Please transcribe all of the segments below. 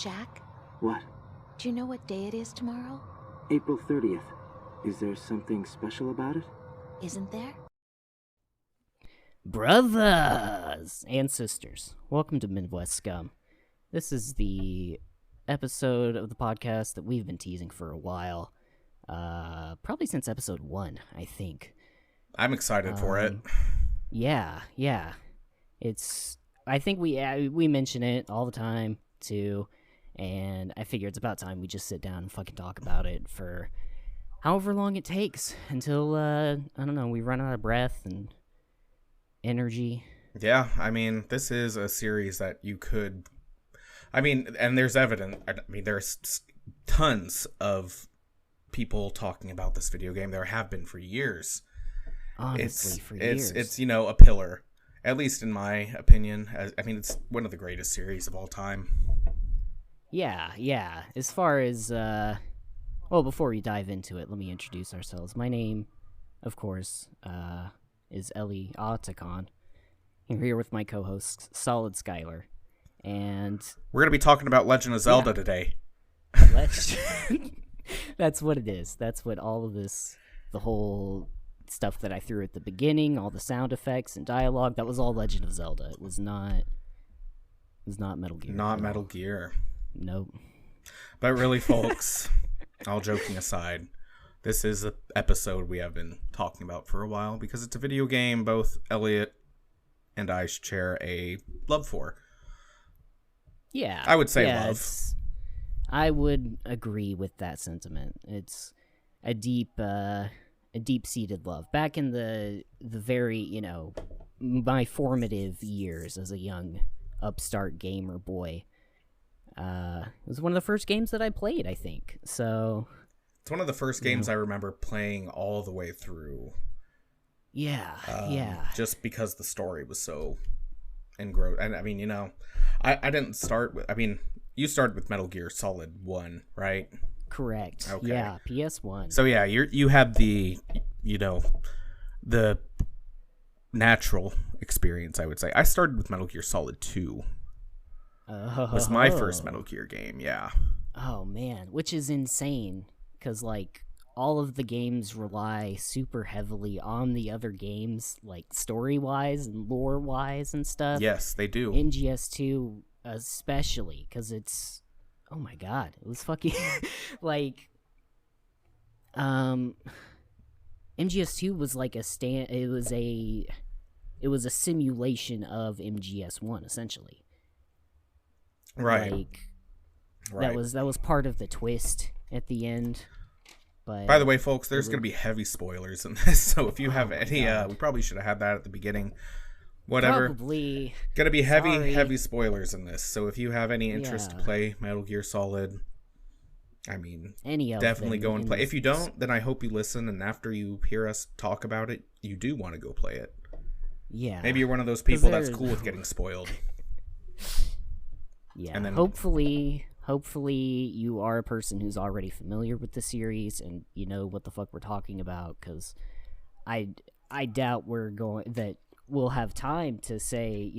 Jack, What? do you know what day it is tomorrow? April 30th. Is there something special about it? Isn't there? Brothers and sisters, welcome to Midwest Scum. This is the episode of the podcast that we've been teasing for a while. Probably since episode 1, I think. I'm excited for it. Yeah. I think we mention it all the time, too. And I figure it's about time we just sit down and fucking talk about it for however long it takes until, I don't know, we run out of breath and energy. Yeah, I mean, this is a series that you could... I mean, and there's there's tons of people talking about this video game. There have been for years. Honestly, for years. It's a pillar, at least in my opinion. It's one of the greatest series of all time. Yeah. As far as, before we dive into it, let me introduce ourselves. My name, of course, is Ellie Atakon. I'm here with my co-host, Solid Skylar. And we're going to be talking about Legend of Zelda today. That's what it is. That's what all of this, the whole stuff that I threw at the beginning, all the sound effects and dialogue, that was all Legend of Zelda. It was not Metal Gear. Not Metal Gear. Nope. But really, folks, all joking aside, this is an episode we have been talking about for a while because it's a video game both Elliot and I share a love for. Yeah. I would say love. I would agree with that sentiment. It's a deep-seated love. Back in the very, my formative years as a young upstart gamer boy, it was one of the first games that I played, I think. So it's one of the first games I remember playing all the way through. Yeah. Just because the story was so engrossed. And I mean, I didn't start with, you started with Metal Gear Solid 1, right? Correct. Okay. Yeah, PS1. So yeah, you had the natural experience, I would say. I started with Metal Gear Solid 2. Was my first Metal Gear game, yeah. Oh man, which is insane cuz all of the games rely super heavily on the other games, story-wise and lore-wise and stuff. Yes, they do. MGS2 especially, because it's... Oh my god, it was fucking... MGS2 was It was a simulation of MGS1, essentially. Right. That was part of the twist at the end. But by the way, folks, there's going to be heavy spoilers in this, so if you have any, we probably should have had that at the beginning. Whatever. Probably. Going to be heavy spoilers in this, so if you have any interest to play Metal Gear Solid, definitely go and play. If you don't, then I hope you listen, and after you hear us talk about it, you do want to go play it. Yeah. Maybe you're one of those people that's cool with getting spoiled. Yeah. And then hopefully you are a person who's already familiar with the series and you know what the fuck we're talking about, because I doubt that we'll have time to say,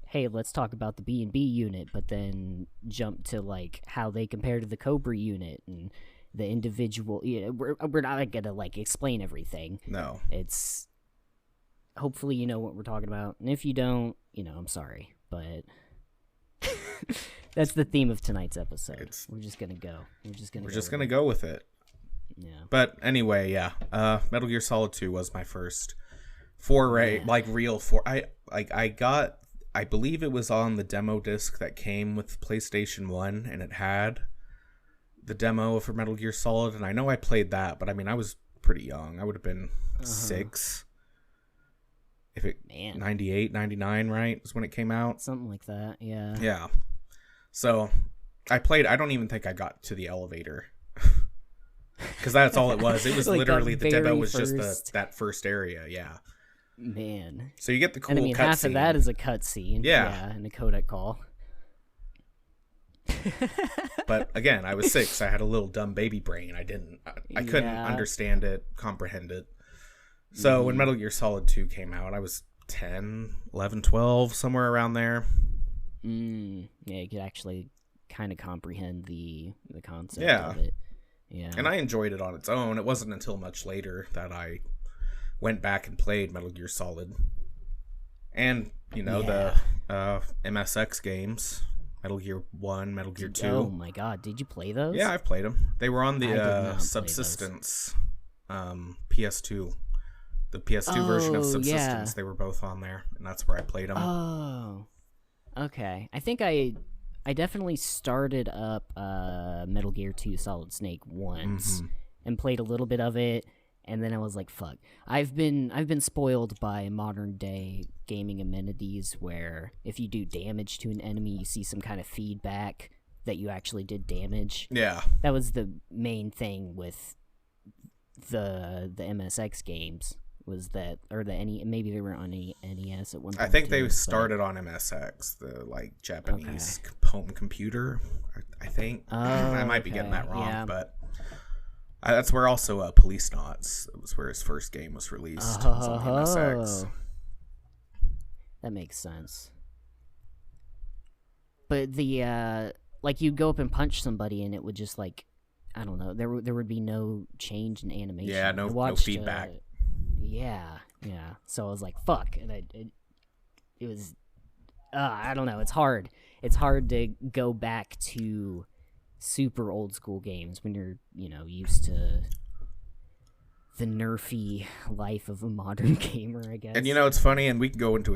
hey, let's talk about the B&B unit, but then jump to how they compare to the Cobra unit and the individual. We're not gonna explain everything. No. It's hopefully you know what we're talking about, and if you don't, I'm sorry, but that's the theme of tonight's episode. We're just gonna go. We're just gonna go with it. Yeah. But anyway, yeah. Metal Gear Solid 2 was my first foray, real I believe it was on the demo disc that came with PlayStation 1, and it had the demo for Metal Gear Solid, and I know I played that, but I was pretty young. I would have been 6. 98, 99, right? Was when it came out. Something like that, yeah. Yeah. So, I don't even think I got to the elevator. Because that's all it was. It was literally, the demo was just that first area, yeah. Man. So you get the cool cutscene. Half of that is a cutscene. Yeah. And a codec call. But again, I was 6. I had a little dumb baby brain. I couldn't understand it, comprehend it. So when Metal Gear Solid 2 came out, I was 10, 11, 12, somewhere around there. Yeah, you could actually kind of comprehend the concept Yeah. of it. Yeah. And I enjoyed it on its own. It wasn't until much later that I went back and played Metal Gear Solid. And, the MSX games, Metal Gear 1, Metal Gear 2. Oh my god, did you play those? Yeah, I've played them. They were on I did not the play Subsistence PS2. The PS2 version of Oh, Subsistence, yeah. they were both on there, and that's where I played them. Oh. Okay. I think I definitely started up Metal Gear 2 Solid Snake once and played a little bit of it, and then I was like, fuck. I've been spoiled by modern day gaming amenities where if you do damage to an enemy, you see some kind of feedback that you actually did damage. Yeah. That was the main thing with the MSX games, was that, or maybe they were on NES at one point. I think they too, started on MSX, the Japanese home computer. I think I might be getting that wrong, but that's where also Police Knots. It was where his first game was released. It was on the MSX. That makes sense. But the you'd go up and punch somebody, and it would just I don't know. There would be no change in animation. Yeah, no feedback. Yeah. So I was like, fuck, and it was, I don't know. It's hard. It's hard to go back to super old school games when you're, used to the nerfy life of a modern gamer, I guess. And it's funny, and we can go into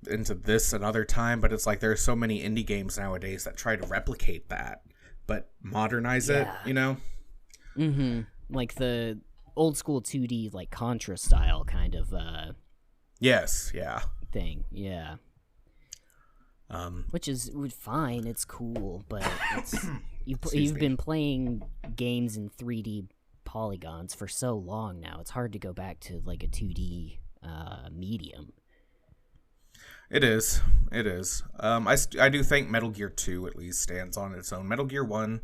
into this another time, but it's like there are so many indie games nowadays that try to replicate that, but modernize it, Mm-hmm. Like the old school 2D, like Contra style kind of yes, yeah. thing, yeah. Which is fine, it's cool, but it's you've been playing games in 3D polygons for so long now. It's hard to go back to like a 2D medium. It is. I do think Metal Gear 2 at least stands on its own. Metal Gear 1,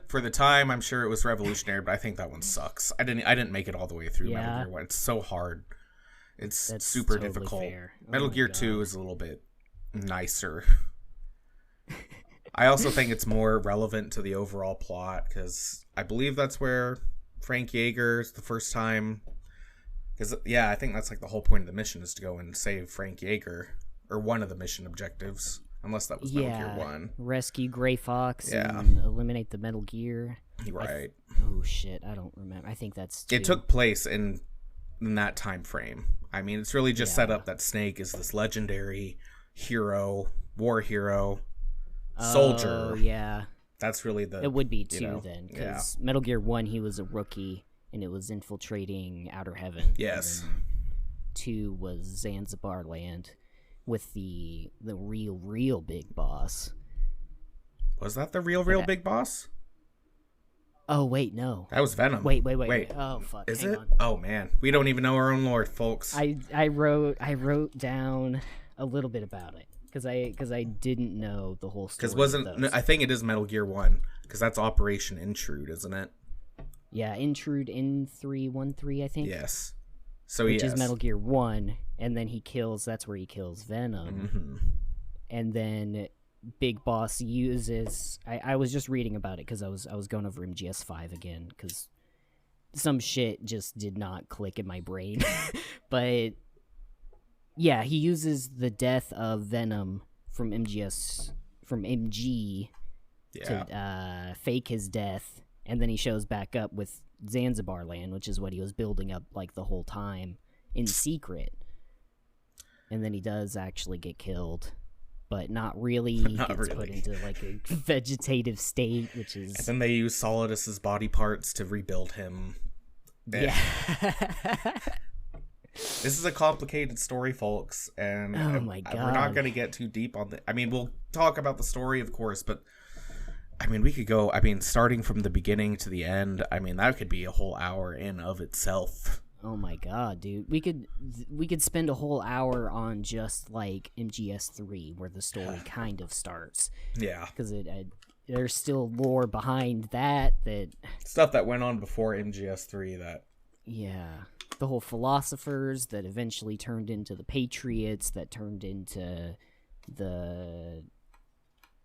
for the time, I'm sure it was revolutionary, but I think that one sucks. I didn't make it all I through Metal Gear 1. It's so hard. That's super totally difficult. Fair. Metal Gear 2 is a little bit nicer. I also think it's more relevant to the overall plot, because I believe that's where Frank Yeager's the first time. Because, I think that's the whole point of the mission is to go and save Frank Yeager, or one of the mission objectives, unless that was Metal Gear 1. Rescue Gray Fox and eliminate the Metal Gear. Right. Oh, shit, I don't remember. I think that's 2. It took place in that time frame. I mean, it's really just set up that Snake is this legendary hero, war hero, soldier. Oh, yeah. That's really It would be 2 then, because Metal Gear 1, he was a rookie, and it was infiltrating Outer Heaven. Yes. 2 was Zanzibar Land with the real big boss. Was that the real big boss? Oh, wait, no. That was Venom. Wait. Oh, fuck. Is hang it? on. Oh, man. We don't even know our own lore, folks. I wrote down a little bit about it, because I didn't know the whole story. Because I think it is Metal Gear 1, because that's Operation Intrude, isn't it? Yeah, Intrude N313, I think. Yes. So which is Metal Gear 1, and then that's where he kills Venom. Mm-hmm. And then Big Boss uses, I was just reading about it because I was going over MGS5 again, because some shit just did not click in my brain. But yeah, he uses the death of Venom from MG to fake his death. And then he shows back up with Zanzibar Land, which is what he was building up the whole time in secret. And then he does actually get killed, but not really. He gets put into a vegetative state, which is. And then they use Solidus's body parts to rebuild him. Yeah. This is a complicated story, folks, and oh my God. We're not going to get too deep on I mean, we'll talk about the story, of course, but I mean, we could go, starting from the beginning to the end, that could be a whole hour in of itself. Oh my God, dude. We could spend a whole hour on just MGS3, where the story kind of starts. Yeah. Because there's still lore behind that stuff that went on before MGS3 that. Yeah. The whole philosophers that eventually turned into the Patriots, that turned into the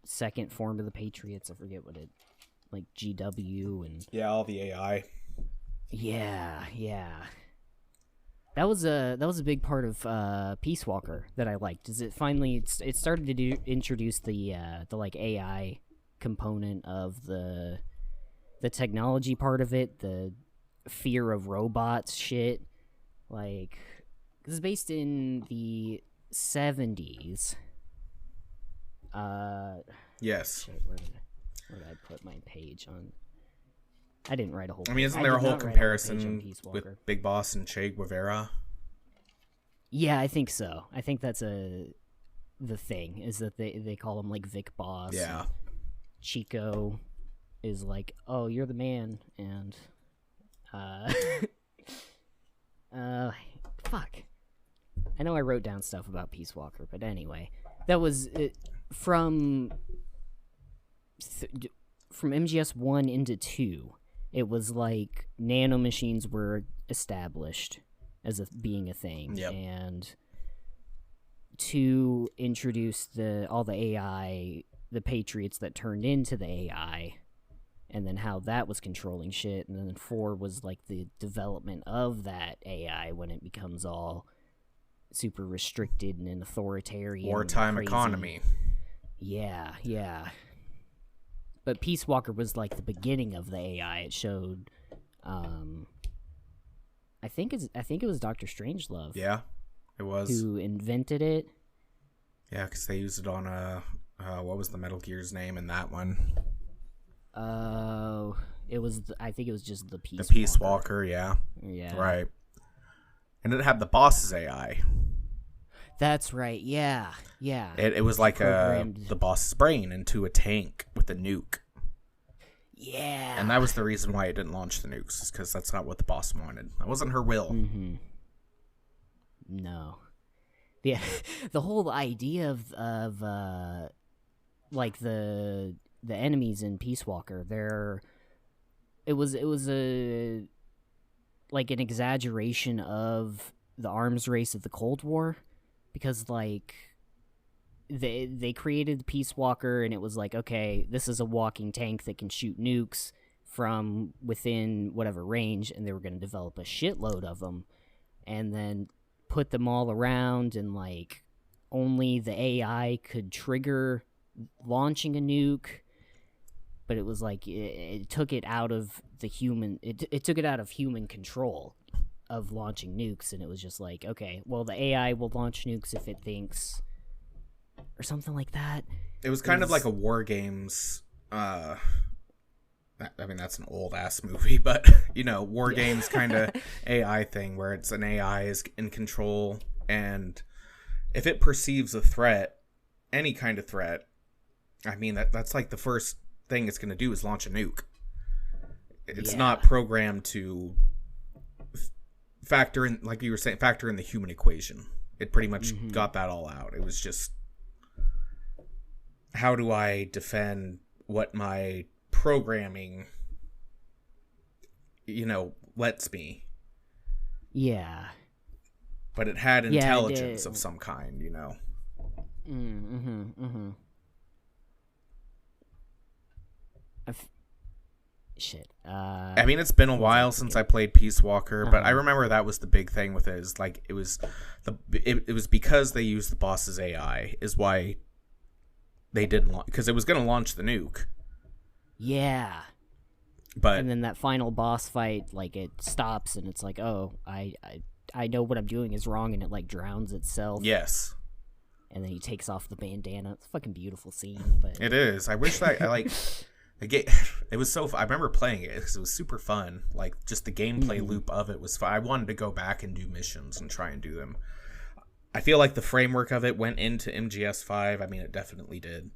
second form of the Patriots. I forget what it, like GW and Yeah, all the AI. yeah. That was a big part of Peace Walker that I liked. Is it finally it started to introduce the like AI component of the technology part of it, the fear of robots shit. Like, this is based in the 70s. Yes. Shit, where did I put my page on? I didn't write a whole. I mean, isn't there a whole comparison with Big Boss and Che Guevara? Yeah, I think so. I think that's the thing is that they call him like Vic Boss. Yeah. Chico is like, oh, you're the man, and fuck. I know I wrote down stuff about Peace Walker, but anyway, that was from MGS 1 into 2. It was like nanomachines were established as being a thing, yep. And to introduce all the AI, the Patriots that turned into the AI, and then how that was controlling shit, and then 4 was like the development of that AI when it becomes all super restricted and an authoritarian wartime crazy economy. Yeah. But Peace Walker was like the beginning of the AI. It showed, I think it was Dr. Strangelove. Yeah, it was. Who invented it? Yeah, because they used it on what was the Metal Gear's name in that one? It was. I think it was just the Peace. The Peace Walker. Yeah. Right. And it had the boss's AI. That's right. Yeah. It was like the boss's brain into a tank with a nuke. Yeah. And that was the reason why it didn't launch the nukes, is because that's not what the boss wanted. That wasn't her will. Mm-hmm. No. Yeah. The whole idea of like the enemies in Peace Walker, it was a like an exaggeration of the arms race of the Cold War, because like they created the Peace Walker, and it was like, okay, this is a walking tank that can shoot nukes from within whatever range, and they were going to develop a shitload of them and then put them all around, and like only the AI could trigger launching a nuke. But it was like it took it out of the human. It took it out of human control of launching nukes, and it was just like, okay, well, the AI will launch nukes if it thinks, or something like that. It was kind of like a War Games. I mean, that's an old ass movie, but War Games kind of AI thing where it's an AI is in control, and if it perceives a threat, any kind of threat, I mean that's like the first thing it's going to do is launch a nuke. It's not programmed to factor in, like you were saying, factor in the human equation. It pretty much got that all out. It was just, how do I defend what my programming lets me? Yeah. But it had intelligence of some kind, Shit. I mean, it's been a while since I played Peace Walker, but I remember that was the big thing with it. Is like it was because they used the boss's AI is why they didn't launch, because it was going to launch the nuke. Yeah. And then that final boss fight, like, it stops and it's like, oh, I know what I'm doing is wrong, and it like drowns itself. Yes. And then he takes off the bandana. It's a fucking beautiful scene. But it is. I wish that I like. It was so fun. I remember playing it because it was super fun. Like, just the gameplay loop of it was fun. I wanted to go back and do missions and try and do them. I feel like the framework of it went into MGS 5. I mean, it definitely did.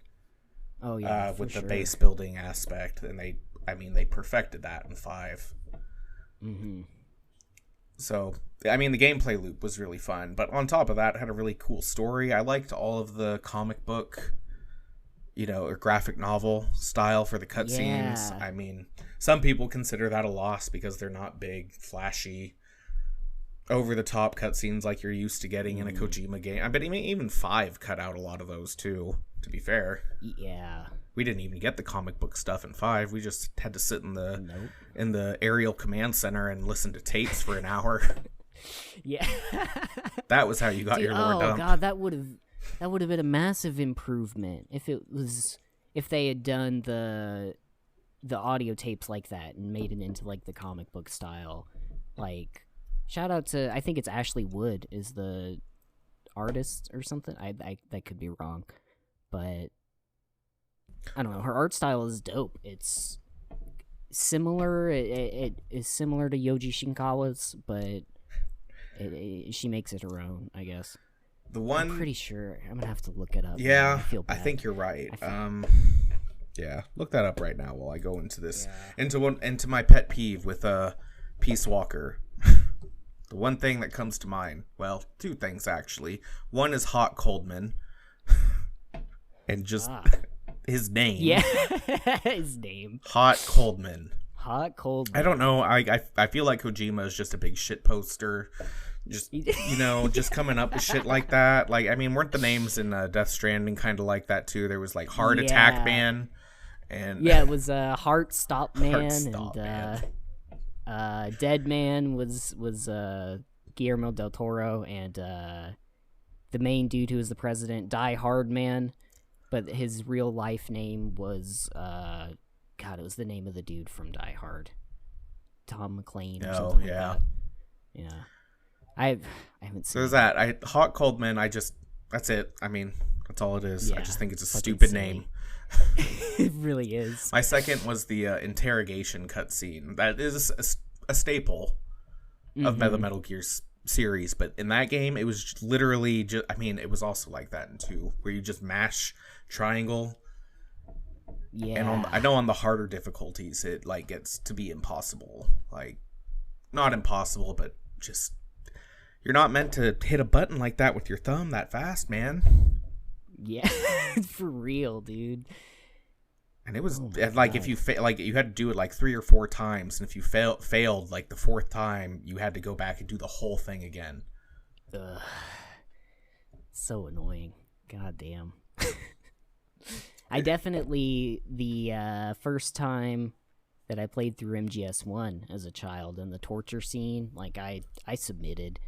Oh, yeah, with the base building aspect. And they perfected that in 5. Mm-hmm. So, I mean, the gameplay loop was really fun. But on top of that, it had a really cool story. I liked all of the comic book, or graphic novel style for the cutscenes. Yeah. I mean, some people consider that a loss because they're not big, flashy, over the top cutscenes like you're used to getting in a Kojima game. I bet even 5 cut out a lot of those too, to be fair. Yeah. We didn't even get the comic book stuff in 5. We just had to sit in the Nope. in the aerial command center and listen to tapes for an hour. Yeah. That was how you got Dude, your lore dump. Oh god, that would have been a massive improvement if they had done the audio tapes like that and made it into like the comic book style. Like, shout out to, I think it's Ashley Wood is the artist or something. I that could be wrong, but I don't know. Her art style is dope. It's similar. It is similar to Yoji Shinkawa's, but she makes it her own, I guess. I'm pretty sure. I'm gonna have to look it up. Yeah, I feel bad. I think you're right. Yeah, look that up right now while I go into this. Yeah. Into my pet peeve with Peace Walker. The one thing that comes to mind, well, 2 things actually. One is Hot Coldman, and just his name. Yeah, his name. Hot Coldman. Hot Coldman. I don't know. I feel like Kojima is just a big shit poster. Just, just coming up with shit like that. Like, I mean, weren't the names in Death Stranding kind of like that too? There was like Heart Attack Man, and it was Heart Stop Man, Heart Stop and Dead Man was Guillermo del Toro, and the main dude who was the president, Die Hard Man, but his real life name was it was the name of the dude from Die Hard, Tom McClane or something like that. Yeah. I haven't seen. There's that. Hot Coldman. That's it. I mean, that's all it is. Yeah, I just think it's a fucking stupid silly. name. It really is. My second was the interrogation cutscene. That is a staple of the Metal Gear series, but in that game, it was literally just. I mean, it was also like that in 2, where you just mash triangle. Yeah. And I know on the harder difficulties, it like gets to be impossible. Like, not impossible, but just. You're not meant to hit a button like that with your thumb that fast, man. Yeah, for real, dude. And it was like if you you had to do it like 3 or 4 times, and if you failed like the 4th time, you had to go back and do the whole thing again. Ugh. So annoying. God damn. I definitely the first time that I played through MGS1 as a child and the torture scene, like I submitted.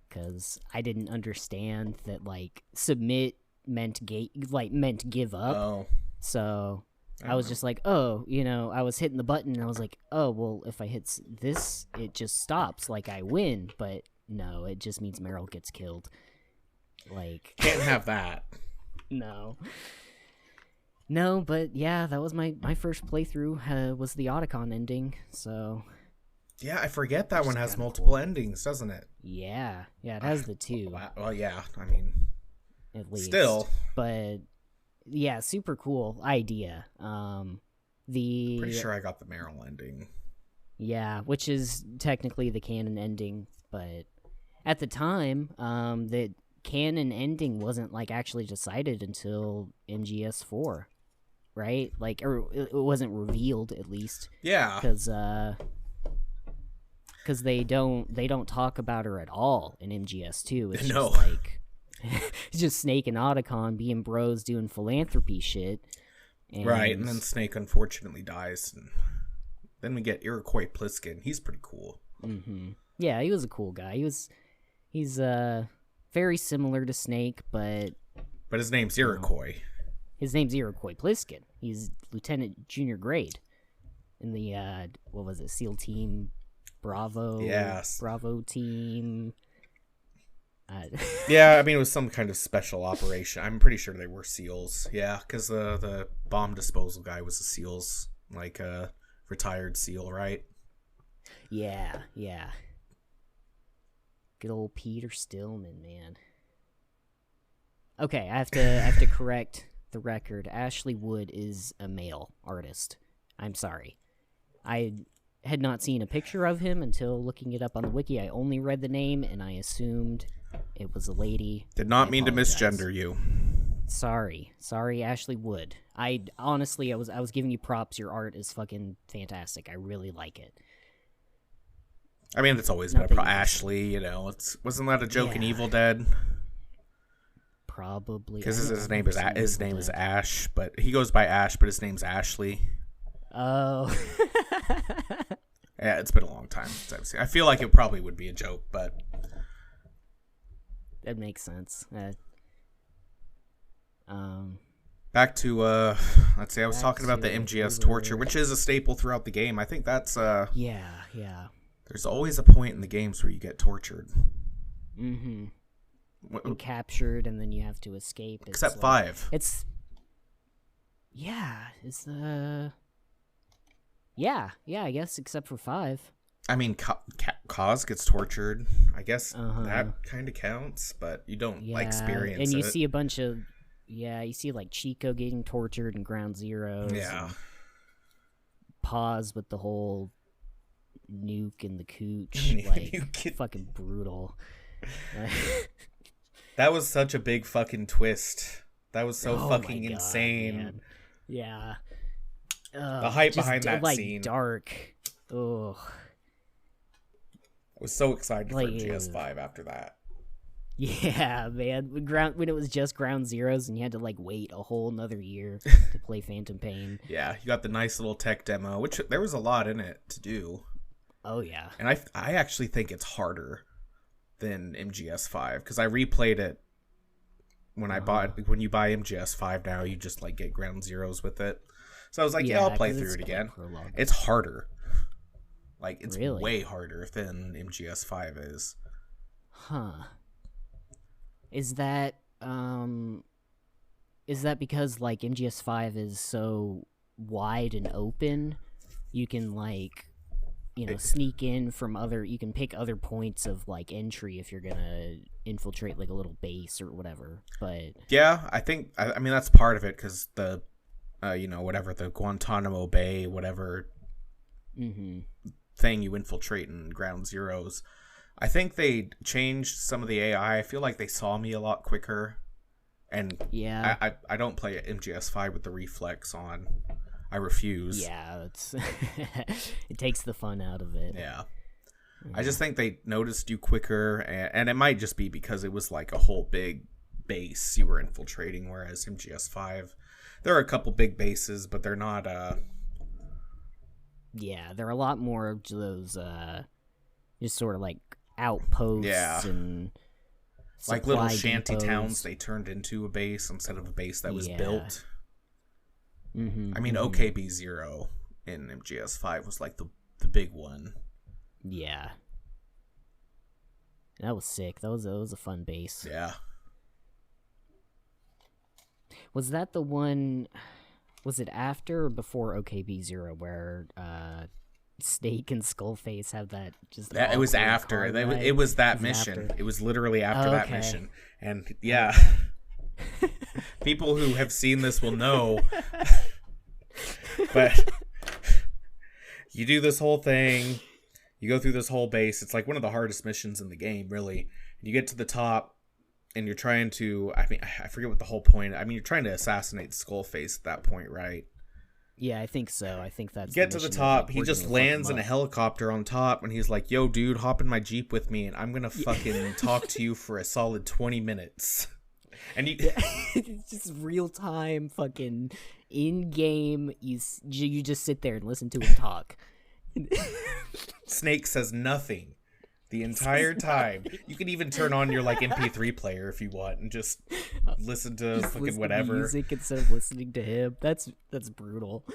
Because I didn't understand that like submit meant give up. Oh. So I was just like, I was hitting the button and I was like, oh well, if I hit this, it just stops. Like I win, but no, it just means Meryl gets killed. Like can't have that. No, but yeah, that was my first playthrough. Was the Otacon ending, so. Yeah, I forget that one has multiple endings, doesn't it? Yeah, it has the 2. Well, yeah, I mean, at least. Still. But yeah, super cool idea. Pretty sure I got the Meryl ending. Yeah, which is technically the canon ending, but at the time, the canon ending wasn't like actually decided until MGS4, right? Like, or it wasn't revealed at least. Yeah. Because they don't talk about her at all in MGS2. It's No. just like it's just Snake and Otacon being bros doing philanthropy shit. Right, and then Snake unfortunately dies, and then we get Iroquois Pliskin. He's pretty cool. Mm-hmm. Yeah, he was a cool guy. He's very similar to Snake, but his name's Iroquois. His name's Iroquois Pliskin. He's Lieutenant Junior Grade in the what was it, SEAL Team Bravo? Yes. Bravo Team. Yeah, I mean, it was some kind of special operation. I'm pretty sure they were SEALs. Yeah, because the bomb disposal guy was a SEALs, like a retired SEAL, right? Yeah. Good old Peter Stillman, man. Okay, I have to correct the record. Ashley Wood is a male artist. I'm sorry. I had not seen a picture of him until looking it up on the wiki. I only read the name, and I assumed it was a lady. Did not mean apologize. to misgender you. Sorry, Ashley Wood. I honestly, I was giving you props. Your art is fucking fantastic. I really like it. I mean, it's always Not been that you- Ashley. You know, wasn't that a joke in Yeah. Evil Dead? Probably. Because I don't- his I've name never is seen his Evil name is Dead. Ash, but he goes by Ash, but his name's Ashley. Oh. Yeah, it's been a long time since I've seen. I feel like it probably would be a joke, but That makes sense. back to let's see. I was Back talking about the to MGS Uber. torture, which is a staple throughout the game. I think that's Yeah. there's always a point in the games where you get tortured. Mm-hmm. Wh- And captured, and then you have to escape. It's Except like- 5. It's it's yeah, I guess except for 5. I mean, Kaz gets tortured. I guess Uh-huh. that kind of counts, but you don't Yeah, experience and you it. see a bunch of you see like Chico getting tortured in Ground Zeroes. Yeah. and Pause with the whole nuke and the cooch, like Nuke. fucking brutal. That was such a big fucking twist. That was so Oh fucking my God, insane. man. Yeah. The hype just, behind that like, scene. dark. Ugh. I was so excited Like, for GS5 after that. Yeah, man. When it was just Ground Zeroes and you had to like wait a whole nother year to play Phantom Pain. Yeah, you got the nice little tech demo, which there was a lot in it to do. Oh yeah. And I actually think it's harder than MGS5 because I replayed it when when you buy MGS5 now, you just like get Ground Zeroes with it. So I was like, yeah, I'll play 'cause through it's it like again. prologue. It's harder. Like it's Really? way harder than MGS5 is. Huh. Is that because like MGS5 is so wide and open, you can like sneak in from you can pick other points of like entry if you're gonna infiltrate like a little base or whatever. But Yeah, I mean that's part of it because the whatever the Guantanamo Bay whatever thing you infiltrate in Ground Zeroes. I think they changed some of the AI. I feel like they saw me a lot quicker. And yeah, I don't play MGS5 with the reflex on. I refuse. yeah, it's it takes the fun out of it. Yeah. I just think they noticed you quicker, and it might just be because it was like a whole big base you were infiltrating, whereas MGS5, there are a couple big bases, but they're not... Yeah, there are a lot more of those just sort of like outposts Yeah. and like little supply shanty depots. towns they turned into a base instead of a base that was Yeah. built. Mm-hmm, I mean, OKB0 in MGS5 was like the big one. Yeah. That was sick. That was a fun base. Yeah. Was that the one? Was it after or before OKB0 where Snake and Skullface have that just? It was awkward after. car It ride? was that Was mission. after? It was literally after that Okay. mission. And yeah. People who have seen this will know. But you do this whole thing. You go through this whole base. It's like one of the hardest missions in the game, really. And you get to the top, and you're trying to... I mean, I forget what the whole point... I mean, you're trying to assassinate Skullface at that point, right? Yeah, I think so. I think that's. Get to the mission top. that He we're just gonna fuck lands him in a up. helicopter on top, and he's like, "Yo, dude, hop in my Jeep with me, and I'm gonna fucking talk to you for a solid 20 minutes." And you, It's just real time, fucking in game. You just sit there and listen to him talk. Snake says nothing the entire time. You can even turn on your like MP3 player if you want, and just listen to Just fucking listen to whatever. music instead of listening to him. That's brutal.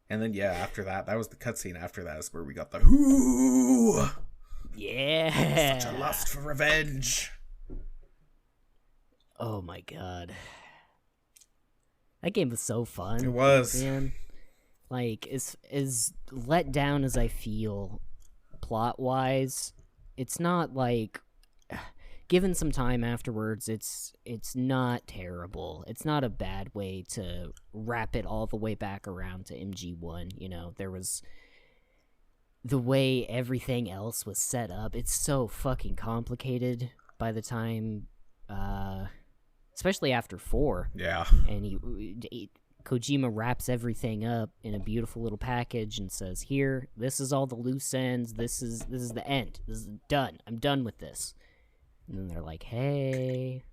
And then yeah, after that was the cutscene. After that is where we got the whoo, Yeah. such a lust for revenge. Oh my god. That game was so fun. It was. Man. Like, as let down as I feel plot wise, it's not like given some time afterwards, it's not terrible. It's not a bad way to wrap it all the way back around to MG1, you know. There was the way everything else was set up. It's so fucking complicated by the time especially after 4. Yeah. And Kojima wraps everything up in a beautiful little package and says, "Here, this is all the loose ends. This is the end. This is done. I'm done with this." And then they're like, "Hey,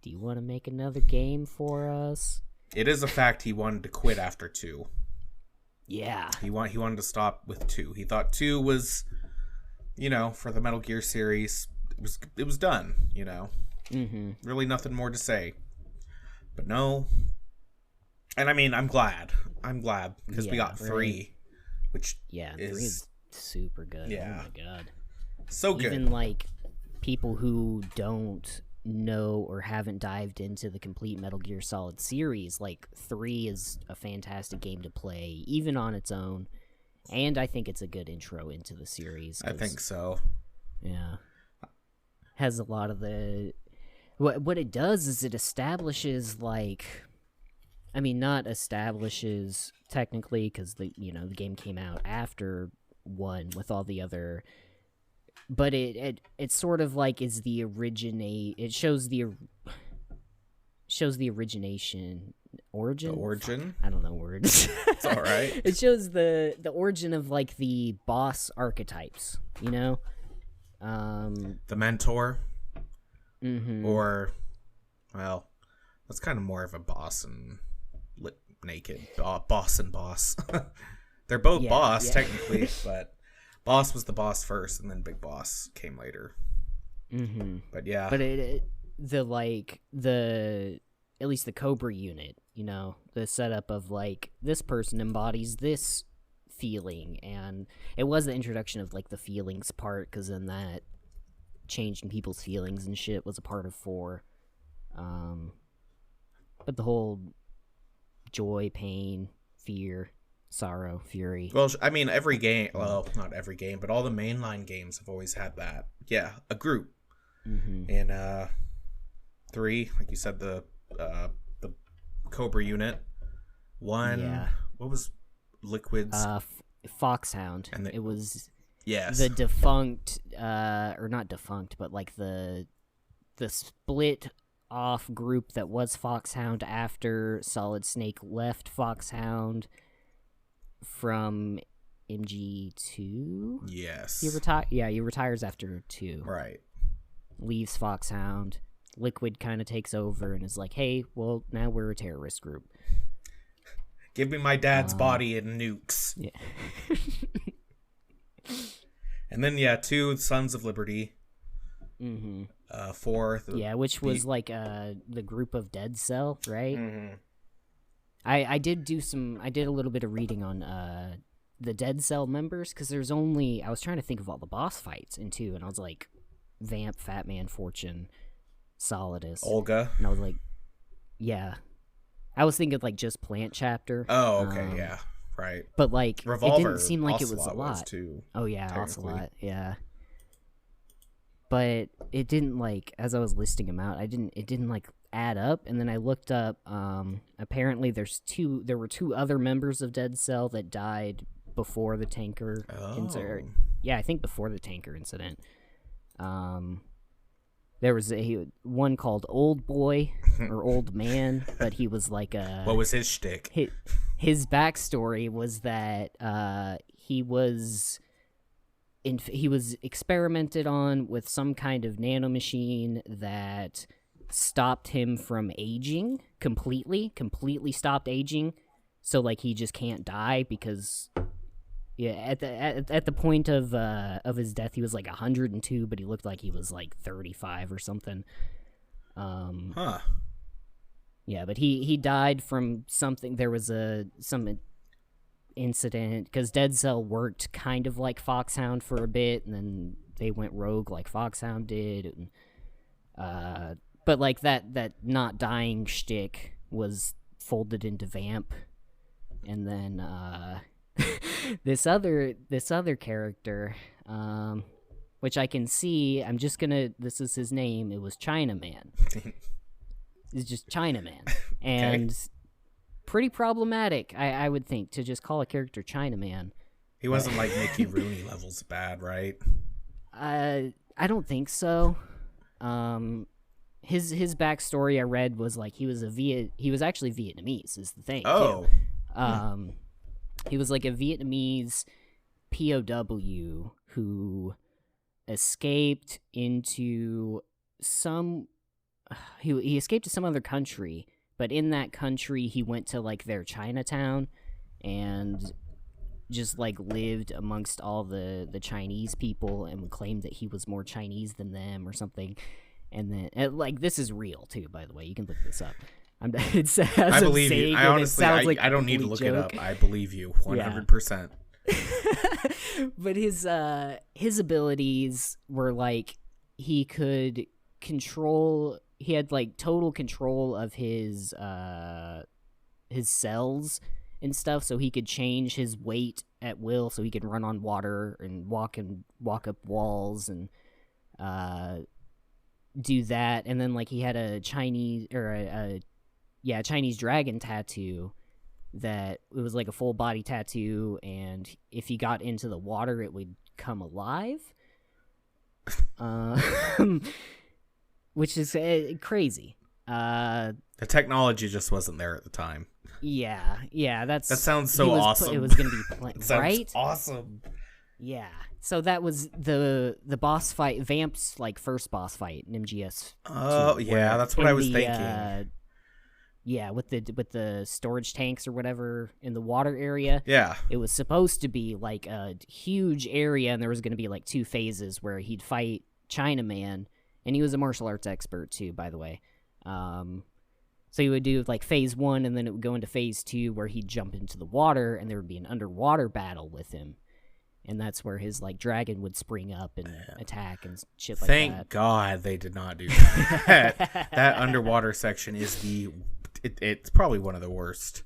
do you want to make another game for us?" It is a fact he wanted to quit after 2. Yeah. He wanted to stop with 2. He thought 2 was, for the Metal Gear series, it was done, Mm-hmm. Really nothing more to say. But no. And I mean, I'm glad because we got 3, which 3 is super good. Yeah. Oh my god. So good. Even like people who don't know or haven't dived into the complete Metal Gear Solid series, like 3 is a fantastic game to play, even on its own. And I think it's a good intro into the series. I think so. Yeah. Has a lot of the... What it does is it establishes, like... I mean, not establishes technically, because the game came out after 1 with all the other... But it sort of like is the originate. It shows the origination origin. The origin. I don't know words. It's all right. It shows the origin of like the boss archetypes. The mentor. Mm-hmm. Or, well, that's kind of more of a boss and naked boss and boss. They're both boss technically, but. Boss was the boss first, and then Big Boss came later. Mm-hmm. But yeah. But at least the Cobra unit, the setup of like this person embodies this feeling, and it was the introduction of like the feelings part, because then that changing people's feelings and shit was a part of 4. But the whole joy, pain, fear, sorrow, fury. Well, I mean, every game, well, not every game, but all the mainline games have always had that. Yeah, a group. Mm-hmm. And 3, like you said, the Cobra unit. 1, what was Liquid's? Foxhound. And it was the defunct, or not defunct, but like the split off group that was Foxhound after Solid Snake left Foxhound from MG2. Yes. He retires after 2. Right. Leaves Foxhound. Liquid kind of takes over and is like, "Hey, well, now we're a terrorist group. Give me my dad's body and nukes." Yeah. And then 2, Sons of Liberty. Mm-hmm. 4. Which was like the group of Dead Cell, right? Mm-hmm. I did a little bit of reading on the Dead Cell members, because I was trying to think of all the boss fights in 2, and I was like, Vamp, Fat Man, Fortune, Solidus, Olga, and I was like, yeah, I was thinking like just Plant Chapter. Oh, okay, yeah, right. But like, Revolver, it didn't seem like Ocelot it was a lot. Too, oh yeah, Ocelot, yeah. But it didn't, like, as I was listing them out, it didn't like add up. And then I looked up, apparently there were 2 other members of Dead Cell that died before the tanker incident. Yeah, I think before the tanker incident. There was one called Old Boy or Old Man, but he was like a... What was his shtick? His backstory was that he was experimented on with some kind of nanomachine that stopped him from aging completely stopped aging. So like he just can't die because at the point of his death he was like 102, but he looked like he was like 35 or something. Yeah, but he died from something. There was some incident because Dead Cell worked kind of like Foxhound for a bit, and then they went rogue like Foxhound did. And, but like that not dying shtick was folded into Vamp, and then this other character, which I can see. This is his name. It was Chinaman. It's just Chinaman, and. Okay. Pretty problematic, I would think, to just call a character Chinaman. He wasn't like Mickey Rooney levels bad, right? I don't think so. his backstory I read was like he was actually Vietnamese is the thing. Oh. Too. He was like a Vietnamese POW who escaped into some he escaped to some other country, but in that country he went to like their Chinatown and just like lived amongst all the Chinese people and claimed that he was more Chinese than them or something. And then like this is real too, by the way. You can look this up. I believe you. I honestly, I don't need to look it up. I believe you 100%. But his abilities were like he could control. He had like total control of his cells and stuff, so he could change his weight at will, so he could run on water and walk up walls and do that. And then like he had a Chinese Chinese dragon tattoo that it was like a full body tattoo, and if he got into the water it would come alive. Which is crazy. The technology just wasn't there at the time. Yeah, that sounds so awesome. It was going to be right? Awesome. Yeah. So that was the boss fight, Vamp's like first boss fight in MGS. Oh, yeah, that's what I was thinking. Yeah, with the storage tanks or whatever in the water area. Yeah. It was supposed to be like a huge area, and there was going to be like 2 phases where he'd fight Chinaman, and he was a martial arts expert too, by the way. So he would do like phase 1, and then it would go into phase 2 where he'd jump into the water, and there would be an underwater battle with him. And that's where his like dragon would spring up and attack and shit like that. Thank God they did not do that. That underwater section is it's probably one of the worst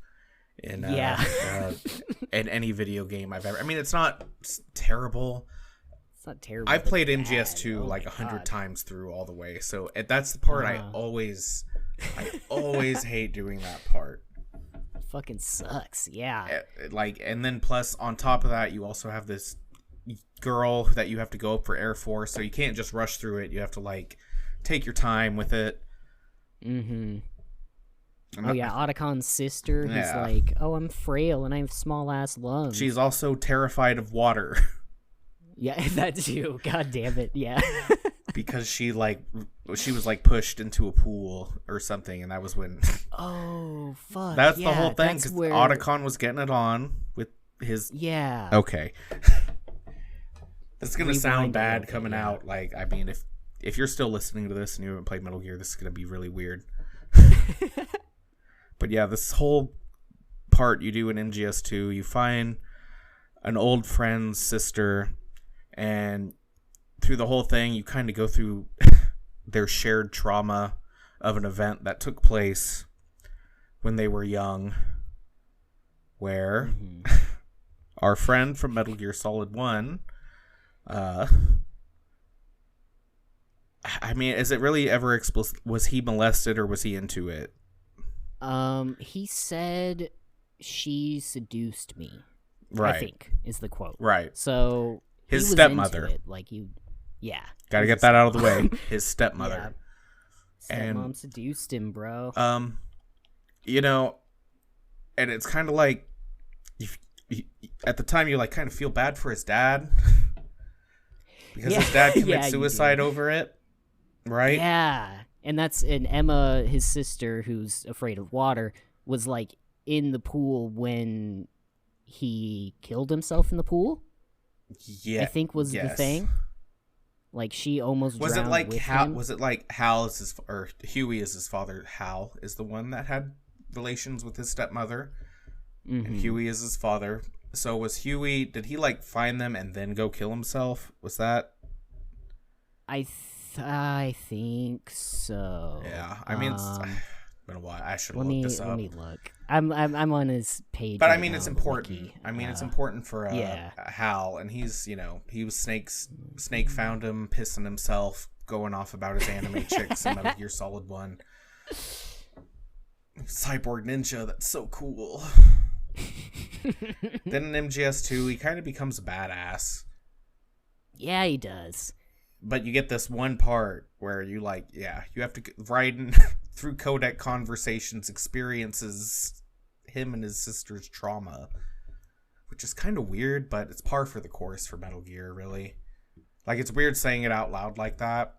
in in any video game I've ever. I mean, it's not terrible. It's not terrible. I've played MGS2 like 100 times through all the way, so that's the part I always hate doing that part. Fucking sucks. Yeah. Like, and then plus on top of that, you also have this girl that you have to go up for Air Force, so you can't just rush through it. You have to like take your time with it. Mm-hmm. Otacon's sister who's like, oh, I'm frail and I have small ass lungs. She's also terrified of water. Yeah, that too. God damn it. Yeah. Because she was like pushed into a pool or something, and that was when. Oh fuck! That's the whole thing. Because Otacon was getting it on with his. Yeah. Okay. This is gonna sound bad coming out. Like, I mean, if you're still listening to this and you haven't played Metal Gear, this is gonna be really weird. But yeah, this whole part you do in MGS2, you find an old friend's sister, and through the whole thing, you kind of go through their shared trauma of an event that took place when they were young, where our friend from Metal Gear Solid 1, I mean, is it really ever explicit? Was he molested or was he into it? He said she seduced me. Right. I think is the quote. Right. So his stepmother. Yeah. Got to get that out of the way. His stepmother. Yeah. Stepmom seduced him, bro. You know, and it's kind of like, at the time you like kind of feel bad for his dad because his dad commits suicide over it, right? Yeah, and Emma, his sister, who's afraid of water, was like in the pool when he killed himself in the pool. Yeah, I think was the thing. Like she almost was drowned it like with Hal? him. Was it like Hal is his or Huey is his father? Hal is the one that had relations with his stepmother, and Huey is his father. So was Huey? Did he like find them and then go kill himself? Was that? I think so. Yeah, I mean, it's been a while. I should have looked this up. Let me look. I'm on his page. But right I mean, now, it's important. Wiki. I mean, it's important for Hal, and he's he was Snake found him pissing himself, going off about his anime chicks in Metal Gear Solid 1. Cyborg ninja, that's so cool. Then in MGS2, he kind of becomes a badass. Yeah, he does. but you get this one part where you like, yeah, you have to Raiden through codec conversations experiences him and his sister's trauma, which is kind of weird, but it's par for the course for Metal Gear, really. Like, it's weird saying it out loud like that.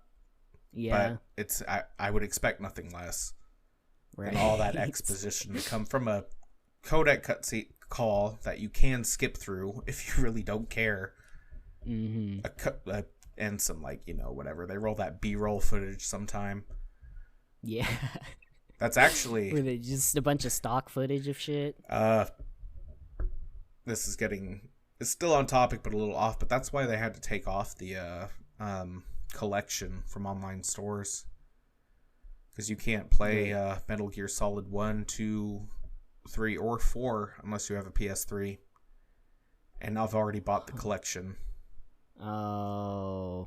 Yeah. But it's I would expect nothing less Right. than all that exposition to come from a codec cutscene call that you can skip through if you really don't care. Mm-hmm. And some, like, you know, whatever. They roll that B-roll footage sometime. Yeah. That's actually... Were they just a bunch of stock footage of shit? This is getting... It's still on topic, but a little off. But that's why they had to take off the collection from online stores. Because you can't play Metal Gear Solid 1, 2, 3, or 4 unless you have a PS3. And I've already bought the collection. Oh.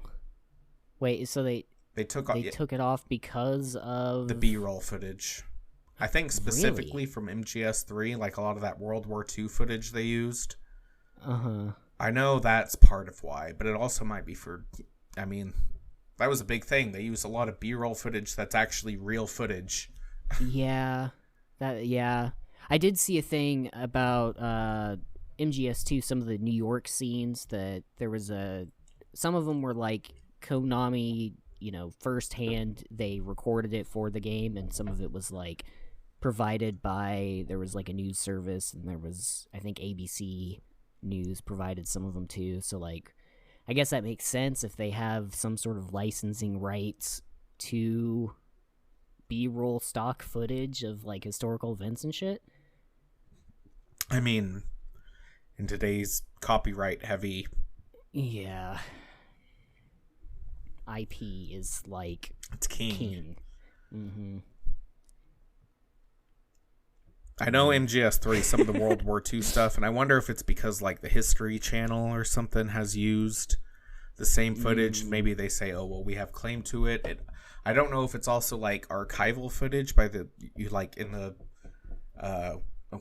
Wait, so they took took it off because of... the B-roll footage. I think specifically Really? from MGS3, like a lot of that World War II footage they used. Uh-huh. I know that's part of why, but it also might be for... I mean, that was a big thing. They use a lot of B-roll footage that's actually real footage. Yeah. I did see a thing about MGS2, some of the New York scenes that there was some of them were like Konami, you know, firsthand they recorded it for the game, and some of it was like provided by, there was like a news service, and there was, I think, ABC News provided some of them too. So like, I guess that makes sense if they have some sort of licensing rights to B-roll stock footage of like historical events and shit. I mean, in today's copyright heavy... Yeah. IP is like... It's king. Mm-hmm. I know MGS3, some of the World War II stuff, and I wonder if it's because, like, the History Channel or something has used the same footage. Maybe they say, oh, well, we have claim to it. I don't know if it's also, like, archival footage by the, you like, in the,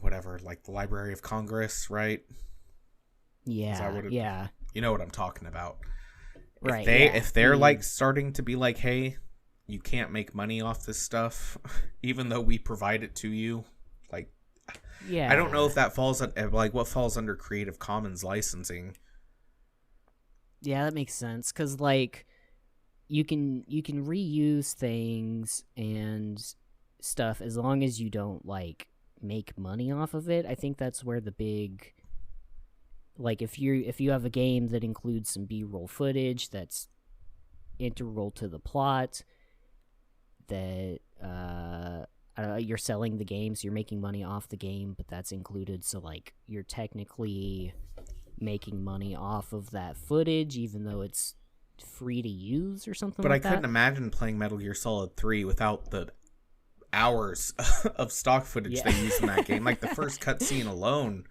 whatever, like, the Library of Congress, right? Yeah, yeah. You know what I'm talking about. Right, If they're, like, starting to be like, hey, you can't make money off this stuff, even though we provide it to you, like, yeah. I don't know if that falls like what falls under Creative Commons licensing. Yeah, that makes sense, because like you can reuse things and stuff as long as you don't like make money off of it. I think that's where the big, like, if you have a game that includes some B-roll footage that's integral to the plot, that you're selling the game, so you're making money off the game, but that's included, so like you're technically making money off of that footage even though it's free to use or something. But like I couldn't imagine playing Metal Gear Solid 3 without the hours of stock footage they use in that game. Like, the first cutscene alone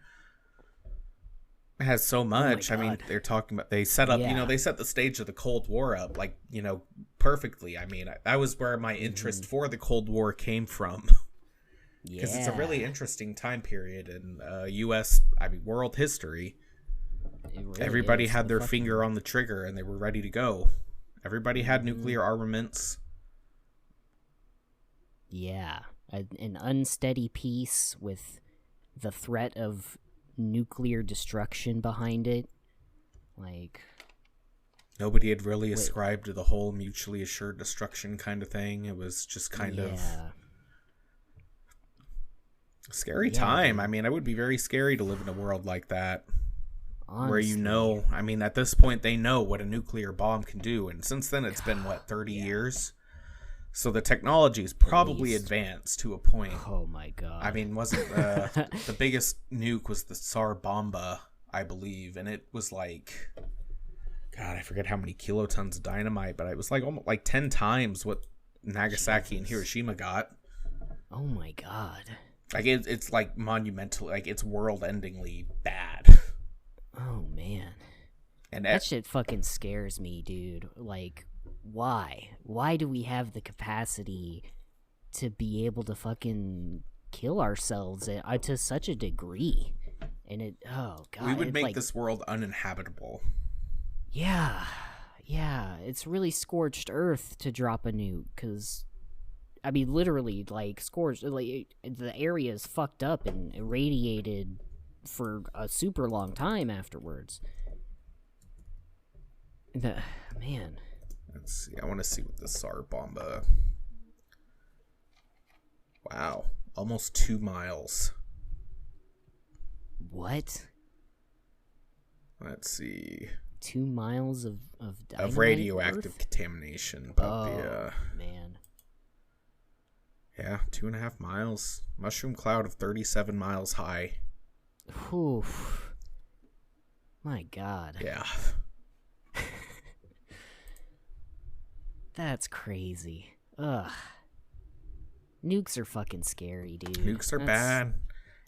has so much. I mean, they're talking about, they set up, you know, they set the stage of the Cold War up, like, you know, perfectly. I mean, that was where my interest for the Cold War came from. Because it's a really interesting time period in world history. Really Everybody had their finger on the trigger and they were ready to go. Everybody had nuclear armaments. Yeah, an unsteady peace with the threat of nuclear destruction behind it. Like, nobody had really ascribed to the whole mutually assured destruction kind of thing. It was just kind of a scary time. Dude. I mean, it would be very scary to live in a world like that. Honestly. Where, you know, I mean, at this point they know what a nuclear bomb can do, and since then it's been 30 years. So the technology is probably advanced to a point. Oh my god. I mean, wasn't the biggest nuke was the Tsar Bomba, I believe, and it was like, God, I forget how many kilotons of dynamite, but it was like almost like 10 times what Nagasaki and Hiroshima got. Oh my god. Like, it's like monumental, like it's world-endingly bad. Oh man. And that shit fucking scares me, dude. Like, why? Why do we have the capacity to be able to fucking kill ourselves to such a degree? And it, oh god. We would make this world uninhabitable. Yeah. Yeah, it's really scorched earth to drop a nuke, because, I mean, literally, like, scorched, like, the area is fucked up and irradiated for a super long time afterwards. Man. Let's see. I want to see what the Tsar Bomba. Wow, almost 2 miles. What? Let's see. 2 miles of dynamite Radioactive earth? contamination, but Oh, man. yeah, 2.5 miles. Mushroom cloud of 37 miles high. Whew. My God. Yeah. That's crazy. Ugh. Nukes are fucking scary, dude. Nukes are bad.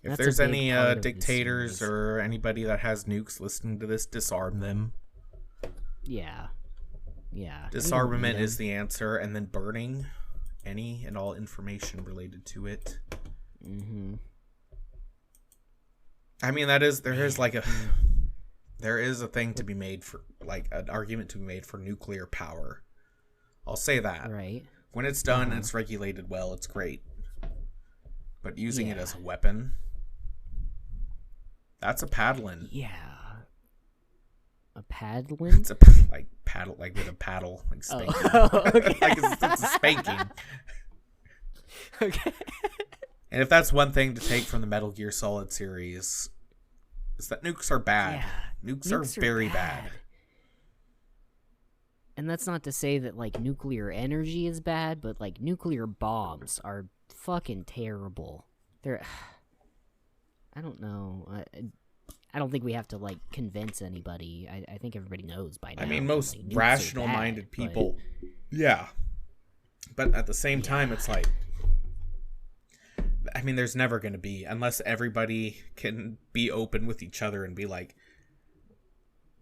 If that's a there's big any part of this dictators series. or anybody that has nukes listening to this, disarm them. Yeah. Yeah. Disarmament is the answer, and then burning any and all information related to it. Mm-hmm. I mean, there is a thing to be made for, like, an argument to be made for nuclear power. I'll say that. Right. When it's done, it's regulated well, it's great. But using it Yeah. as a weapon, that's a paddling. Yeah. A paddling? It's a paddle, like with a paddle, like spanking. Oh, okay. Like it's a spanking. Okay. And if that's one thing to take from the Metal Gear Solid series, is that nukes are bad. Yeah. Nukes are very bad. And that's not to say that, like, nuclear energy is bad, but, like, nuclear bombs are fucking terrible. They're... I don't know. I don't think we have to, like, convince anybody. I think everybody knows by now. I mean, most like, nukes are rational-minded bad, people... Yeah. But at the same time, it's like... I mean, there's never going to be, unless everybody can be open with each other and be like,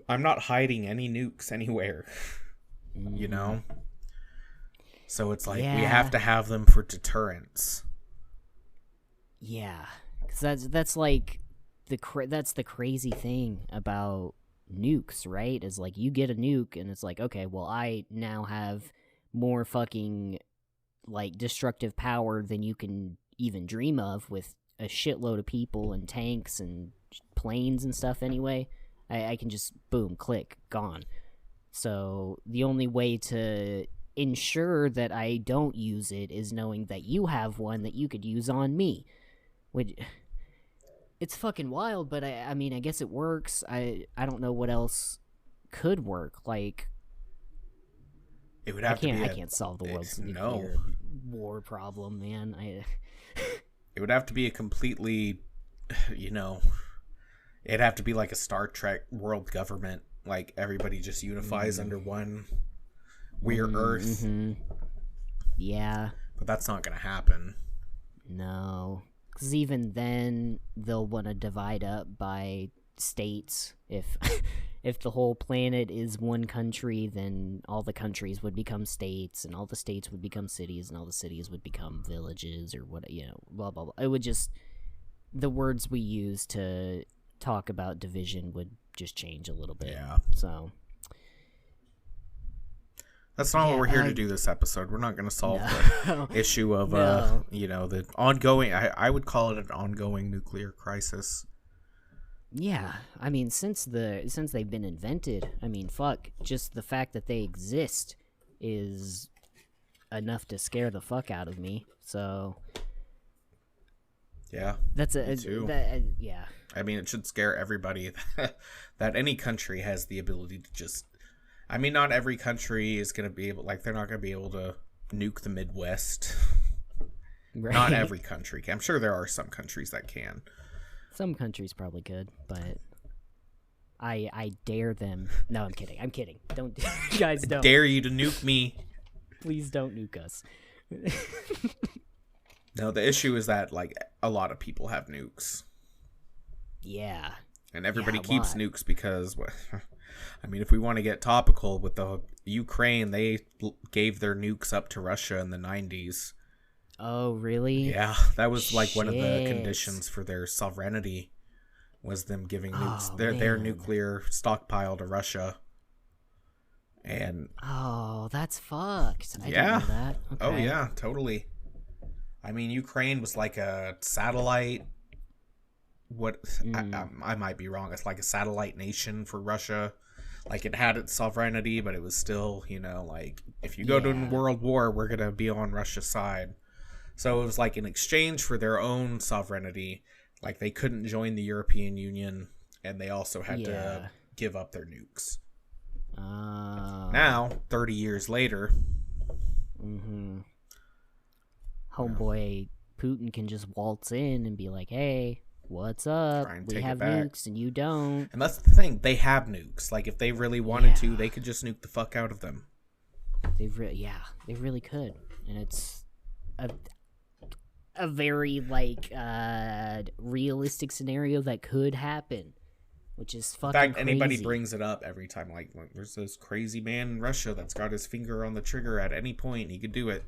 I'm not hiding any nukes anywhere. You know? So it's like, we have to have them for deterrence. Yeah. Because that's like, that's the crazy thing about nukes, right? Is like, you get a nuke, and it's like, okay, well, I now have more fucking, like, destructive power than you can even dream of, with a shitload of people and tanks and planes and stuff anyway. I can just, boom, click, gone. So the only way to ensure that I don't use it is knowing that you have one that you could use on me. Which, it's fucking wild, but I mean, I guess it works. I don't know what else could work. Like, It would have to be I can't solve the world's nuclear war problem, man. It would have to be a completely, you know, it'd have to be like a Star Trek world government. Like, everybody just unifies under one weird Earth. Mm-hmm. Yeah. But that's not going to happen. No. Because even then, they'll want to divide up by states. If the whole planet is one country, then all the countries would become states, and all the states would become cities, and all the cities would become villages, or what, you know, blah, blah, blah. It would just... The words we use to talk about division would just change a little bit. Yeah. So... That's not what we're here to do this episode. We're not going to solve the issue of, you know, the ongoing... I would call it an ongoing nuclear crisis. Yeah, I mean, since they've been invented, I mean, fuck, just the fact that they exist is enough to scare the fuck out of me. So yeah, that's me too. Yeah. I mean, it should scare everybody that any country has the ability to just. I mean, not every country is going to be able, like, they're not going to be able to nuke the Midwest. Right. Not every country can. I'm sure there are some countries that can. Some countries probably could, but I dare them. No, I'm kidding. Don't, guys, don't. I dare you to nuke me. Please don't nuke us. No, the issue is that, like, a lot of people have nukes. Yeah. And everybody keeps nukes because, I mean, if we want to get topical with the Ukraine, they gave their nukes up to Russia in the 90s. Oh, really? Yeah, that was like one of the conditions for their sovereignty, was them giving nukes, their nuclear stockpile to Russia. And Oh, that's fucked. I didn't yeah. know that. Okay. Oh yeah, totally. I mean, Ukraine was like a satellite. I might be wrong. It's like a satellite nation for Russia. Like, it had its sovereignty, but it was still, like, if you go to a world war, we're gonna be on Russia's side. So it was like in exchange for their own sovereignty. Like, they couldn't join the European Union, and they also had to give up their nukes. Now, 30 years later, homeboy Putin can just waltz in and be like, "Hey, what's up? We have nukes and you don't." And that's the thing. They have nukes. Like, if they really wanted to, they could just nuke the fuck out of them. They really could. And it's a very, like, realistic scenario that could happen, which is fucking crazy. In fact, anybody brings it up every time. Like, there's this crazy man in Russia that's got his finger on the trigger at any point. He could do it.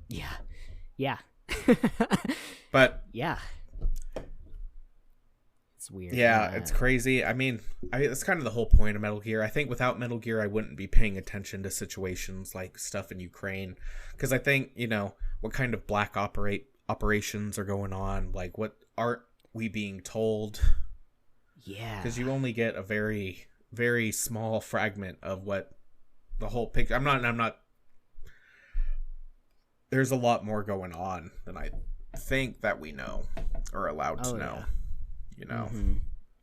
Yeah. But yeah. It's weird. Yeah, it's crazy. I mean, that's kind of the whole point of Metal Gear. I think without Metal Gear, I wouldn't be paying attention to situations like stuff in Ukraine. Because I think, what kind of black operations are going on? Like, what aren't we being told? Yeah. Because you only get a very, very small fragment of what the whole picture... I'm not... There's a lot more going on than I think that we know or allowed to know.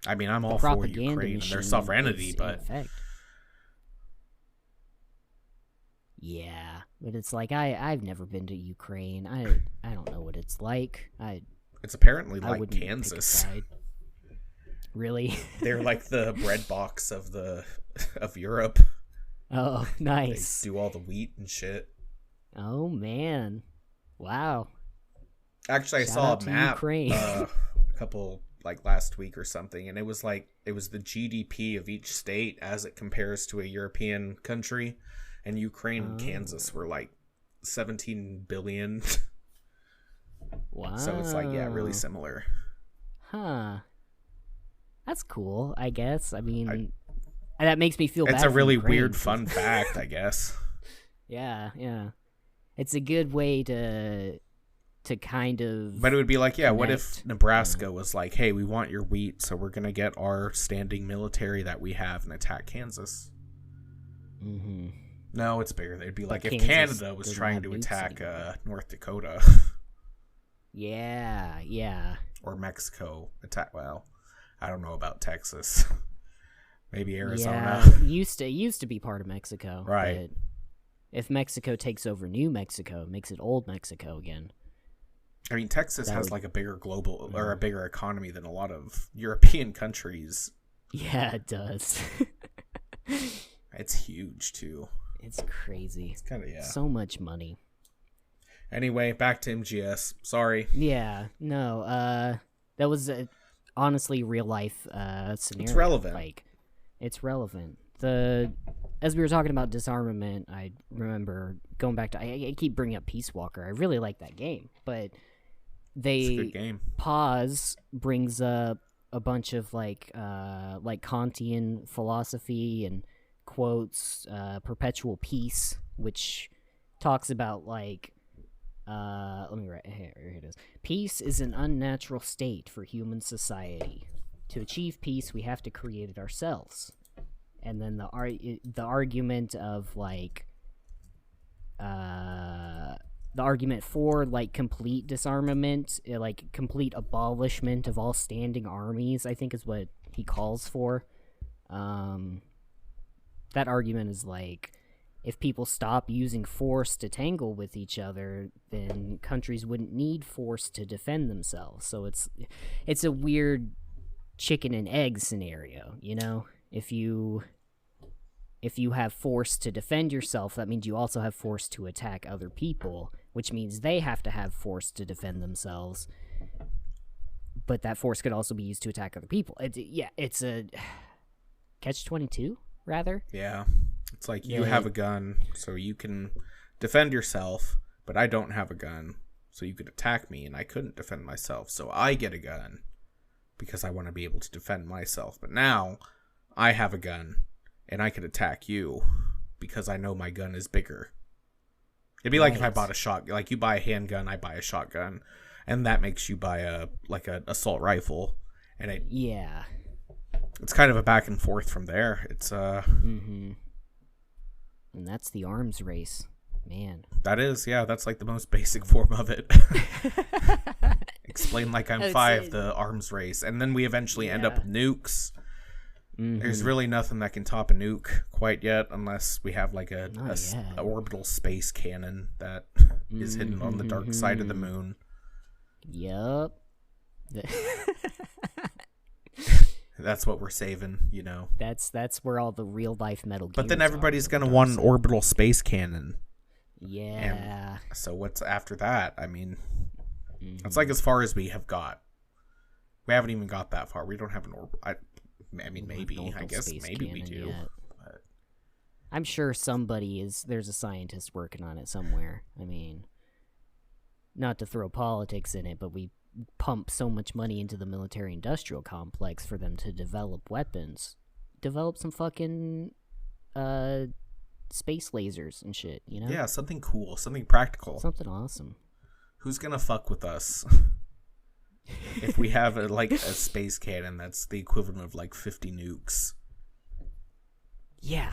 I mean, I'm all for Ukraine and their sovereignty, but yeah, but it's like I've never been to Ukraine. I don't know what it's like. It's apparently like Kansas. Really? They're like the bread box of Europe. Oh, nice. They do all the wheat and shit. Oh man, wow. Actually, I saw a map a couple last week or something, and it was the GDP of each state as it compares to a European country, and Ukraine and Kansas were like 17 billion. Wow. So it's really similar. Huh. That's cool, I guess. I mean, that makes me feel bad. It's a really weird fun fact, I guess. Yeah. It's a good way to kind of... But it would be like, what if Nebraska was like, hey, we want your wheat, so we're going to get our standing military that we have and attack Kansas? Mm-hmm. No, it's bigger. It'd be like if Canada was trying to attack North Dakota. Yeah. Or Mexico attack... Well, I don't know about Texas. Maybe Arizona. Yeah, used to be part of Mexico. Right. But if Mexico takes over New Mexico, makes it old Mexico again. I mean, Texas has like a bigger global or a bigger economy than a lot of European countries. Yeah, it does. It's huge too. It's crazy. It's kind of so much money. Anyway, back to MGS. Sorry. Yeah, no. That was honestly real life scenario. It's relevant. Like, it's relevant. As we were talking about disarmament, I remember going back to... I keep bringing up Peace Walker. I really like that game, but it's a good game. Pause brings up a bunch of like Kantian philosophy and quotes Perpetual Peace, which talks about like let me write here it is. Peace is an unnatural state for human society. To achieve peace, we have to create it ourselves. And then the argument of like the argument for like complete disarmament, like complete abolishment of all standing armies, I think is what he calls for. That argument is like, if people stop using force to tangle with each other, then countries wouldn't need force to defend themselves. So it's a weird chicken and egg scenario, you know? If you have force to defend yourself, that means you also have force to attack other people, which means they have to have force to defend themselves. But that force could also be used to attack other people. It's a catch-22, rather. Yeah. It's like you have a gun, so you can defend yourself, but I don't have a gun, so you could attack me, and I couldn't defend myself, so I get a gun because I want to be able to defend myself. But now I have a gun, and I could attack you because I know my gun is bigger. It'd be like if I bought a shotgun. Like, you buy a handgun, I buy a shotgun, and that makes you buy an assault rifle, and it's kind of a back and forth from there. It's and that's the arms race, man. That is, yeah, that's like the most basic form of it. Explain like I'm five, the arms race, and then we eventually end up with nukes. There's really nothing that can top a nuke quite yet, unless we have like a orbital space cannon that is hidden on the dark side of the moon. Yup. That's what we're saving, you know. That's where all the real life Metal Gears But then everybody's gonna want an orbital space cannon. Yeah. And so what's after that? I mean, it's like as far as we have got. We haven't even got that far. We don't have an orbital. I mean, maybe. I guess maybe we do. But I'm sure there's a scientist working on it somewhere. I mean, not to throw politics in it, but we pump so much money into the military-industrial complex for them to develop weapons. Develop some fucking space lasers and shit, you know? Yeah, something cool, something practical. Something awesome. Who's gonna fuck with us? If we have a space cannon that's the equivalent of like 50 nukes. Yeah.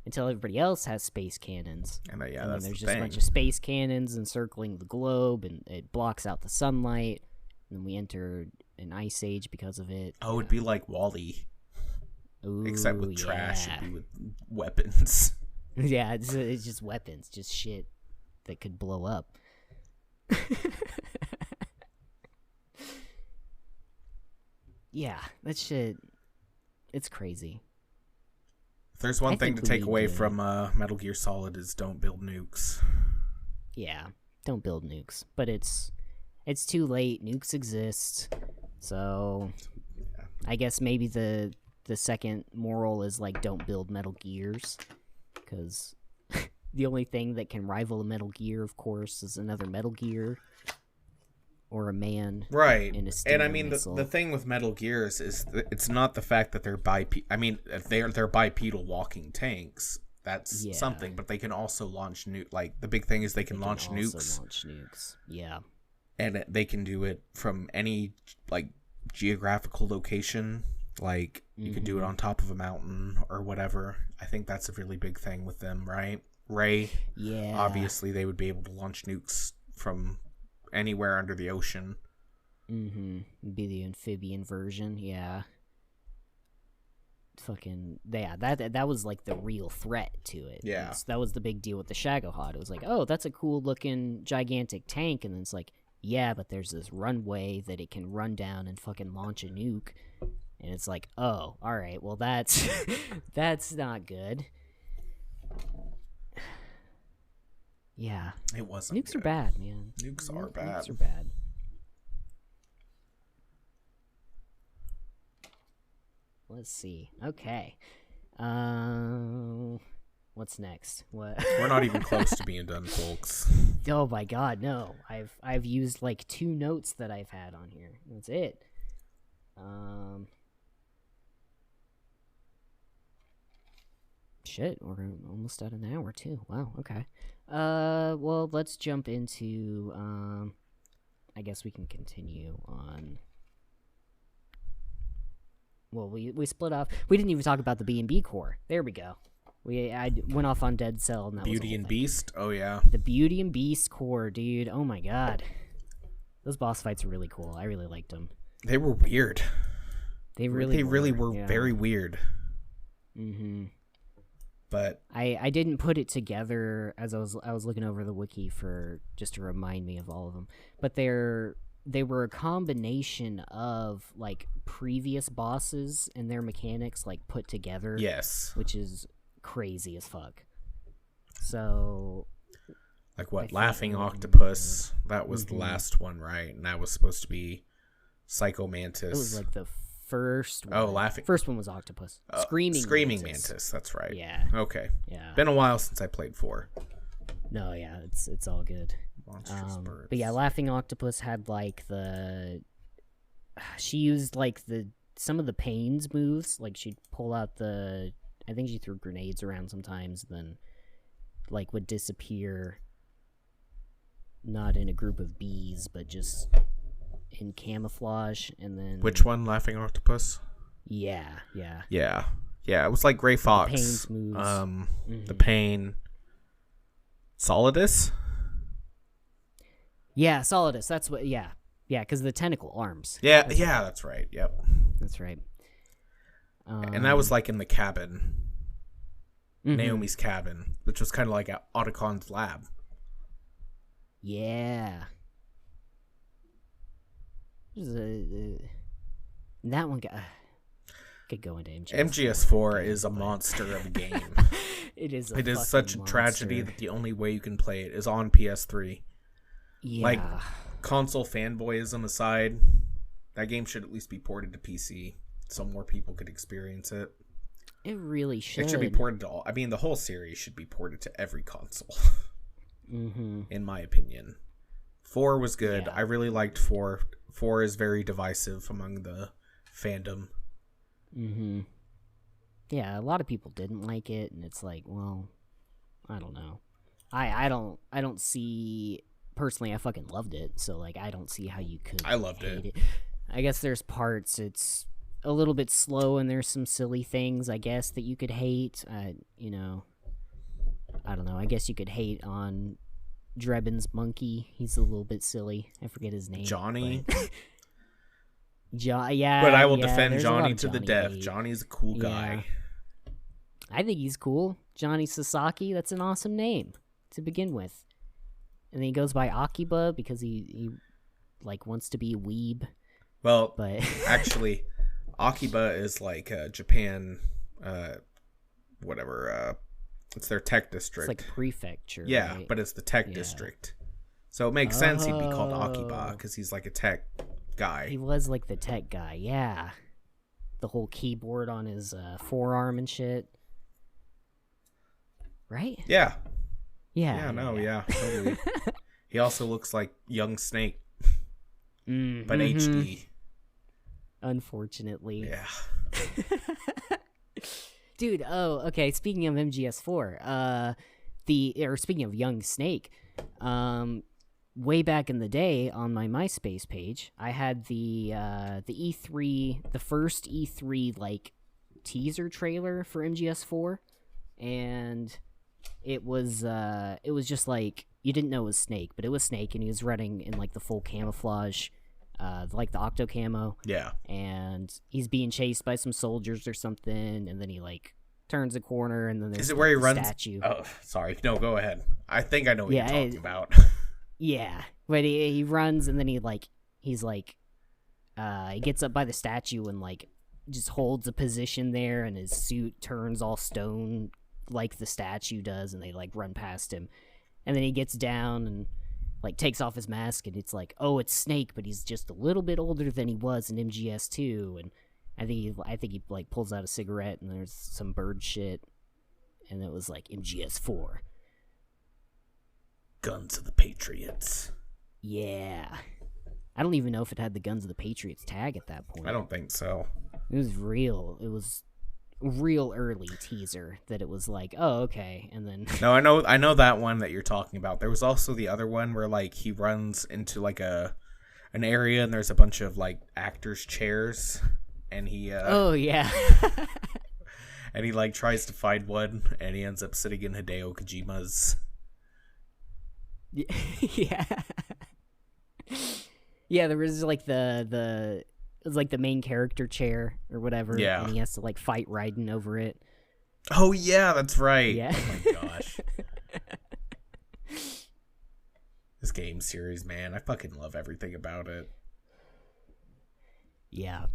Until everybody else has space cannons. And that's there's the just thing. a bunch of space cannons encircling the globe, and it blocks out the sunlight. And then we enter an ice age because of it. Oh, it'd be like WALL-E. Ooh, except with trash, yeah. it'd be with weapons. Yeah, it's just weapons, just shit that could blow up. Yeah, that shit, it's crazy. If there's one I thing think to we take need away to- from Metal Gear Solid is don't build nukes. Yeah, don't build nukes. But it's too late. Nukes exist. So I guess maybe the second moral is like don't build Metal Gears, because the only thing that can rival a Metal Gear, of course, is another Metal Gear or a man. Right. In a And I Stinger mean, missile. the thing with Metal Gears is it's not the fact that they're they're bipedal walking tanks. That's something, but they can also launch like the big thing is they can launch nukes. Yeah. And they can do it from any like geographical location. Like you could do it on top of a mountain or whatever. I think that's a really big thing with them, right? Ray. Yeah. Obviously, they would be able to launch nukes from anywhere under the ocean. Be the amphibian version, yeah. Fucking, yeah, that was like the real threat to it. Yeah. That was the big deal with the Shagohod. It was like, oh, that's a cool looking gigantic tank, and then it's like, yeah, but there's this runway that it can run down and fucking launch a nuke. And it's like, oh, alright, well that's that's not good. Yeah. It wasn't Nukes good. are bad, man. Nukes are bad. Nukes are bad. Let's see. Okay. What's next? What? We're not even close to being done, folks. Oh my god, no. I've used like 2 notes that I've had on here. That's it. Shit, we're almost at an hour too. Wow, okay. Well, let's jump into I guess we can continue on. Well, we split off. We didn't even talk about the B&B core. There we go. I went off on Dead Cell, and that was Beauty the whole and thing. Beast? Oh, yeah. The Beauty and Beast core, dude. Oh my god. Those boss fights were really cool. I really liked them. They were weird. They really were yeah. very weird. Mm-hmm. But I didn't put it together as I was looking over the wiki for just to remind me of all of them. But they were a combination of like previous bosses and their mechanics like put together. yes. Which is crazy as fuck. So Like what? I Laughing think- Octopus. That was the last one, right? And that was supposed to be Psycho Mantis. it was like the first one. Oh, Laughing- First one was Octopus. Screaming Mantis. That's right. Yeah. Okay. Yeah. Been a while since I played 4. No, yeah, it's all good. Monstrous Birds. But yeah, Laughing Octopus had like she used like the some of the Pain's moves, like she'd pull out I think she threw grenades around sometimes, then like would disappear, not in a group of bees, but just in camouflage, and then Which one, Laughing Octopus? Yeah. Yeah, it was like Gray Fox. Pain's moves. The Pain. Solidus? Yeah, Solidus. That's what. Yeah, because the tentacle arms. Yeah, that's right. Yep. That's right. And that was like in the cabin, Mhm. Naomi's cabin, which was kind of like Otacon's lab. Yeah. That one could go into MGS4. MGS4 is a monster of a game. It is. It is such a monster. tragedy that the only way you can play it is on PS3. Yeah. Like, console fanboyism aside, that game should at least be ported to PC so more people could experience it. It really should. It should be ported to all. I mean, the whole series should be ported to every console. In my opinion. 4 was good. Yeah. I really liked 4. 4 is very divisive among the fandom. Yeah, a lot of people didn't like it, and it's like, well, I don't know. I don't see personally. I fucking loved it, so like I don't see how you could. I loved hate it. I guess there's parts it's a little bit slow, and there's some silly things I guess that you could hate. You know, I don't know. I guess you could hate on Drebin's monkey. He's a little bit silly. I forget his name. Johnny. Yeah. But I will yeah, defend there's a lot Johnny of to the Johnny death. hate. Johnny's a cool guy. I think he's cool. Johnny Sasaki, that's an awesome name to begin with. And then he goes by Akiba because he like wants to be a weeb. Well, But actually, Akiba is like Japan, it's their tech it's district. like a prefecture. Yeah, right? but it's the tech district. So it makes sense he'd be called Akiba Oh. because he's like a tech guy. He was like the tech guy, yeah. The whole keyboard on his forearm and shit. Right? Yeah. Yeah. Totally. He also looks like young Snake, Mm, but mhm. HD. Unfortunately. Yeah. Dude, okay, speaking of MGS4, speaking of young Snake, way back in the day on my MySpace page, I had the E3, the first E3 like teaser trailer for MGS4, and it was just like you didn't know it was Snake, but it was Snake, and he was running in like the full camouflage, like the octo camo. Yeah. And he's being chased by some soldiers or something, and then he like turns a corner, and then there's Is it where he the runs? statue. Oh, sorry. No, go ahead. I think I know what Yeah, you're talking about. Yeah, but he runs, and then he gets up by the statue and like just holds a position there, and his suit turns all stone like the statue does, and they like run past him, and then he gets down and like takes off his mask, and it's like, oh, it's Snake, but he's just a little bit older than he was in MGS2, and I think he like pulls out a cigarette, and there's some bird shit, and it was like MGS4. Guns of the Patriots. Yeah. I don't even know if it had the Guns of the Patriots tag at that point. I don't think so. It was real early teaser that it was like, oh, okay, and then No, I know that one that you're talking about. There was also the other one where like he runs into like an area, and there's a bunch of like actors' chairs, and he oh yeah. and he like tries to find one, and he ends up sitting in Hideo Kojima's. Yeah. Yeah, there was like it was like the main character chair or whatever. Yeah. And he has to like fight Raiden over it. Oh yeah, that's right. Yeah. Oh my gosh. This game series, man, I fucking love everything about it. Yeah.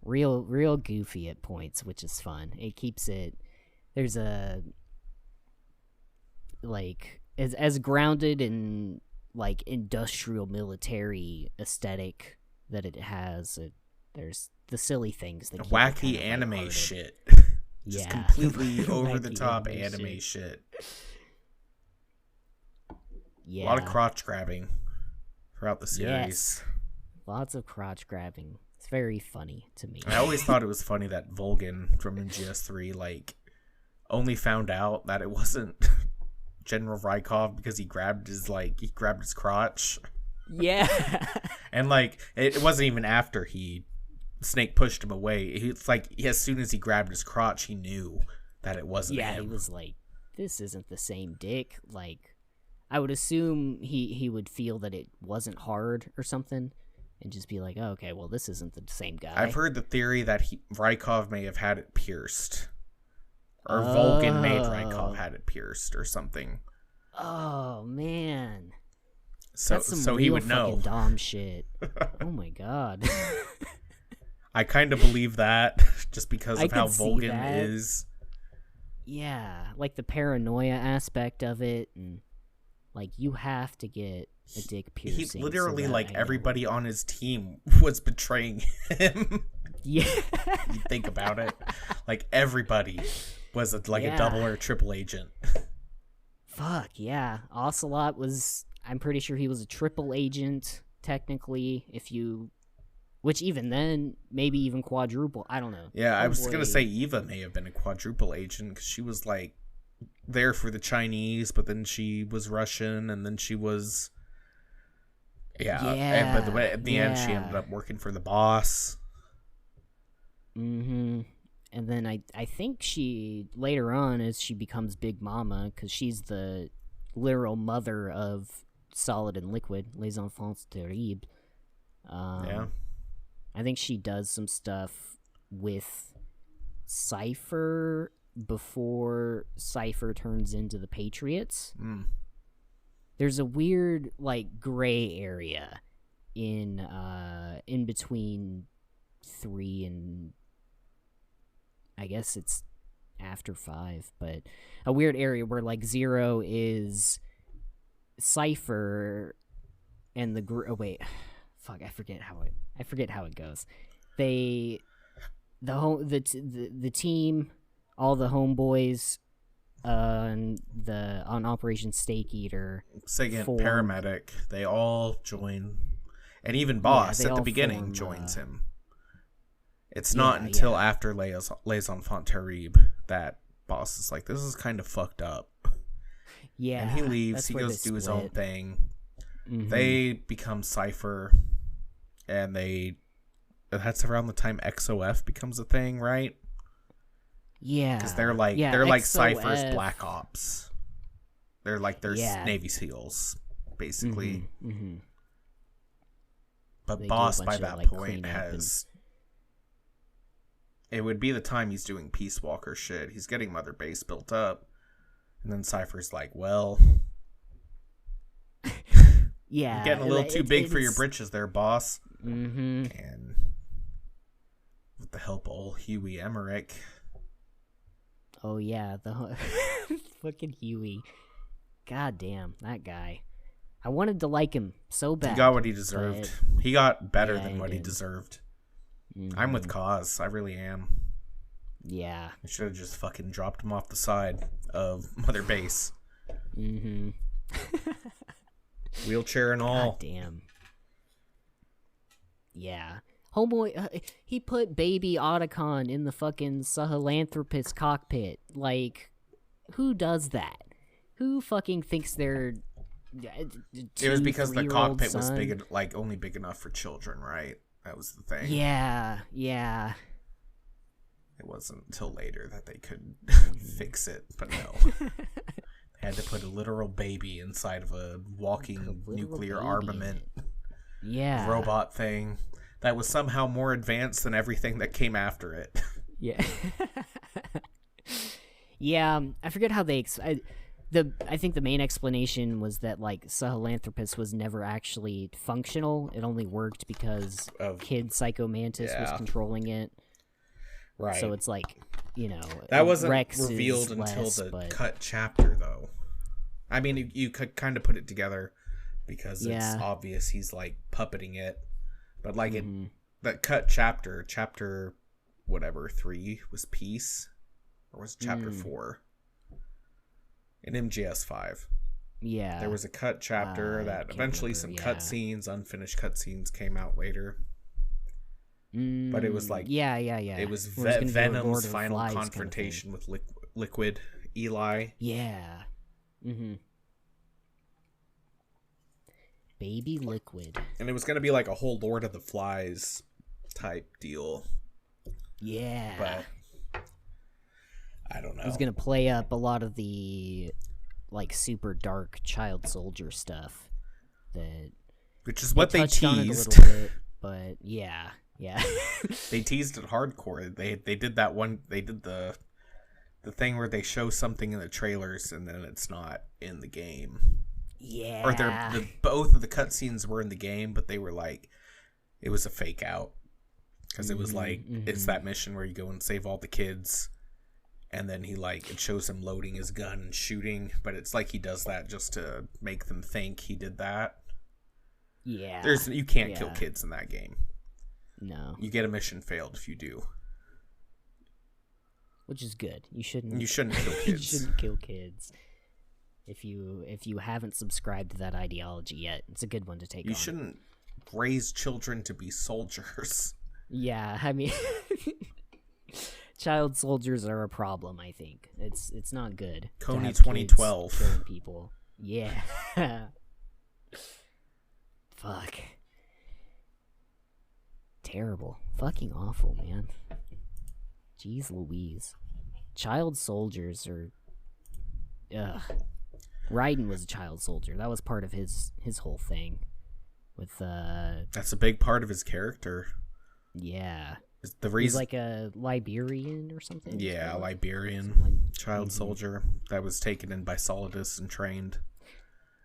Real goofy at points, which is fun. It keeps it, there's a like as grounded in like industrial military aesthetic that it has. There's the silly things that keep it Wacky kind of anime lighthearted. shit. Just Yeah. completely over the Wacky top anime anime shit. Yeah. A lot of crotch grabbing throughout the series. Yes. Lots of crotch grabbing. It's very funny to me. I always thought it was funny that Volgin from MGS3 like only found out that it wasn't General Rykov because he grabbed his crotch. Yeah. And like it wasn't even after Snake pushed him away. It's like as soon as he grabbed his crotch, he knew that it wasn't him. He was like, this isn't the same dick. Like, I would assume he would feel that it wasn't hard or something and just be like, oh, okay, well, this isn't the same guy. I've heard the theory that Rykov may have had it pierced. Or Volgin made Rykov had it pierced or something. Oh, man. So he would know. Dom shit. Oh my god. I kind of believe that just because of how Volgin is. Yeah, like the paranoia aspect of it, and like you have to get a dick piercing. He literally everybody on his team was betraying him. Yeah, you think about it, like everybody was a double or triple agent. Fuck yeah, Ocelot was. I'm pretty sure he was a triple agent technically. Which even then, maybe even quadruple. I don't know. Yeah, I was gonna say Eva may have been a quadruple agent because she was like there for the Chinese, but then she was Russian, and then she was but at the end she ended up working for the boss. Mm-hmm. And then I think she later on as she becomes Big Mama because she's the literal mother of Solid and Liquid, Les Enfants Terribles. Yeah. I think she does some stuff with Cypher before Cypher turns into the Patriots. Mm. There's a weird gray area in between 3 and I guess it's after 5, but a weird area where 0 is Cypher and I forget how it goes. The team, all the homeboys, on Operation Steak Eater, Second paramedic, they all join, and even Boss at the beginning joins him. It's not until after Les Enfants Terribles that Boss is like, this is kind of fucked up. Yeah, and he leaves. He goes do his own thing. Mm-hmm. They become Cypher. And that's around the time XOF becomes a thing, right? Yeah. Because they're like XOF. Cypher's Black Ops. They're like their Navy SEALs, basically. Mm-hmm. Mm-hmm. But they Boss, by that point, has... It would be the time he's doing Peace Walker shit. He's getting Mother Base built up. And then Cypher's like, well... Yeah. You're getting a little too big for your britches there, boss. Mm-hmm. And with the help of old Huey Emmerich. Oh, yeah. The fucking Huey. God damn, that guy. I wanted to like him so bad. He got what he deserved. He got better than what he deserved. Mm-hmm. I'm with Cause. I really am. Yeah. I should have just fucking dropped him off the side of Mother Base. Mm-hmm. Wheelchair and all. God damn. Yeah. Homeboy, he put baby Otacon in the fucking Sahelanthropus cockpit. Like, who does that? Who fucking thinks they're... It was because the cockpit was only big enough for children, right? That was the thing. Yeah, yeah. It wasn't until later that they could fix it, but no. They had to put a literal baby inside of a walking nuclear armament robot thing that was somehow more advanced than everything that came after it. Yeah. Yeah, I forget how they... I think the main explanation was that Sahelanthropus was never actually functional. It only worked because Kid Psycho Mantis was controlling it. Right. So it's that wasn't Rex revealed until the cut chapter, though. I mean, you could kind of put it together because it's obvious he's puppeting it, but that cut chapter whatever 3 was peace, or was it chapter 4? In MGS 5. Yeah. There was a cut chapter that eventually some cutscenes, unfinished cutscenes came out later. but it was like yeah. It was Where it's gonna be a Lord Venom's of the final Flies confrontation with Liquid Eli. Yeah. Baby Liquid. And it was going to be like a whole Lord of the Flies type deal. Yeah. But I don't know. It was going to play up a lot of the like super dark child soldier stuff which is what they touched on it a teased. little bit, but yeah. They teased it hardcore. They did that one. They did the thing where they show something in the trailers and then it's not in the game. Yeah. Or both of the cutscenes were in the game, but they were like, it was a fake out. Because it was like, it's that mission where you go and save all the kids. And then it shows him loading his gun and shooting. But it's like he does that just to make them think he did that. Yeah. You can't kill kids in that game. No. You get a mission failed if you do. Which is good. You shouldn't kill kids. You shouldn't kill kids. If you haven't subscribed to that ideology yet, it's a good one to take on. You shouldn't raise children to be soldiers. Yeah, I mean, child soldiers are a problem, I think. It's not good. Coney 2012. Killing people. Yeah. Fuck. Terrible. Fucking awful, man. Jeez Louise. Child soldiers are... Ugh. Raiden was a child soldier. That was part of his whole thing. With That's a big part of his character. Yeah. The reason he's like a Liberian or something. Yeah, a Liberian child soldier that was taken in by Solidus and trained.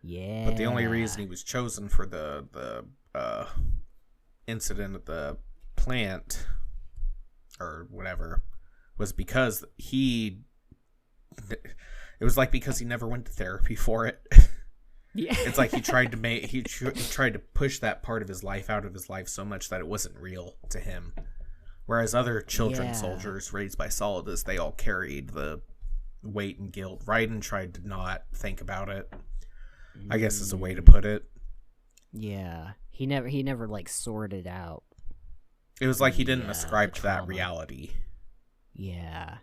Yeah. But the only reason he was chosen for the incident at the plant or whatever was because it was like because he never went to therapy for it. Yeah. It's like he tried to push that part of his life out of his life so much that it wasn't real to him. Whereas other children soldiers raised by Solidus, they all carried the weight and guilt. Raiden tried to not think about it, I guess is a way to put it. Yeah. He never like sorted out. It was like he didn't ascribe to that reality. Yeah.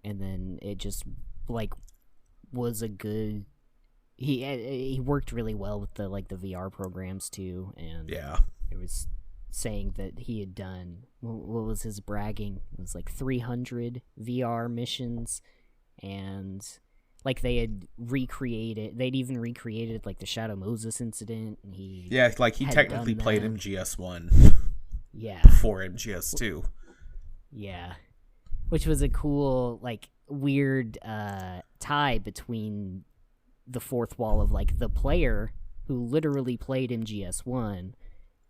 And then it just like was a good. He worked really well with the VR programs too, and it was saying that he had done what was his bragging? It was like 300 VR missions, and like they'd even recreated like the Shadow Moses incident, and he technically played MGS1. Yeah. Before MGS2. Yeah. Which was a cool, like, weird tie between the fourth wall of, like, the player who literally played MGS1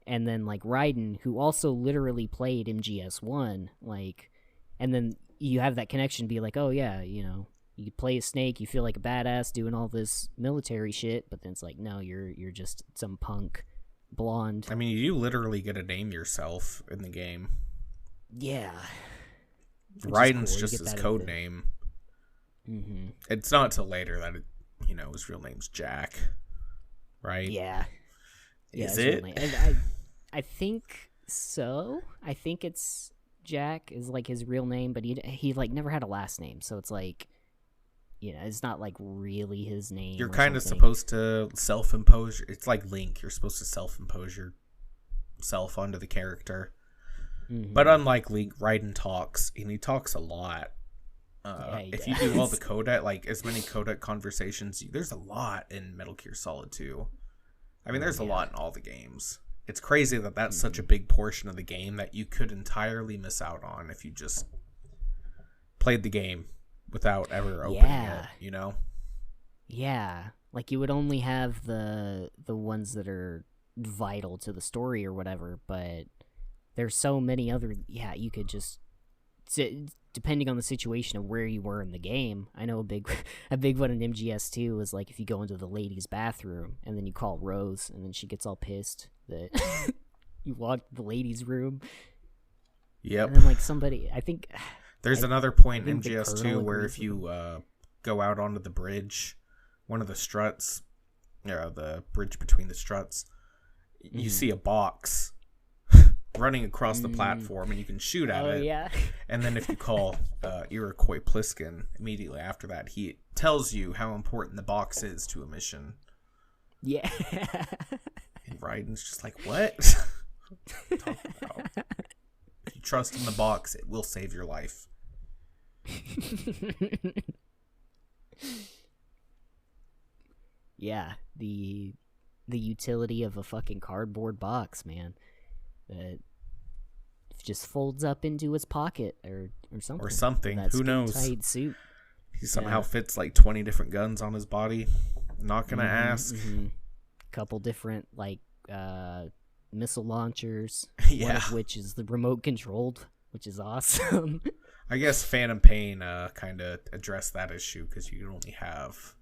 and then, like, Raiden who also literally played MGS1. Like, and then you have that connection be like, oh, yeah, you know, you play a Snake, you feel like a badass doing all this military shit, but then it's like, no, you're just some punk blonde. I mean, you literally get to name yourself in the game. Yeah. Raiden's cool. Just his code name. Mm-hmm. It's not till later that his real name's Jack, right? Yeah. Is it? I think so. I think it's Jack is like his real name, but he like never had a last name, so it's like, it's not like really his name. You're kind of supposed to self-impose. It's like Link. You're supposed to self-impose yourself onto the character. Mm-hmm. But unlike Link, Raiden talks, and he talks a lot. If you do all the codec, like as many codec conversations, there's a lot in Metal Gear Solid 2. I mean, there's a lot in all the games. It's crazy that that's such a big portion of the game that you could entirely miss out on if you just played the game without ever opening it, Yeah. Like, you would only have the ones that are vital to the story or whatever, but there's so many other, you could just, depending on the situation of where you were in the game. I know a big one in MGS2 was like if you go into the ladies' bathroom and then you call Rose and then she gets all pissed that you walked the ladies' room. Yep. And then like somebody, I think... There's another point in MGS2 where if you go out onto the bridge, one of the struts, the bridge between the struts, you see a box running across the platform, and you can shoot at it. Yeah. And then if you call Iroquois Pliskin immediately after that, he tells you how important the box is to a mission. Yeah. And Raiden's just like, what? Talking about. If you trust in the box, it will save your life. Yeah, the utility of a fucking cardboard box, man. That just folds up into his pocket or something. Or something. That Who knows? skin-tight suit. He somehow fits like 20 different guns on his body. Not gonna ask. Couple different missile launchers. Yeah. One of which is the remote controlled, which is awesome. I guess Phantom Pain kind of addressed that issue because you can only have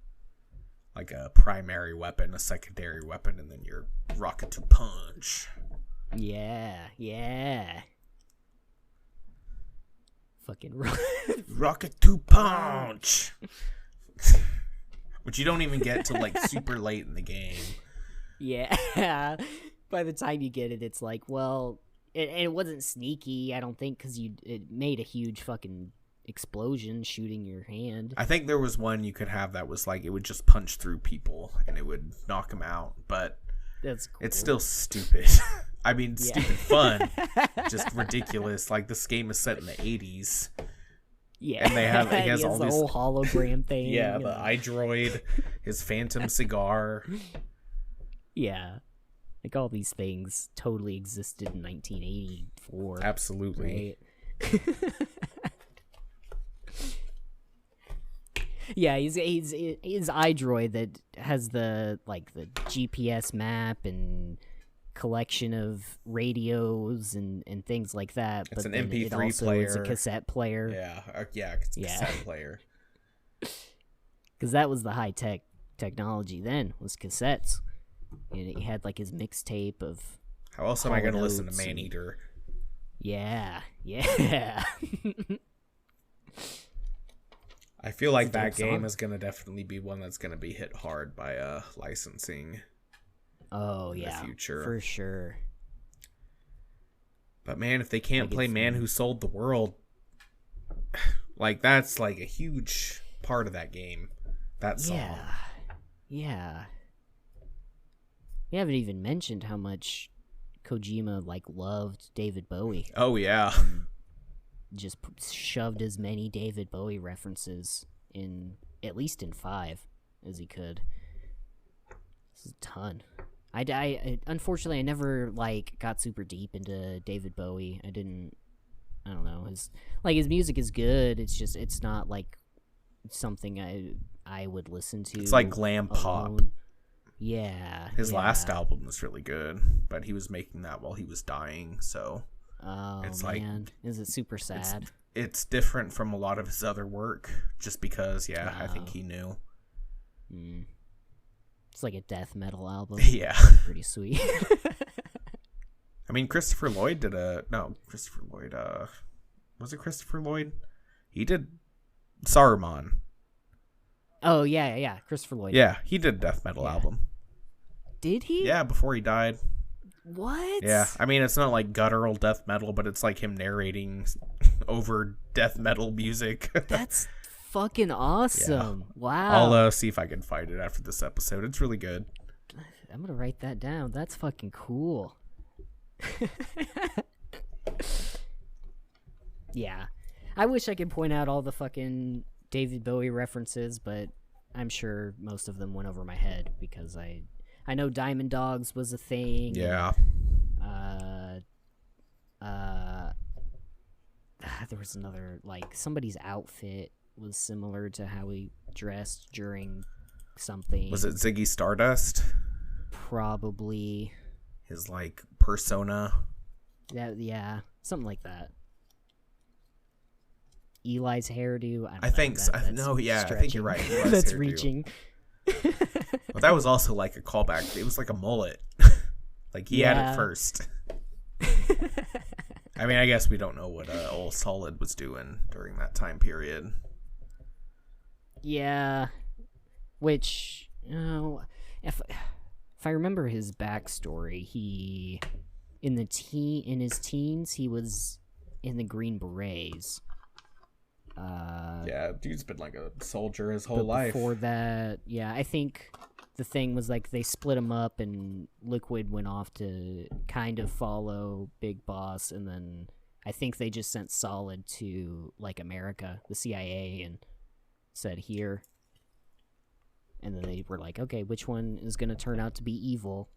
like a primary weapon, a secondary weapon, and then your rocket to punch. Yeah. Fucking rocket to punch. Which you don't even get till like super late in the game. Yeah. By the time you get it, it's like, well, it wasn't sneaky, I don't think, because it made a huge fucking explosion shooting your hand. I think there was one you could have that was like, it would just punch through people and it would knock them out, but that's cool. It's still stupid. I mean, stupid fun. Just ridiculous. Like, this game is set in the 80s. Yeah. And he has all the these whole hologram thing. Yeah, the iDroid, his phantom cigar. Yeah. Like, all these things totally existed in 1984. Absolutely. Right? Yeah, he's iDroid that has the GPS map and collection of radios and things like that. It's but an MP3 it also player. is a cassette player. Yeah, it's a cassette player. Because that was the high technology then, was cassettes. And he had like his mixtape of. How else am I going to listen to Maneater? Yeah. I feel like that game is going to definitely be one that's going to be hit hard by licensing. Oh, in yeah. the future. For sure. But man, if they can't play Man Who Sold the World, like, that's like a huge part of that game. That song. Yeah. We haven't even mentioned how much Kojima loved David Bowie. Oh yeah. Just shoved as many David Bowie references in, at least in 5, as he could. This is a ton. I unfortunately I never got super deep into David Bowie. I don't know. His music is good. It's just it's not something I would listen to. It's like glam pop. Yeah. His last album was really good, but he was making that while he was dying, so it's man. Is it super sad? It's different from a lot of his other work, just because I think he knew. It's like a death metal album. Yeah. Pretty sweet. I mean, Christopher Lloyd did was it Christopher Lloyd? He did Saruman. Oh, yeah. Christopher Lloyd. Yeah, he did a death metal album. Did he? Yeah, before he died. What? Yeah, I mean, it's not like guttural death metal, but it's like him narrating over death metal music. That's fucking awesome. Yeah. Wow. I'll see if I can find it after this episode. It's really good. I'm going to write that down. That's fucking cool. Yeah. I wish I could point out all the fucking David Bowie references, but I'm sure most of them went over my head because I know Diamond Dogs was a thing. Yeah. There was another, somebody's outfit was similar to how he dressed during something. Was it Ziggy Stardust? Probably. His, persona? Yeah, something like that. Eli's hairdo. I think so. I think you're right. Eli's that's hairdo. Reaching. Well, that was also a callback. It was like a mullet. He had it first. I mean, I guess we don't know what Old Solid was doing during that time period. Yeah, which if I remember his backstory, he in his teens, he was in the Green Berets. Yeah, dude's been like a soldier his But whole life. before that, yeah, I think the thing was like they split him up, and Liquid went off to kind of follow Big Boss, and then I think they just sent Solid to like America, the CIA, and said here. And then they were like, okay, which one is going to turn out to be evil?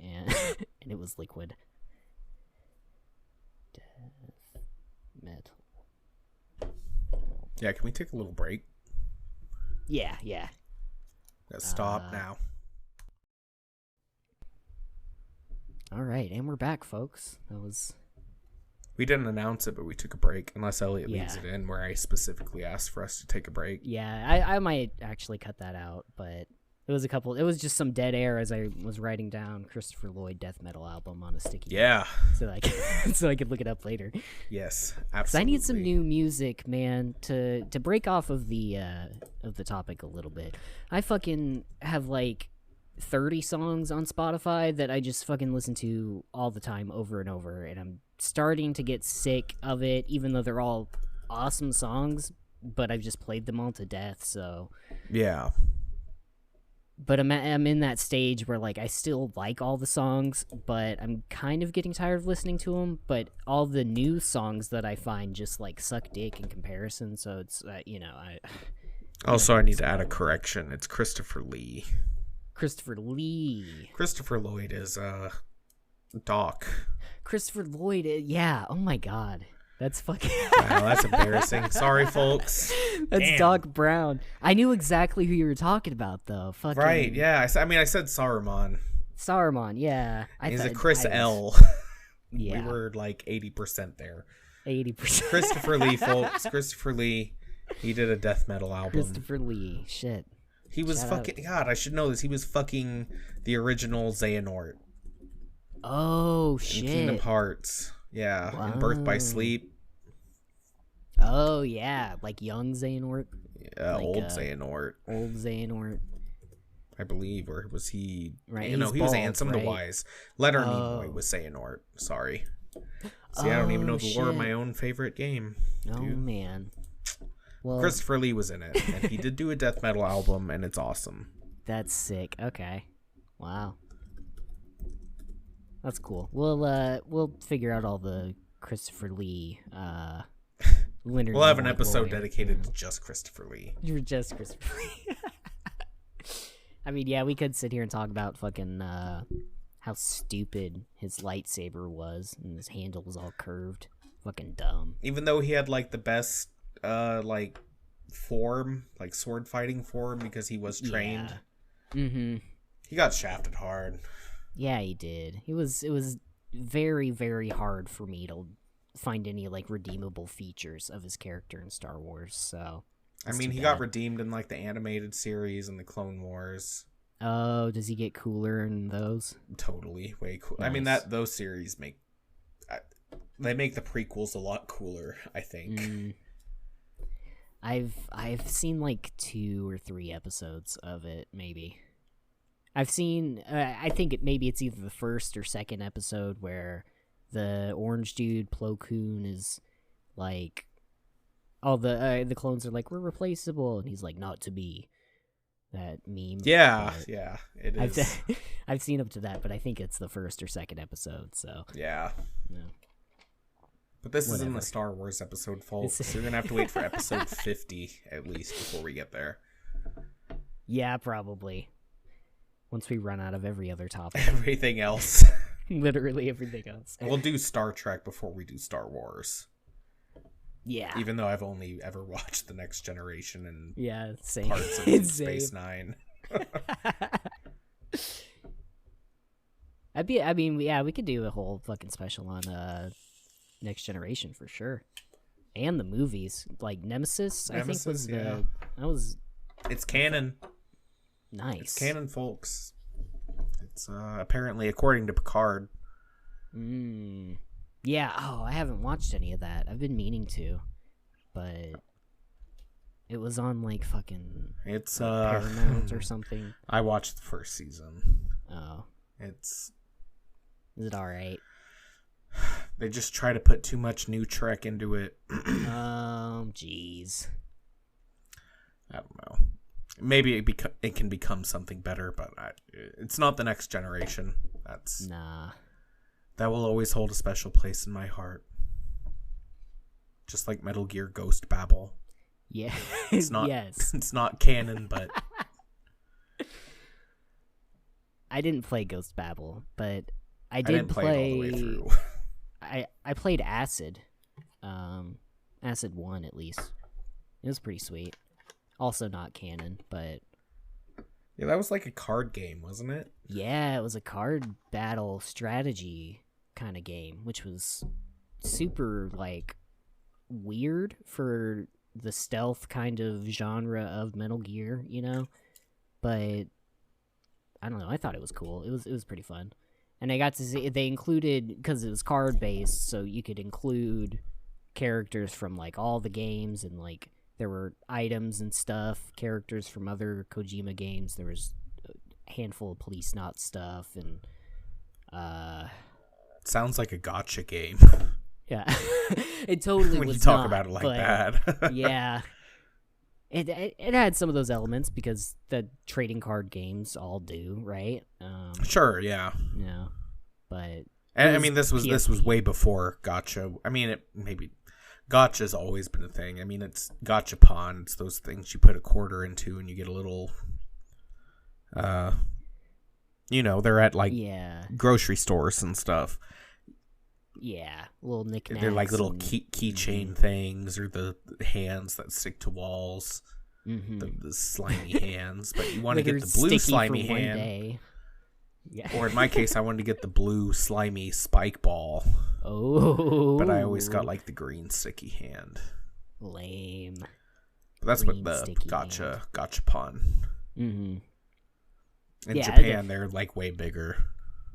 And and it was Liquid. Death metal. Yeah, can we take a little break? Yeah. Let's stop now. All right, and we're back, folks. That was... We didn't announce it, but we took a break, unless Elliot leaves Yeah. it in, where I specifically asked for us to take a break. Yeah, I might actually cut that out, but it was just some dead air as I was writing down Christopher Lloyd death metal album on a sticky note, Yeah. so I could look it up later. Yes, 'Cause absolutely. I need some new music, man, to break off of the topic a little bit. I fucking have like 30 songs on Spotify that I just fucking listen to all the time over and over, and I'm starting to get sick of it, even though they're all awesome songs, but I've just played them all to death, so... Yeah. But I'm in that stage where, like, I still like all the songs, but I'm kind of getting tired of listening to them, but all the new songs that I find just, like, suck dick in comparison, so it's, I... Also, I need to add a correction. It's Christopher Lee. Christopher Lee. Christopher Lloyd is, Doc. Christopher Lloyd, yeah, oh my god. That's fucking... Wow, that's embarrassing. Sorry, folks. That's Damn. Doc Brown. I knew exactly who you were talking about, though. Fucking Right, yeah. I said Saruman. Saruman, yeah. He's a Chris L. Yeah. We were like 80% there. 80%. Christopher Lee, folks. Christopher Lee. He did a death metal album. Christopher Lee. Shit. He was Shout fucking... God, I should know this. He was fucking the original Xehanort Oh, in shit. Kingdom Hearts. Yeah, in Birth by Wow. Sleep. Oh, yeah. Like young Xehanort. Yeah, Like, old Xehanort, Old Xehanort. I believe. Or was he... Right, You know, he's he was bald, Ansem right? the Wise. Leonard Oh. Nimoy was Xehanort. Sorry. See, I don't even know the lore of shit. my own favorite game. Oh, dude. man. Well, Christopher Lee was in it, and he did do a death metal album, and it's awesome. that's sick. Okay. Wow. That's cool. We'll figure out all the Christopher Lee, Leonard We'll have an Nimoy episode lore. dedicated to just Christopher Lee. You're just Christopher Lee. I mean, yeah, we could sit here and talk about fucking how stupid his lightsaber was, and his handle was all curved. Fucking dumb. Even though he had like the best like form, like sword fighting form, because he was trained. Yeah. Mm-hmm. He got shafted hard. Yeah, he did. It was very, very hard for me to find any like redeemable features of his character in Star Wars. So I it's mean, too he bad. got redeemed in like the animated series and the Clone Wars. Oh, does he get cooler in those? Totally, way cool. I mean, Nice. those series they make the prequels a lot cooler, I think. I've seen like 2 or 3 episodes of it, maybe. I've seen. I think maybe it's either the first or second episode where the orange dude Plo Koon is like, all the clones are like, we're replaceable, and he's like, not to be. That meme. Yeah, but yeah, it I've is. I've seen up to that, but I think it's the first or second episode. So Yeah. yeah. But this isn't Whatever. the Star Wars episode, folks. It's- You're going to have to wait for episode 50, at least, before we get there. Yeah, probably. Once we run out of every other topic. Everything else. Literally everything else. We'll do Star Trek before we do Star Wars. Yeah. Even though I've only ever watched The Next Generation and Yeah, same. parts of Same. Space Nine. I mean, yeah, we could do a whole fucking special on Next Generation for sure. And the movies. Like Nemesis, I think Nemesis, was yeah. that was It's canon. nice. It's canon, folks. It's apparently, according to Picard. Yeah, oh, I haven't watched any of that. I've been meaning to. But it was on like fucking It's Paramount or something. I watched the first season. Oh. It's Is it alright? They just try to put too much new Trek into it. Jeez. I don't know. Maybe it can become something better, but it's not the next generation. That will always hold a special place in my heart. Just like Metal Gear Ghost Babel. Yeah. It's not, yes. It's not canon, but... I didn't play Ghost Babel, but I didn't play it all the way through. I played Acid. Acid 1, at least. It was pretty sweet. Also not canon, but... Yeah, that was like a card game, wasn't it? Yeah, it was a card battle strategy kind of game, which was super, like, weird for the stealth kind of genre of Metal Gear, you know? But, I don't know, I thought it was cool. It was pretty fun. And I got to see, they included, because it was card-based, so you could include characters from, like, all the games, and, like, there were items and stuff, characters from other Kojima games. There was a handful of Police Knot stuff, and sounds like a gotcha game. Yeah, it totally when was you talk not, about it like but, that. Yeah, it had some of those elements because the trading card games all do, right? Sure, yeah. Yeah, but and I mean this was PSP. way before gotcha. I mean, gotcha's always been a thing. I mean, it's gachapon. It's those things you put a quarter into and you get a little, they're at like grocery stores and stuff. Yeah, little knickknacks. They're like little keychain things, or the hands that stick to walls. The slimy hands. But you want to get the blue slimy hand. Yeah. Or in my case, I wanted to get the blue slimy spike ball. Oh. But I always got like the green sticky hand. Lame. But that's green what the gachapon. Mm-hmm. In Japan, they're like way bigger.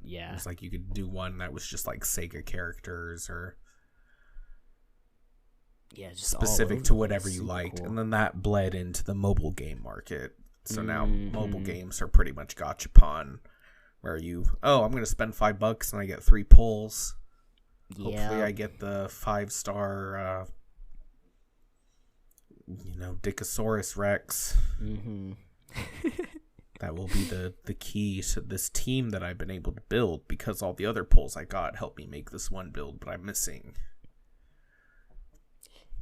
Yeah. It's like you could do one that was just like Sega characters or just specific to whatever you liked. Cool. And then that bled into the mobile game market. So now mobile games are pretty much gachapon, where I'm going to spend $5 and I get 3 pulls. Yeah. Hopefully I get the 5-star, Dickosaurus Rex. Mm-hmm. That will be the key to this team that I've been able to build, because all the other pulls I got helped me make this one build, but I'm missing.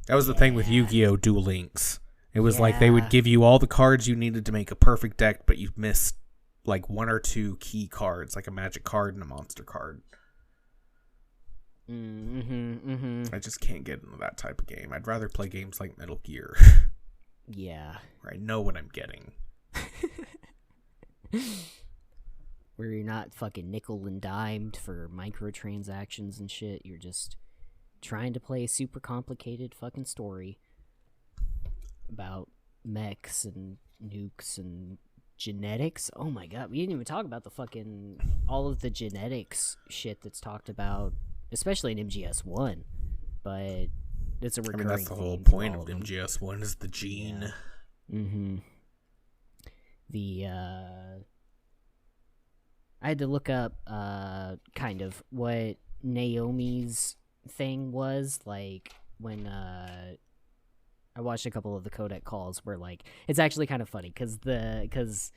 That was the thing with Yu-Gi-Oh! Duel Links. It was like they would give you all the cards you needed to make a perfect deck, but you missed like 1 or 2 key cards, like a magic card and a monster card. I just can't get into that type of game. I'd rather play games like Metal Gear. Yeah. Where I know what I'm getting. Where you're not fucking nickel and dimed for microtransactions and shit. You're just trying to play a super complicated fucking story about mechs and nukes and genetics. Oh my god, we didn't even talk about the fucking all of the genetics shit that's talked about, especially in MGS1. But it's a recurring. That's the whole point of MGS1 is the gene. Yeah. Mm-hmm. I had to look up kind of what Naomi's thing was like when I watched a couple of the codec calls where like it's actually kind of funny because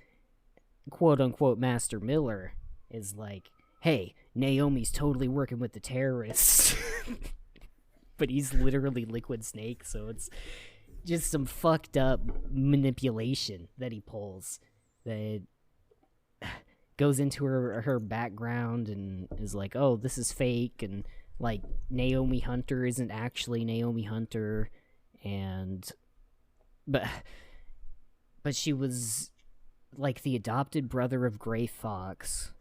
quote unquote Master Miller is like, hey, Naomi's totally working with the terrorists. But he's literally Liquid Snake, so it's just some fucked up manipulation that he pulls that goes into her background and is like, oh, this is fake, and like Naomi Hunter isn't actually Naomi Hunter, and but she was like the adopted brother of Gray Fox,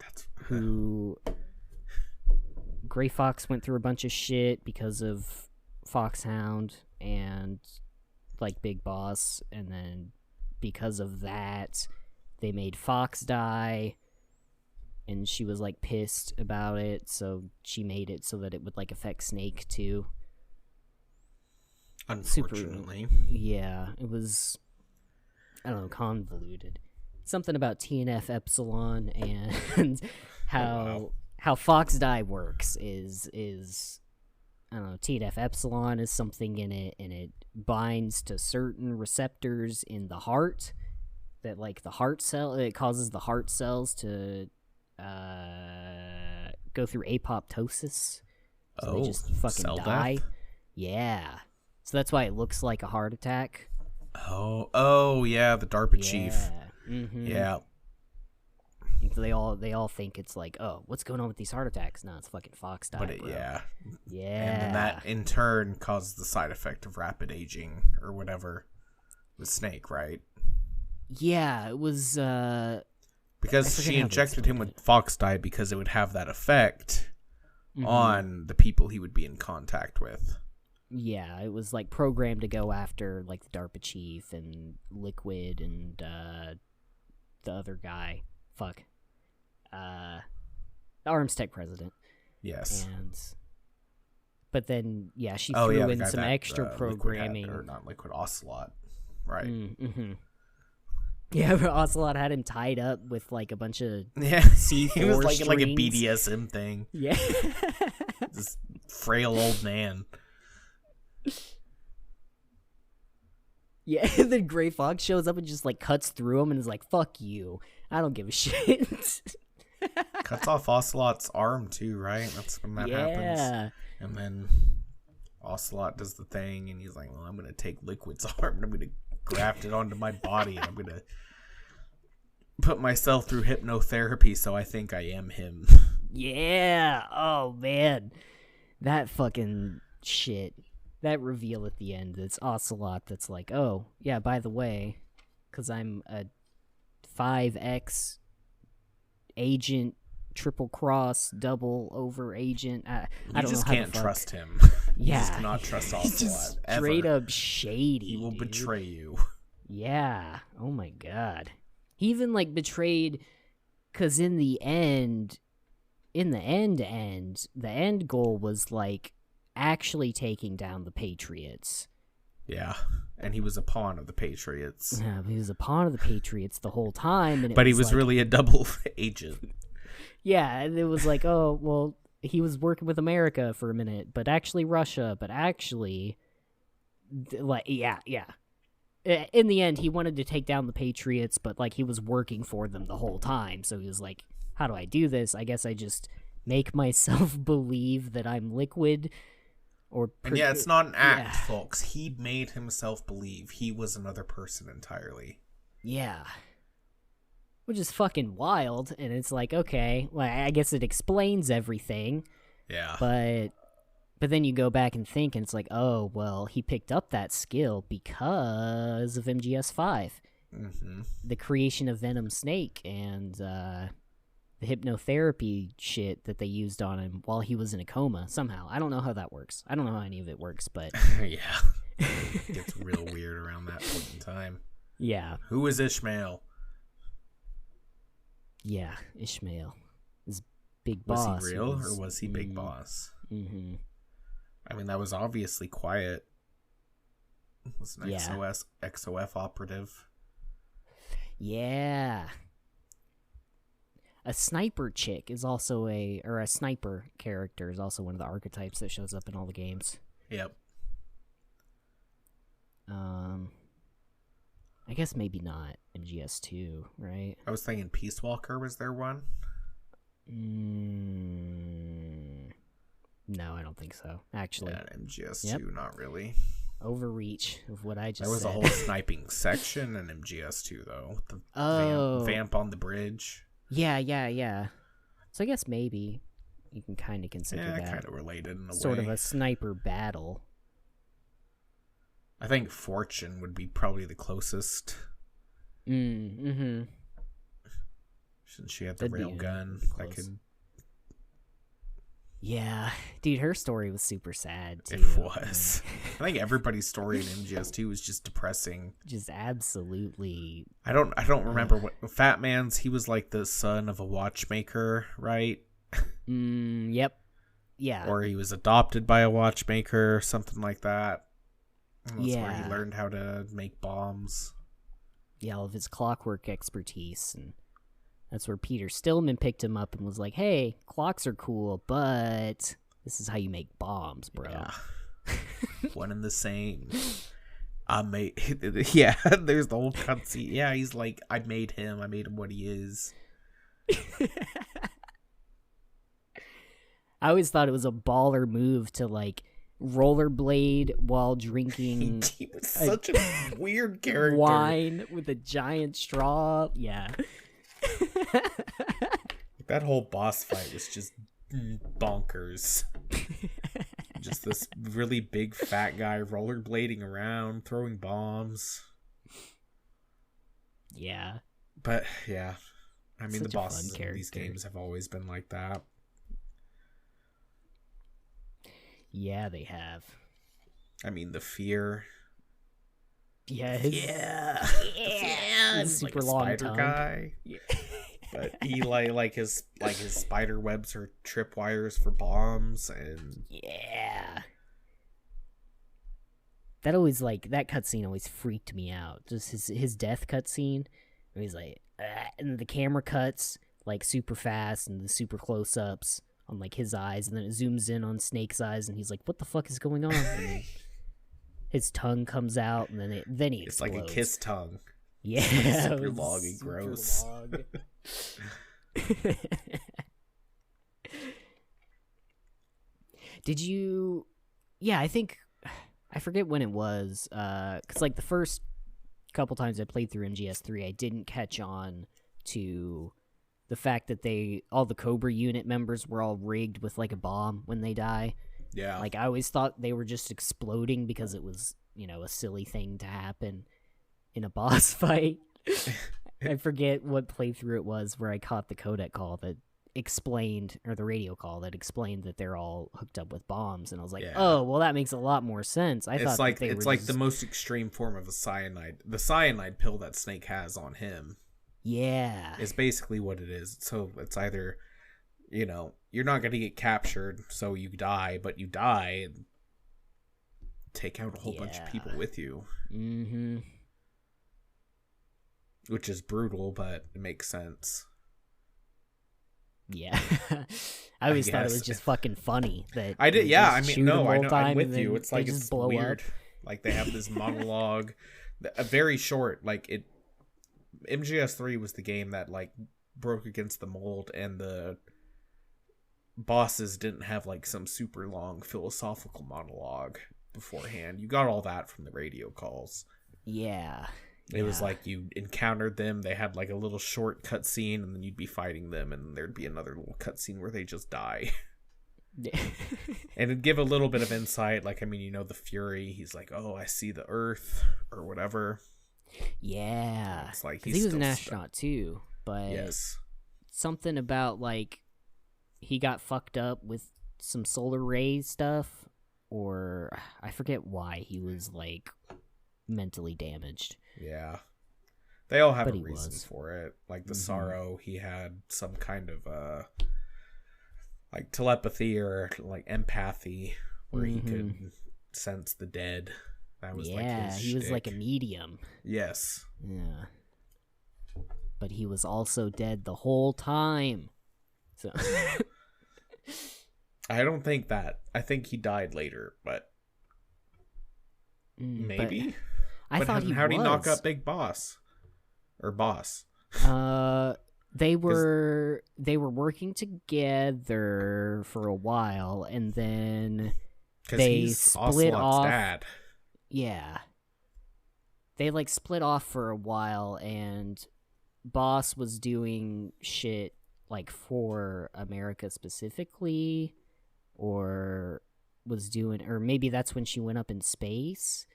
who Gray Fox went through a bunch of shit because of Foxhound and like Big Boss, and then because of that they made Fox die, and she was like pissed about it, so she made it so that it would like affect Snake too. Unfortunately. Yeah, it was, I don't know, convoluted. Something about TNF Epsilon and how how Fox dye works is I don't know, TNF epsilon is something in it, and it binds to certain receptors in the heart that, like, the heart cell, it causes the heart cells to go through apoptosis. So they just fucking cell die. death? Yeah. So that's why it looks like a heart attack. Oh, yeah, the DARPA chief. Mm-hmm. Yeah. They all think it's like, oh, what's going on with these heart attacks? No, it's fucking Fox dye, bro. Yeah. Yeah. And then that, in turn, causes the side effect of rapid aging, or whatever, with Snake, right? Yeah, it was, because she injected him with Fox dye because it would have that effect on the people he would be in contact with. Yeah, it was, like, programmed to go after, like, the DARPA chief and Liquid and, the other guy. Fuck. The Arms Tech president. Yes. But then, yeah, she threw in some extra programming. Liquid not Liquid, Ocelot. Right. Mm-hmm. Yeah, but Ocelot had him tied up with, like, a bunch of C4 He was like a strings. BDSM thing. Yeah. This frail old man. Yeah, and then Gray Fox shows up and just, like, cuts through him and is like, fuck you. I don't give a shit. Cuts off Ocelot's arm, too, right? That's when that happens. And then Ocelot does the thing, and he's like, well, I'm going to take Liquid's arm, and I'm going to graft it onto my body, and I'm going to put myself through hypnotherapy, so I think I am him. Yeah. Oh, man. That fucking shit. That reveal at the end, it's Ocelot that's like, oh, yeah, by the way, because I'm a 5X agent, triple cross, double over agent. I don't know. You just how can't trust him. Yeah. You just cannot trust Ocelot. He's just ever. straight up shady. He will dude. betray you. Yeah. Oh my god. He even, like, betrayed, because in the end goal was, like, actually taking down the Patriots. Yeah, and he was a pawn of the Patriots. Yeah, he was a pawn of the Patriots the whole time. And but he was like, really a double agent. Yeah, and it was like, oh, well, he was working with America for a minute, but actually Russia, but actually, like, yeah. In the end, he wanted to take down the Patriots, but, like, he was working for them the whole time. So he was like, how do I do this? I guess I just make myself believe that I'm Liquid. And yeah, it's not an act, folks. He made himself believe he was another person entirely. Yeah. Which is fucking wild, and it's like, okay, well, I guess it explains everything. Yeah. But then you go back and think, and it's like, oh, well, he picked up that skill because of MGS5. Mm-hmm. The creation of Venom Snake and the hypnotherapy shit that they used on him while he was in a coma somehow. I don't know how that works. I don't know how any of it works, but... Yeah. It gets real weird around that point in time. Yeah. Who is Ishmael? Yeah, Ishmael. His big boss. Was he real, or was he Big Boss? Mm-hmm. I mean, that was obviously Quiet. Was an XOF operative. Yeah. A sniper chick is also a sniper character is also one of the archetypes that shows up in all the games. Yep. I guess maybe not MGS2, right? I was thinking Peace Walker, was there one? No, I don't think so. Actually. Yeah, MGS2, Not really. Overreach of what I just said. There was a whole sniping section in MGS2, though. With the vamp on the bridge. Yeah. So I guess maybe you can kind of consider that kind of related in a way. Sort of a sniper battle. I think Fortune would be probably the closest. Mm-hmm. Since she had the railgun that could... Yeah. Dude, her story was super sad, too. It was. I think everybody's story in MGS2 was just depressing. Just absolutely... I don't remember what... Fat Man's, he was like the son of a watchmaker, right? Yep. Yeah. Or he was adopted by a watchmaker or something like that. And that's where he learned how to make bombs. Yeah, all of his clockwork expertise. And That's where Peter Stillman picked him up and was like, hey, clocks are cool, but this is how you make bombs, bro. Yeah. One and the same. I made yeah, there's the whole cutscene. Yeah, he's like, I made him what he is. I always thought it was a baller move to like rollerblade while drinking He was such a weird character. wine with a giant straw. Yeah. That whole boss fight was just bonkers. Just this really big fat guy rollerblading around, throwing bombs. Yeah. But yeah, I mean, Such the a bosses fun in these character. games have always been like that. Yeah, they have. I mean, the fear. Yeah. Yeah. His He's super like a long spider tongue. guy. Yeah. But he like his spider webs are tripwires for bombs, and Yeah. That always that cutscene always freaked me out. Just his death cutscene, where he's like, "Ah," and the camera cuts like super fast and the super close ups on like his eyes, and then it zooms in on Snake's eyes, and he's like, "What the fuck is going on?" And then his tongue comes out, and then he it's explodes. like a kiss tongue. Yeah, super it was long and super gross. long. Did you? Yeah, I forget when it was. Cause like the first couple times I played through MGS3, I didn't catch on to the fact that all the Cobra unit members were all rigged with like a bomb when they die. Yeah. Like I always thought they were just exploding because it was, a silly thing to happen in a boss fight. I forget what playthrough it was where I caught the codec call that explained, or the radio call that explained that they're all hooked up with bombs, and I was like, Yeah. oh, well, that makes a lot more sense. I thought like that they it's were like just... the most extreme form of the cyanide pill that Snake has on him. Yeah. Is basically what it is. So it's either, you're not going to get captured, so you die, but you die and take out a whole bunch of people with you. Mm-hmm. Which is brutal, but it makes sense. Yeah. I always thought it was just fucking funny that I did. they Yeah, just I mean, shoot no, them I all know. time I'm with and then you. It's they like just it's blow weird. up. Like they have this monologue, a very short. MGS3 was the game that like broke against the mold, and the bosses didn't have like some super long philosophical monologue beforehand. You got all that from the radio calls. Yeah. It was like you encountered them, they had like a little short cutscene, and then you'd be fighting them, and there'd be another little cutscene where they just die. And it'd give a little bit of insight, like, the Fury, he's like, oh, I see the Earth, or whatever. Yeah. It's like he was an astronaut too, but yes, something about like he got fucked up with some solar ray stuff, or I forget why he was like mentally damaged. yeah. They all have But a he reason was. for it. Like the Sorrow, he had some kind of like telepathy or like empathy, where he could sense the dead. That was like his he was like a shtick. medium. Yes. Yeah. But he was also dead the whole time. So I don't think that. I think he died later, but maybe. But I But thought he how'd he knock was. up Big Boss? Or Boss? They were working together for a while, and then Because they he's split Ocelot's off. dad. Yeah. They like split off for a while, and Boss was doing shit like for America specifically, or maybe that's when she went up in space.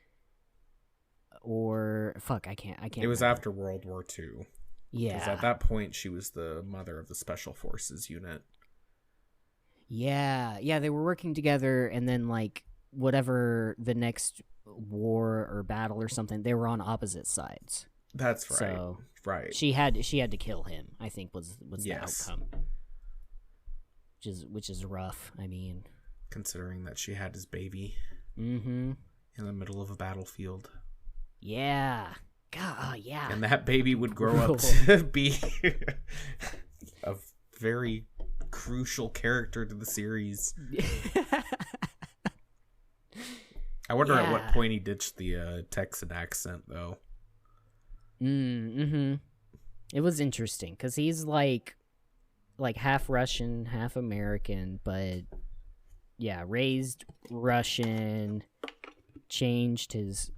Or fuck, I can't. It was remember. after World War II. Yeah. Because at that point, she was the mother of the Special Forces unit. Yeah, they were working together, and then like whatever the next war or battle or something, they were on opposite sides. That's right. So right. she had to kill him, I think was Yes. the outcome. Which is rough. I mean, Considering that she had his baby in in the middle of a battlefield. Yeah. God, yeah. And that baby would grow up to be a very crucial character to the series. I wonder at what point he ditched the Texan accent, though. Mm-hmm. It was interesting, because he's like half Russian, half American, but yeah, raised Russian, changed his...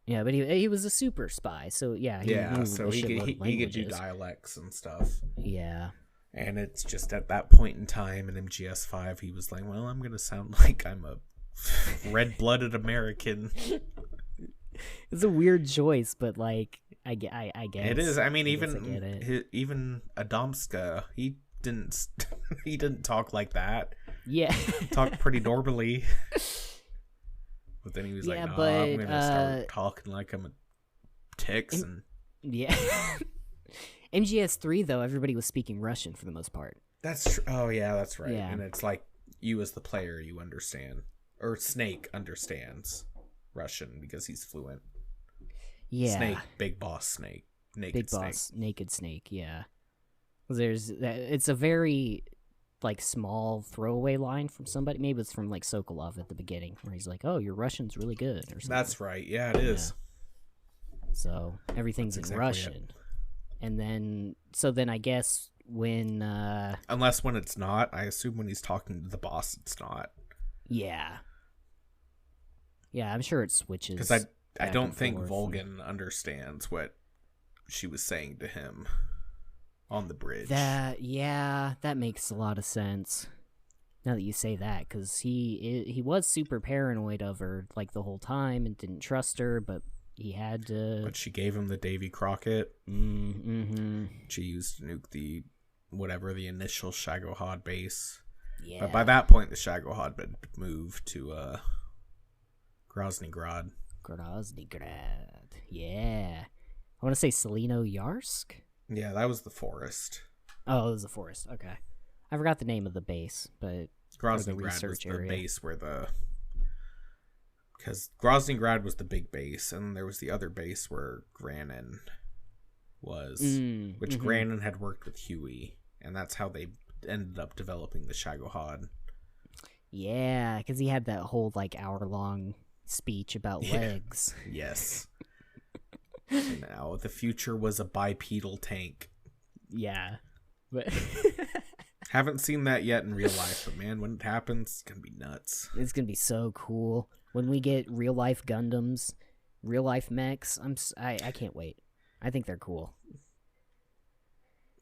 Yeah, but he was a super spy, so yeah, he knew so a he shitload of could do languages. dialects and stuff. Yeah. And it's just at that point in time in MGS5, he was like, well, I'm going to sound like I'm a red-blooded American. It's a weird choice, but like, I guess. It is. I mean, get it. even Adamska, he didn't talk like that. Yeah. Talked pretty normally. But then he was like, no, I'm going to start talking like I'm a Texan. Yeah. MGS3, though, everybody was speaking Russian for the most part. That's true. Oh, yeah, that's right. Yeah. And it's like, you as the player, you understand. Or Snake understands Russian because he's fluent. Yeah. Snake, Big Boss Snake. Naked Snake, yeah. It's a very... like small throwaway line from somebody. Maybe it's from like Sokolov at the beginning, where he's like, "Oh, your Russian's really good," or something. That's right. Yeah, it is. So everything's in Russian, and then I guess when unless when it's not, I assume when he's talking to the boss, it's not. Yeah, I'm sure it switches. Because I don't think Volgan understands what she was saying to him on the bridge. That makes a lot of sense. Now that you say that, because he was super paranoid of her like the whole time and didn't trust her, but he had to. But she gave him the Davy Crockett. Mm-hmm. She used to nuke the initial Shagohod base. Yeah. But by that point, the Shagohod had moved to Groznygrad. Yeah. I want to say Selino Yarsk. Yeah, that was the forest. Oh, it was the forest. Okay. I forgot the name of the base, but... Groznygrad was the base where the... Because Groznygrad was the big base, and there was the other base where Granin was. Which Granin had worked with Huey, and that's how they ended up developing the Shagohod. Yeah, because he had that whole, like, hour-long speech about legs. Yes. And now the future was a bipedal tank. Yeah. But haven't seen that yet in real life, but man, when it happens, it's gonna be nuts. It's gonna be so cool when we get real life Gundams, real life mechs. I can't wait. I think they're cool.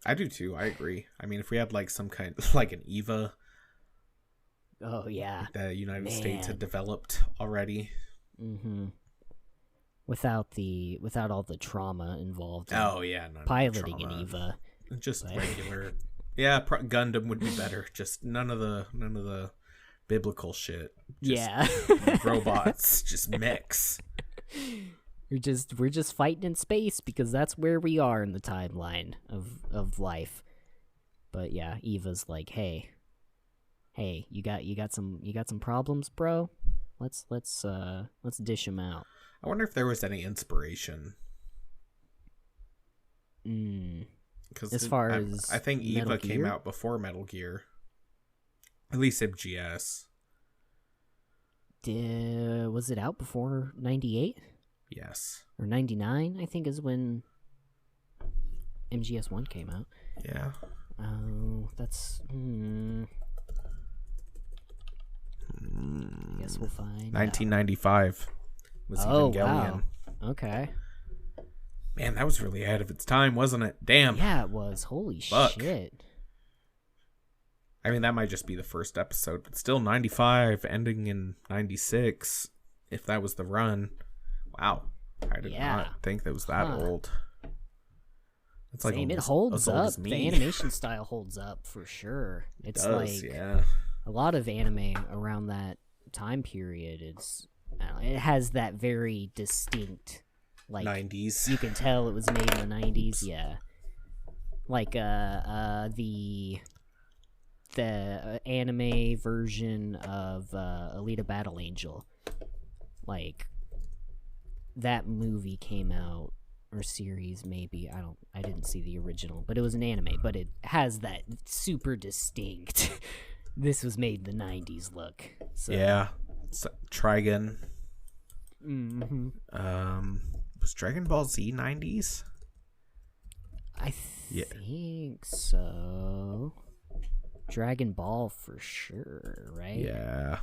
I do too. I agree. I mean, if we had like some kind like an EVA. Oh yeah. Like the United States had developed already. Mm-hmm. Without all the trauma involved. In piloting an EVA. Just regular. Yeah, Gundam would be better. Just none of the biblical shit. Just robots, just mechs. We're just fighting in space because that's where we are in the timeline of life. But yeah, Eva's like, hey, you got some problems, bro? Let's dish them out. I wonder if there was any inspiration. Because as far as I think Eva came out before Metal Gear, at least MGS. Was it out before 98? Yes. Or 99? I think is when MGS1 came out. Yeah. Oh, that's. Guess we'll find. 1995 was Evangelion. Wow. Okay. Man, that was really ahead of its time, wasn't it? Damn. Yeah, it was. Holy shit. I mean, that might just be the first episode, but still 95, ending in 96, if that was the run. Wow. I did not think that was that old. It's like it holds up. The animation style holds up for sure. It's a lot of anime around that time period. It has that very distinct, like 90s. You can tell it was made in the 90s. Yeah, like the anime version of Alita Battle Angel, like that movie came out or series, maybe. I didn't see the original, but it was an anime, but it has that super distinct this was made in the 90s look. So. Yeah. Trigun. Mm-hmm. Was Dragon Ball Z 90s? I think so. Dragon Ball for sure, right? Yeah.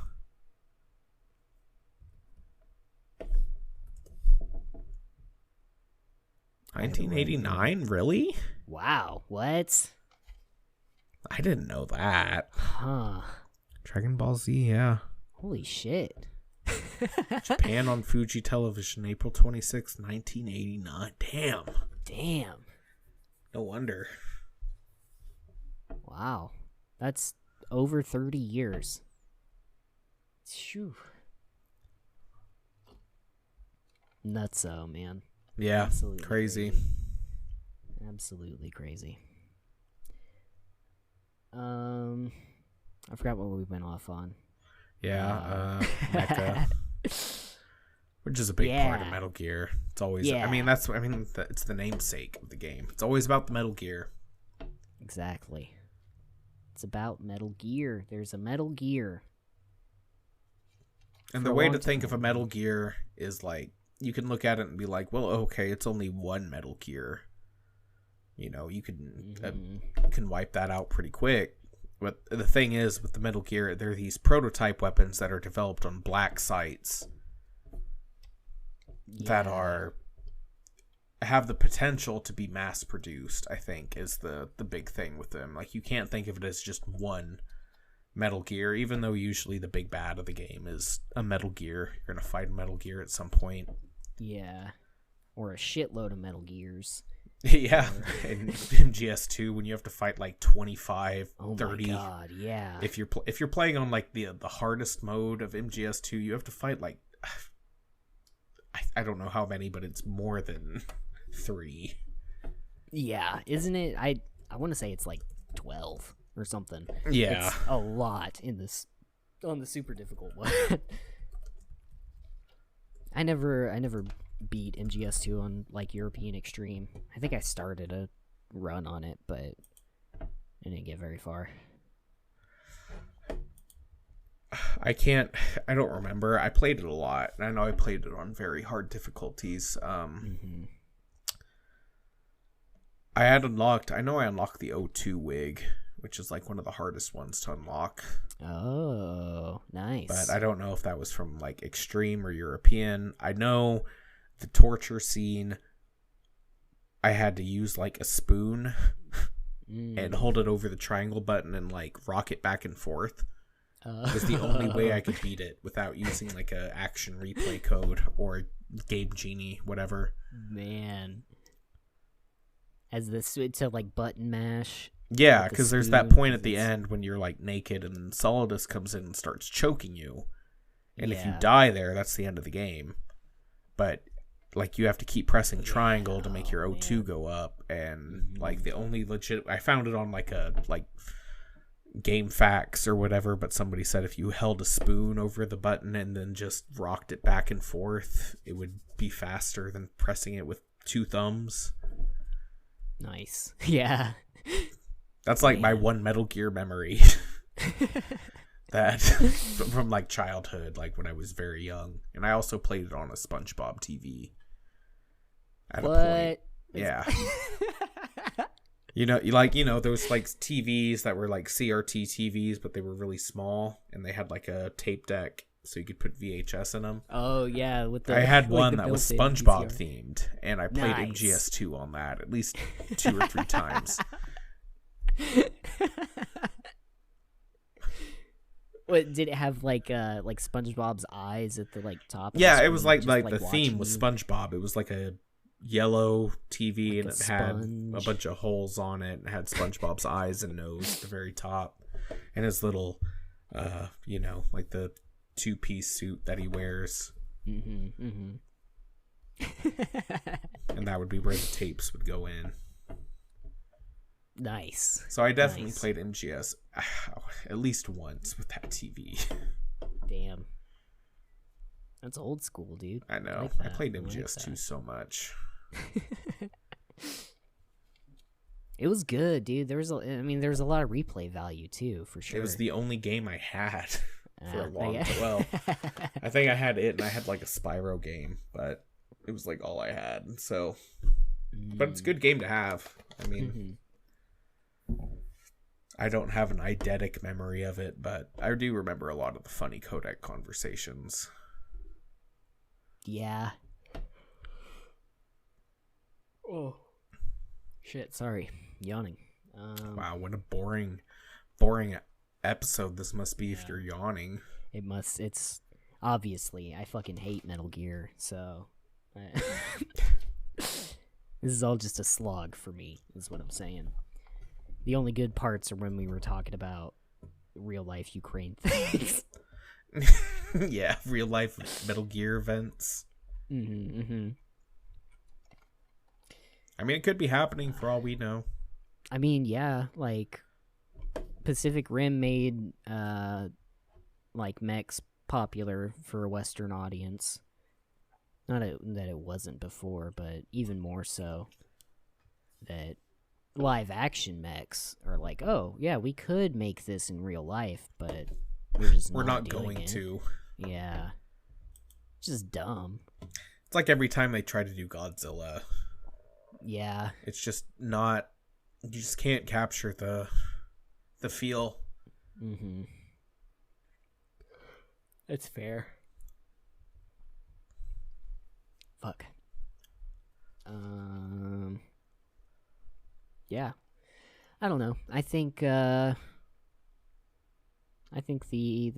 $1989? Really? Wow, what? I didn't know that. Huh. Dragon Ball Z, yeah. Holy shit. Japan on Fuji Television, April 26, 1989. Damn. No wonder. Wow. That's over 30 years. Phew. Nutso, man. Yeah, Absolutely crazy. Absolutely crazy. I forgot what we went off on. Yeah, Mecha. Which is a big part of Metal Gear. It's always, it's the namesake of the game. It's always about the Metal Gear. Exactly. It's about Metal Gear. There's a Metal Gear. And the way to think of a Metal Gear is like, you can look at it and be like, well, okay, it's only one Metal Gear. You know, you can wipe that out pretty quick. But the thing is, with the Metal Gear, there are these prototype weapons that are developed on black sites that have the potential to be mass produced, I think, is the big thing with them. Like, you can't think of it as just one Metal Gear, even though usually the big bad of the game is a Metal Gear. You're going to fight a Metal Gear at some point. Yeah. Or a shitload of Metal Gears. Yeah, in GS2 when you have to fight like 25, 30. Oh my god, yeah. If you're playing on like the hardest mode of MGS2, you have to fight like I don't know how many, but it's more than 3. Yeah, isn't it? I want to say it's like 12 or something. Yeah, it's a lot in this on the super difficult one. I never beat MGS2 on like European Extreme. I think I started a run on it, but I didn't get very far. I don't remember. I played it a lot, and I know I played it on very hard difficulties. I unlocked the O2 wig, which is like one of the hardest ones to unlock. Oh, nice. But I don't know if that was from like Extreme or European. I know the torture scene, I had to use like a spoon and hold it over the triangle button and like rock it back and forth. It was the only way I could beat it without using like a action replay code or Game Genie, whatever. Man. As this to like button mash. Yeah, because there's that point at the end when you're like naked and Solidus comes in and starts choking you. And if you die there, that's the end of the game. But like you have to keep pressing triangle to make your O2 go up, and like the only legit, I found it on like a Game Facts or whatever, but somebody said if you held a spoon over the button and then just rocked it back and forth, it would be faster than pressing it with 2 thumbs. Nice. Yeah. That's like my one Metal Gear memory. That from like childhood, like when I was very young. And I also played it on a SpongeBob TV at a point. Yeah. You know those like TVs that were like CRT TVs, but they were really small and they had like a tape deck so you could put VHS in them. Oh yeah, I had one that was SpongeBob VCR themed, and I played MGS2 on that at least 2 or 3 times. What did it have like SpongeBob's eyes at the like top? Yeah, it was like the theme was SpongeBob. It was like a yellow TV, like, and it had a bunch of holes on it, and it had SpongeBob's eyes and nose at the very top, and his little, like the 2-piece suit that he wears. And that would be where the tapes would go in. Nice. So I definitely played MGS at least once with that TV. Damn. That's old school, dude. I know. Like I played MGS2 so much. It was good, dude. There's a lot of replay value too, for sure. It was the only game I had for a long time. Well, I I think I had it, and I had like a Spyro game, but it was like all I had. So, but it's a good game to have. I mean, I don't have an eidetic memory of it, but I do remember a lot of the funny codec conversations. Yeah. Oh. Shit, sorry. Yawning. Wow, what a boring episode this must be if you're yawning. It's obviously, I fucking hate Metal Gear, so this is all just a slog for me, is what I'm saying. The only good parts are when we were talking about real life Ukraine things. Yeah, real life Metal Gear events. Mm-hmm. I mean, it could be happening for all we know. I mean, yeah, like Pacific Rim made like mechs popular for a Western audience. Not that it wasn't before, but even more so. That live action mechs are like, oh yeah, we could make this in real life, but we're not going it. to. Yeah, just dumb. It's like every time they try to do Godzilla. Yeah, it's just not. You just can't capture the feel. Mm-hmm. It's fair. Fuck. Yeah. I don't know. I think the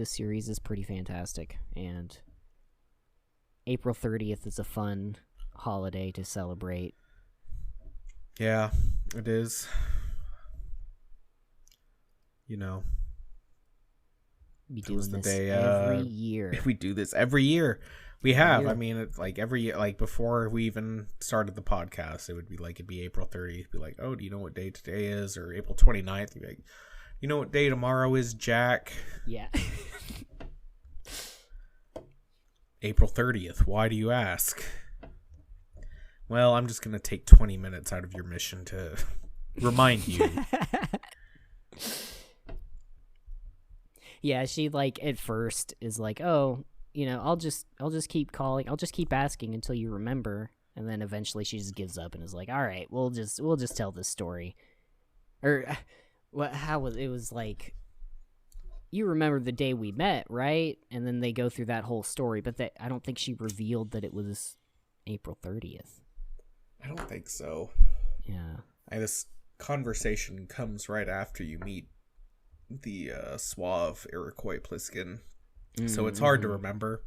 series is pretty fantastic, and April 30th is a fun holiday to celebrate. Yeah, it is. You know, be doing the this day, every year. We do this every year. We have. I mean, it's like every year, like before we even started the podcast, it would be like, it'd be April 30th. Be like, oh, do you know what day today is? Or April 29th. You'd be like, you know what day tomorrow is, Jack? Yeah. April 30th. Why do you ask? Well, I'm just going to take 20 minutes out of your mission to remind you. Yeah, she like at first is like, "Oh, you know, I'll just keep calling. I'll just keep asking until you remember." And then eventually she just gives up and is like, "All right, we'll just tell this story." Or how was it was like, you remember the day we met, right? And then they go through that whole story, but I don't think she revealed that it was April 30th. I don't think so. Yeah. This conversation comes right after you meet the suave Iroquois Pliskin. Mm-hmm. So it's hard to remember.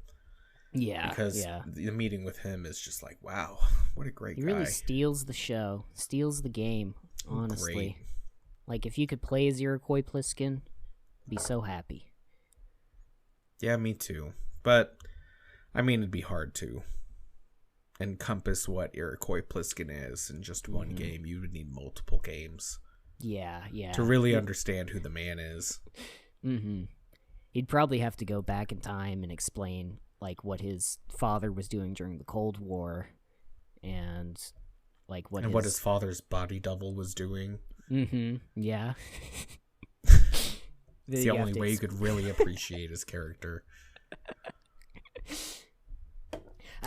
Yeah. Because the meeting with him is just like, wow, what a great guy. He really steals the show, steals the game, honestly. Great. Like, if you could play as Iroquois Pliskin, I'd be so happy. Yeah, me too. But, I mean, it'd be hard to encompass what Iroquois Pliskin is in just one game. You would need multiple games. Yeah. To really understand who the man is. Mm-hmm. He'd probably have to go back in time and explain, like, what his father was doing during the Cold War, and, like, what his father's body double was doing. Mm-hmm. Yeah. It's the only way you could really appreciate his character.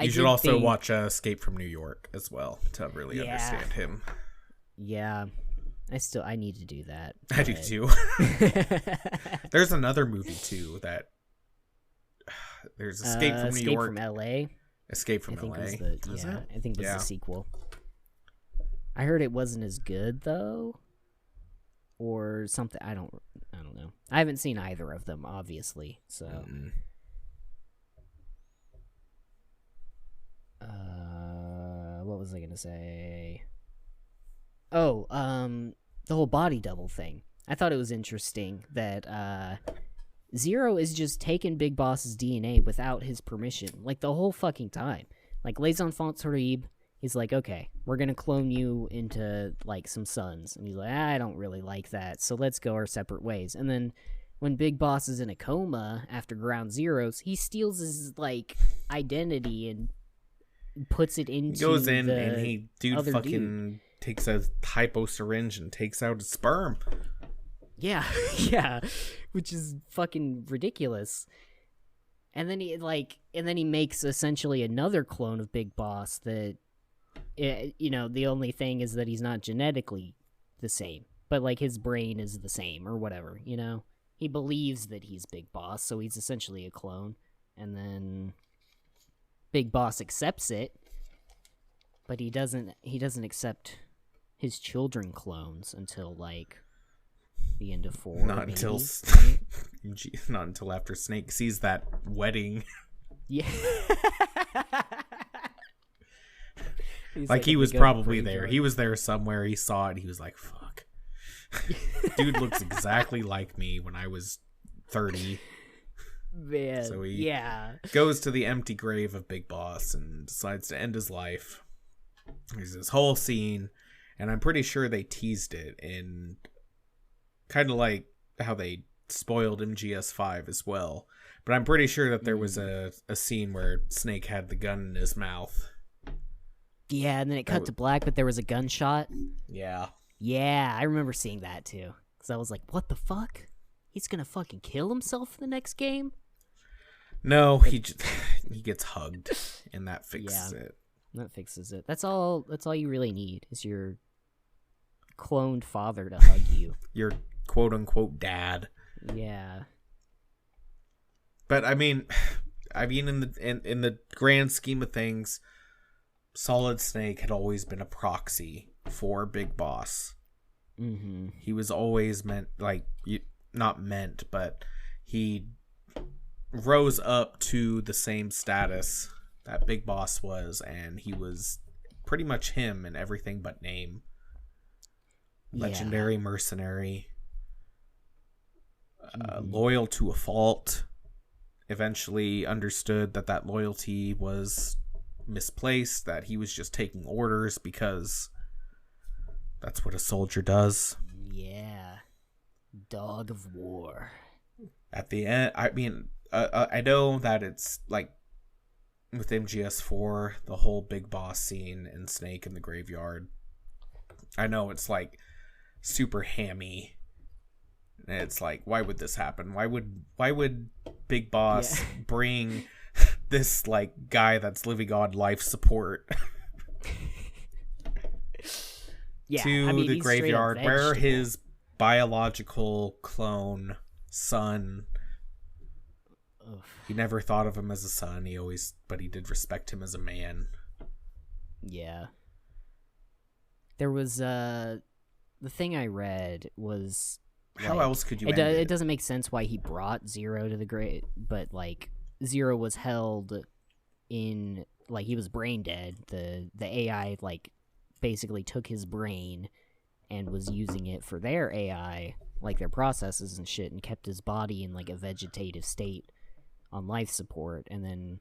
You should also watch Escape from New York as well to really understand him. Yeah. I need to do that. I do too. There's another movie too that there's Escape from New York. Escape from LA. Escape from LA. I think it was the sequel. I heard it wasn't as good though, or something. I don't know. I haven't seen either of them, obviously. So, what was I gonna say? Oh, the whole body double thing. I thought it was interesting that Zero is just taking Big Boss's DNA without his permission, like the whole fucking time. Like Les Enfants Terribles, he's like, okay, we're gonna clone you into like some sons, and he's like, I don't really like that, so let's go our separate ways. And then when Big Boss is in a coma after Ground Zeroes, he steals his like identity and puts it into He goes in the and dude other fucking takes a hypo syringe and takes out his sperm. Yeah, yeah, which is fucking ridiculous. And then he makes essentially another clone of Big Boss that, the only thing is that he's not genetically the same, but like his brain is the same or whatever, He believes that he's Big Boss, so he's essentially a clone. And then Big Boss accepts it, but he doesn't accept his children clones until like the end of 4. Not maybe, until right? not until after Snake sees that wedding. Yeah. Like he was probably there. He was there somewhere. He saw it. He was like, fuck. Dude looks exactly like me when I was 30. Man, so he yeah. goes to the empty grave of Big Boss and decides to end his life. There's this whole scene, and I'm pretty sure they teased it in kind of like how they spoiled MGS5 as well. But I'm pretty sure that there was a scene where Snake had the gun in his mouth. Yeah, and then it cut to black, but there was a gunshot. Yeah. Yeah, I remember seeing that too. Because I was like, what the fuck? He's gonna fucking kill himself in the next game? No, he gets hugged, and that fixes it. That fixes it. That's all you really need, is your cloned father to hug you. Your quote-unquote dad. Yeah. But I mean in the grand scheme of things, Solid Snake had always been a proxy for Big Boss. Mm-hmm. He was always not meant, but he rose up to the same status that Big Boss was, and he was pretty much him in everything but name. Legendary mercenary, loyal to a fault. Eventually understood that loyalty was misplaced, that he was just taking orders because that's what a soldier does. Yeah. Dog of war. At the end, I mean, I know that it's like with MGS4, the whole Big Boss scene and Snake in the graveyard. I know it's like super hammy. And it's like, why would this happen? Why would Big Boss bring this like guy that's living on life support to the graveyard where his biological clone son, he never thought of him as a son, but he did respect him as a man. Yeah. There was the thing I read was, how else could you end it doesn't make sense why he brought Zero to the grave, but like Zero was held in, like, he was brain dead. The AI like basically took his brain and was using it for their AI, like their processes and shit, and kept his body in like a vegetative state on life support. And then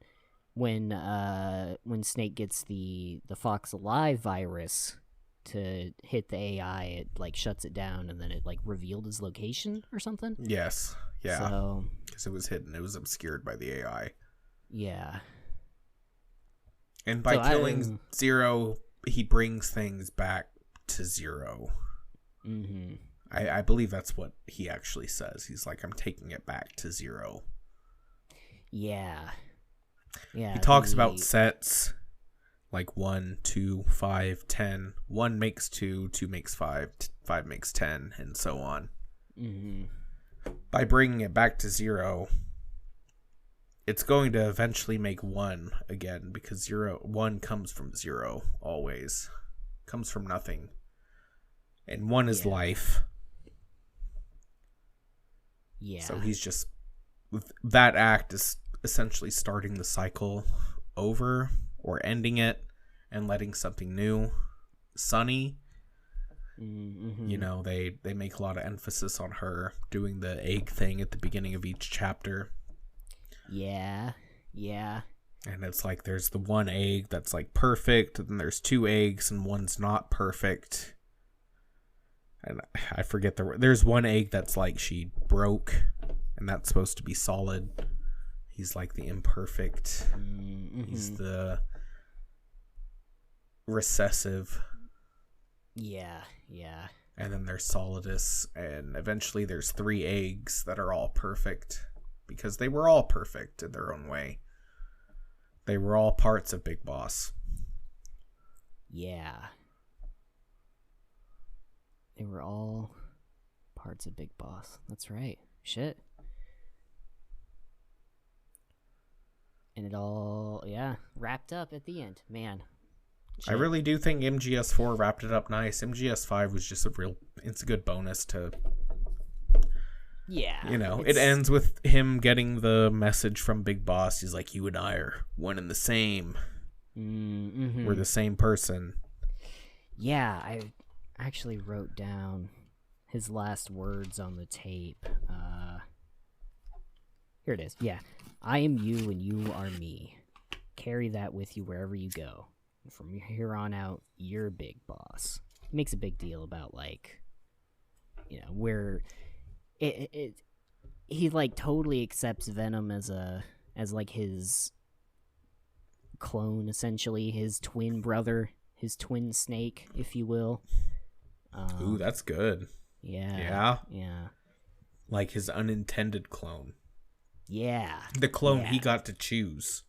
when Snake gets the Fox Alive virus to hit the AI, it like shuts it down, and then it like revealed his location or something. Yes. Yeah. So, because it was hidden, it was obscured by the AI. Yeah. And by killing Zero, he brings things back to Zero. Mm-hmm. I believe that's what he actually says. He's like, I'm taking it back to Zero. Yeah. Yeah. He talks about sets. Like 1, 2, 5, 10. 1 makes 2, 2 makes 5, 5 makes 10, and so on. Mm-hmm. By bringing it back to Zero, it's going to eventually make 1 again, because 1 comes from 0, always. Comes from nothing. And 1 is life. Yeah. So he's just... that act is essentially starting the cycle over, or ending it and letting something new. Sunny, mm-hmm. You know, they make a lot of emphasis on her doing the egg thing at the beginning of each chapter. Yeah. And it's like there's the one egg that's like perfect, and then there's 2 eggs and one's not perfect. And I forget there's 1 egg that's like she broke, and that's supposed to be solid. He's like the imperfect. Mm-hmm. He's the recessive. Yeah, yeah. And then there's Solidus, and eventually there's 3 eggs that are all perfect, because they were all perfect in their own way. They were all parts of Big Boss. Yeah. They were all parts of Big Boss. That's right. Shit. And it all, wrapped up at the end. Man. Shit. I really do think MGS4 wrapped it up nice. MGS5 was just it's a good bonus to... Yeah. It ends with him getting the message from Big Boss. He's like, you and I are one and the same. Mm-hmm. We're the same person. Yeah, I actually wrote down his last words on the tape. Here it is. Yeah. I am you and you are me. Carry that with you wherever you go. From here on out, you're Big Boss. He makes a big deal about, like, where he like totally accepts Venom as like his clone, essentially, his twin brother, his twin snake, if you will. Ooh, that's good. Yeah. Like his unintended clone. Yeah. The clone he got to choose.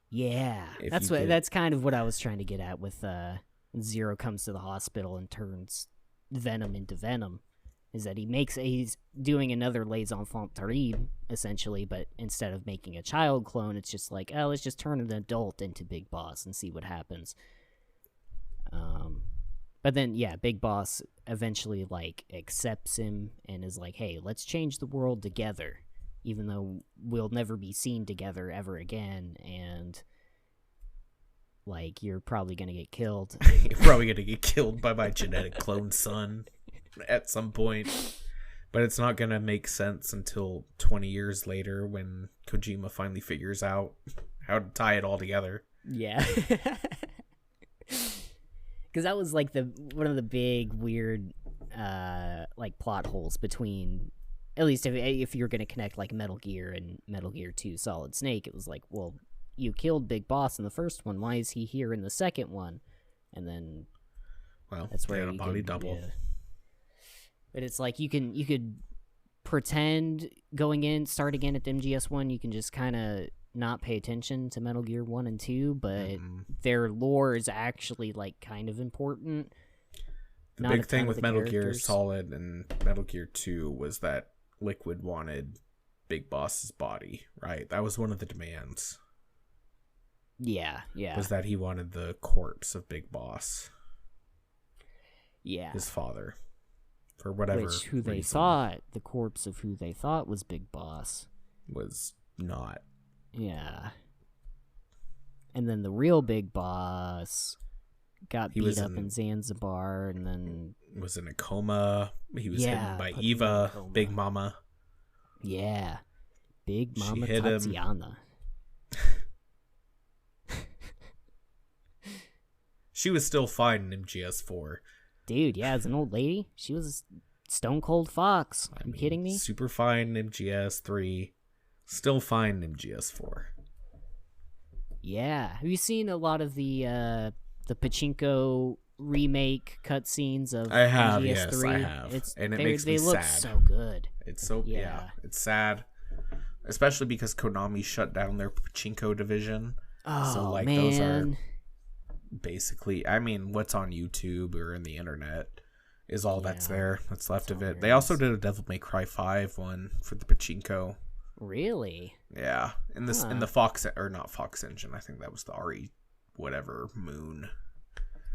Yeah. That's kind of what I was trying to get at with Zero comes to the hospital and turns Venom into Venom. Is that he's doing another Les Enfants Terribles, essentially, but instead of making a child clone, it's just like, oh, let's just turn an adult into Big Boss and see what happens. But then, Big Boss eventually, like, accepts him and is like, hey, let's change the world together, even though we'll never be seen together ever again, and, like, you're probably gonna get killed. You're probably gonna get killed by my genetic clone son at some point. But it's not gonna make sense until 20 years later when Kojima finally figures out how to tie it all together. Yeah. Because that was like one of the big weird like plot holes between, at least if you're going to connect like Metal Gear and Metal Gear 2 Solid Snake, it was like, well, you killed Big Boss in the first one, why is he here in the second one? And then that's where you had a body double. Yeah. But it's like you could pretend start again at the MGS1, you can just kind of not pay attention to Metal Gear 1 and 2, but their lore is actually like kind of important. The big thing with Metal Gear Solid and Metal Gear 2 was that Liquid wanted Big Boss's body, right? That was one of the demands. Yeah. Was that he wanted the corpse of Big Boss. Yeah. His father. For whatever who they thought, the corpse of who they thought was Big Boss. Was not. Yeah. And then the real Big Boss got beat up in Zanzibar, and then was in a coma. He was hidden by Eva, Big Mama. Yeah. Big Mama hit Tatiana. She was still fine in MGS4. Dude, yeah, as an old lady, she was a stone cold fox. Are you kidding me? Super fine in MGS3. Still fine in MGS4. Yeah. Have you seen a lot of the Pachinko remake cutscenes of I have, MGS3? yes, I have. And it makes me sad. They look so good. It's so, it's sad. Especially because Konami shut down their Pachinko division. Oh, so, like, man. those are basically, I mean, what's on YouTube or in the internet is all that's there. That's left of it. They also did a Devil May Cry 5 one for the Pachinko. Really? Yeah. In the Fox, or not Fox Engine, I think that was the RE whatever Moon.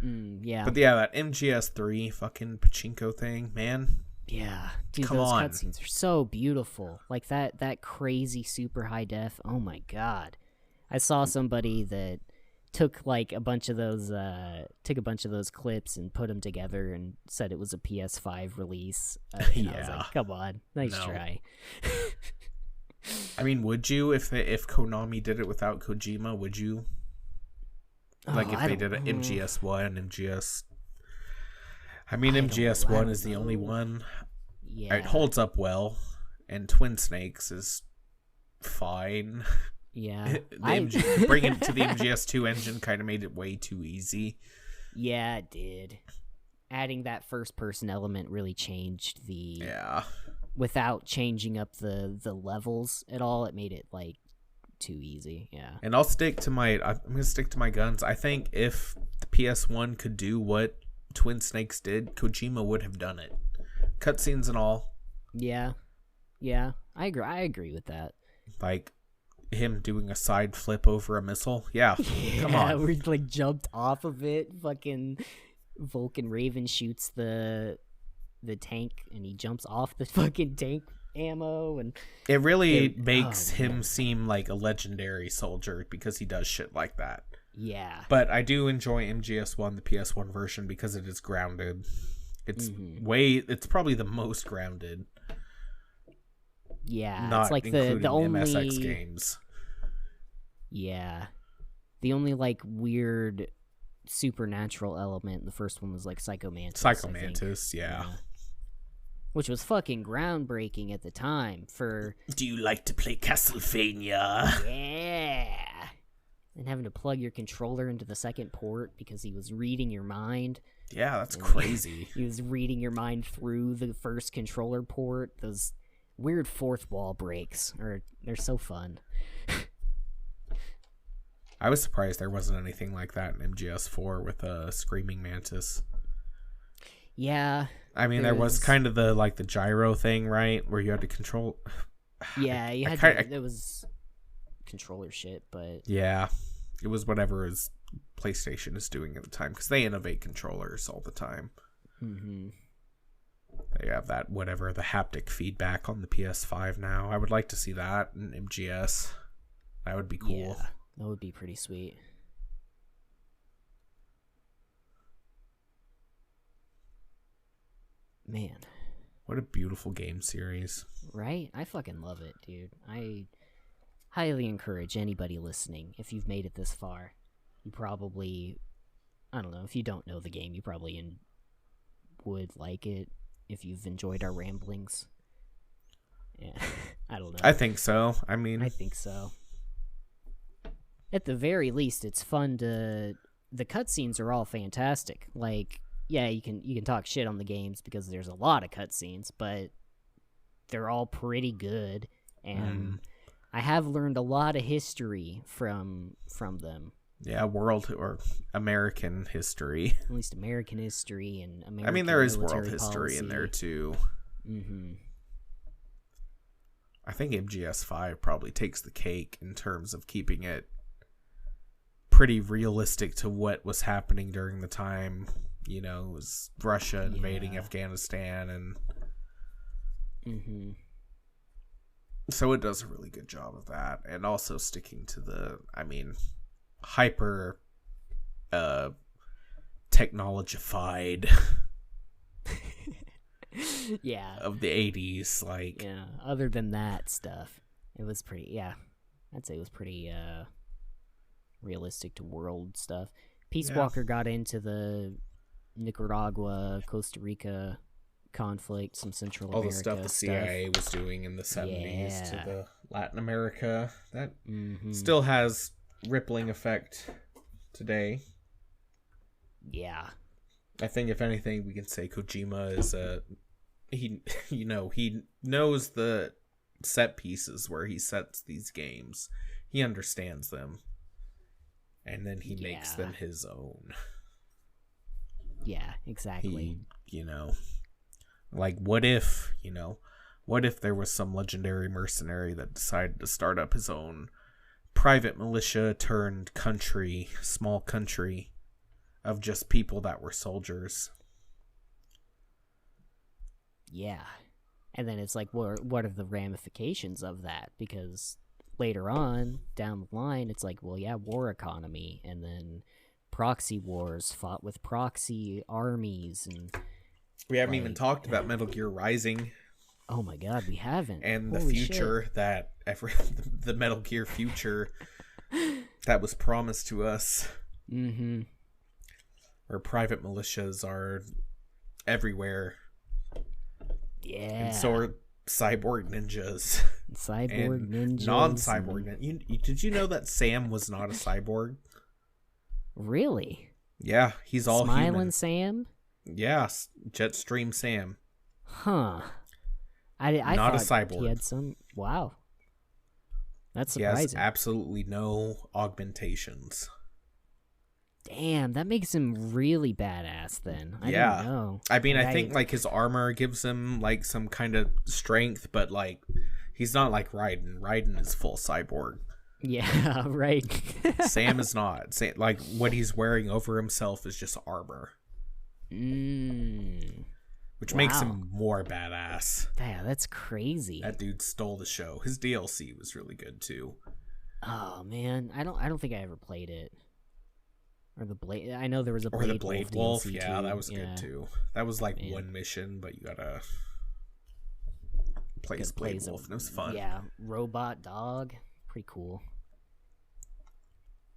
Yeah. But yeah, that MGS3 fucking Pachinko thing, man. Yeah. Dude, Come those on. cutscenes are so beautiful. Like that crazy super high def. Oh my god. I saw somebody that took a bunch of those clips and put them together and said it was a PS5 release. I was like, come on, nice try. I mean, would you if Konami did it without Kojima? Would you? If they did an MGS1, MGS. I mean, MGS1 is the only one. Yeah, it holds up well, and Twin Snakes is fine. Yeah. Bringing it to the MGS2 engine kind of made it way too easy. Yeah, it did. Adding that first-person element really changed the... Yeah. Without changing up the levels at all, it made it, like, too easy. Yeah. And I'm gonna stick to my guns. I think if the PS1 could do what Twin Snakes did, Kojima would have done it. Cutscenes and all. Yeah. I agree with that. Like him doing a side flip over a missile. Yeah. Come on. Where he, like, jumped off of it. Fucking Vulcan Raven shoots the tank, and he jumps off the fucking tank ammo, and it really makes him seem like a legendary soldier because he does shit like that. Yeah. But I do enjoy MGS1, the PS1 version, because it is grounded. It's it's probably the most grounded. Yeah, not it's like including the only MSX games. Yeah. The only, like, weird supernatural element, the first one was, like, Psychomantis. Yeah. Which was fucking groundbreaking at the time for... Do you like to play Castlevania? Yeah! And having to plug your controller into the second port because he was reading your mind. Yeah, that's crazy. He was reading your mind through the first controller port. Those weird fourth wall breaks, they're so fun. I was surprised there wasn't anything like that in MGS4 with a Screaming Mantis. Yeah. I mean, there was kind of the gyro thing, right? Where you had to control... Yeah, you had to... It was controller shit, but... Yeah. It was whatever PlayStation is doing at the time, because they innovate controllers all the time. Mm-hmm. They have that, the haptic feedback on the PS5 now. I would like to see that in MGS. That would be cool. Yeah, that would be pretty sweet. Man. What a beautiful game series. Right? I fucking love it, dude. I highly encourage anybody listening, if you've made it this far, you probably... I don't know, if you don't know the game, you probably would like it if you've enjoyed our ramblings. Yeah, I don't know. I think so. I mean... I think so. At the very least, it's fun to... The cutscenes are all fantastic. Like, yeah, you can talk shit on the games because there's a lot of cutscenes, but they're all pretty good, and I have learned a lot of history from them. Yeah, world or American history. At least American history and American I mean, there is military world history policy. in there, too. Mm-hmm. I think MGS5 probably takes the cake in terms of keeping it pretty realistic to what was happening during the time. You know, it was Russia invading Afghanistan, and so it does a really good job of that, and also sticking to the, hyper technologified of the 80s. Like, yeah, other than that stuff, it was pretty, I'd say it was pretty realistic to world stuff. Peace Walker got into the Nicaragua, Costa Rica conflict, some Central America all the stuff the CIA was doing in the 70s to the Latin America. That still has rippling effect today. Yeah. I think if anything we can say Kojima is he knows the set pieces where he sets these games. He understands them. And then he makes them his own. Yeah, exactly. Like what if there was some legendary mercenary that decided to start up his own private militia turned country, small country of just people that were soldiers. Yeah. And then it's like, what are the ramifications of that? Because later on, down the line, it's like, well, yeah, war economy, and then proxy wars fought with proxy armies, and we haven't even talked about Metal Gear Rising. Oh my god, we haven't. And Holy the future shit. the Metal Gear future that was promised to us. Mm-hmm. Where private militias are everywhere. Yeah. And so are cyborg ninjas. Cyborg and ninjas. non-cyborg. Did you know that Sam was not a cyborg? Really? Yeah, he's all Smiling human. Sam? Yeah, Jetstream Sam. Huh. I Not a thought cyborg. he had some... Wow. That's He has surprising. absolutely no augmentations. Damn, that makes him really badass then. I Yeah. didn't know. I mean, I think like his armor gives him like some kind of strength, but like he's not like Raiden. Raiden is full cyborg. Yeah, right. Sam is not. Like what he's wearing over himself is just armor, which makes him more badass. Yeah, that's crazy. That dude stole the show. His DLC was really good too. Oh man, I don't think I ever played it. Or the Blade. I know there was a Or Blade the Blade Wolf. Wolf. DLC Yeah, too. that was good too. That was like one mission, but you gotta play as Blade Wolf, and it was fun. Yeah, robot dog, pretty cool.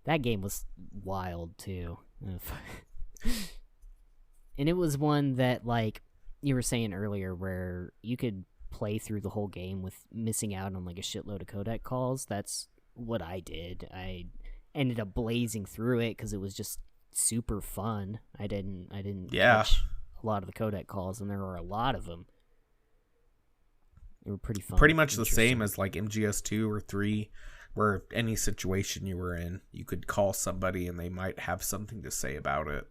That game was wild too, and it was one that, like you were saying earlier, where you could play through the whole game with missing out on like a shitload of codec calls. That's what I did. I ended up blazing through it because it was just super fun. I didn't catch a lot of the codec calls, and there were a lot of them. They were pretty fun. Pretty much the same as like MGS2 or 3, where any situation you were in, you could call somebody and they might have something to say about it.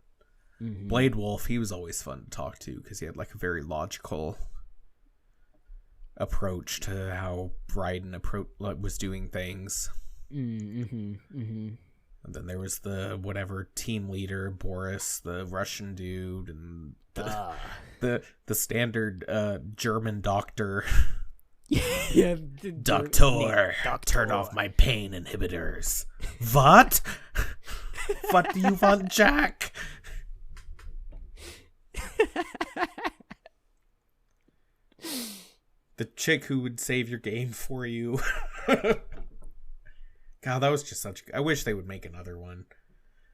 Mm-hmm. Blade Wolf, he was always fun to talk to because he had like a very logical approach to how Raiden was doing things. And then there was the whatever team leader, Boris, the Russian dude, and the standard German doctor. Yeah, Doctor, turn off my pain inhibitors. What? What do you want, Jack? The chick who would save your game for you. God, that was just such... I wish they would make another one.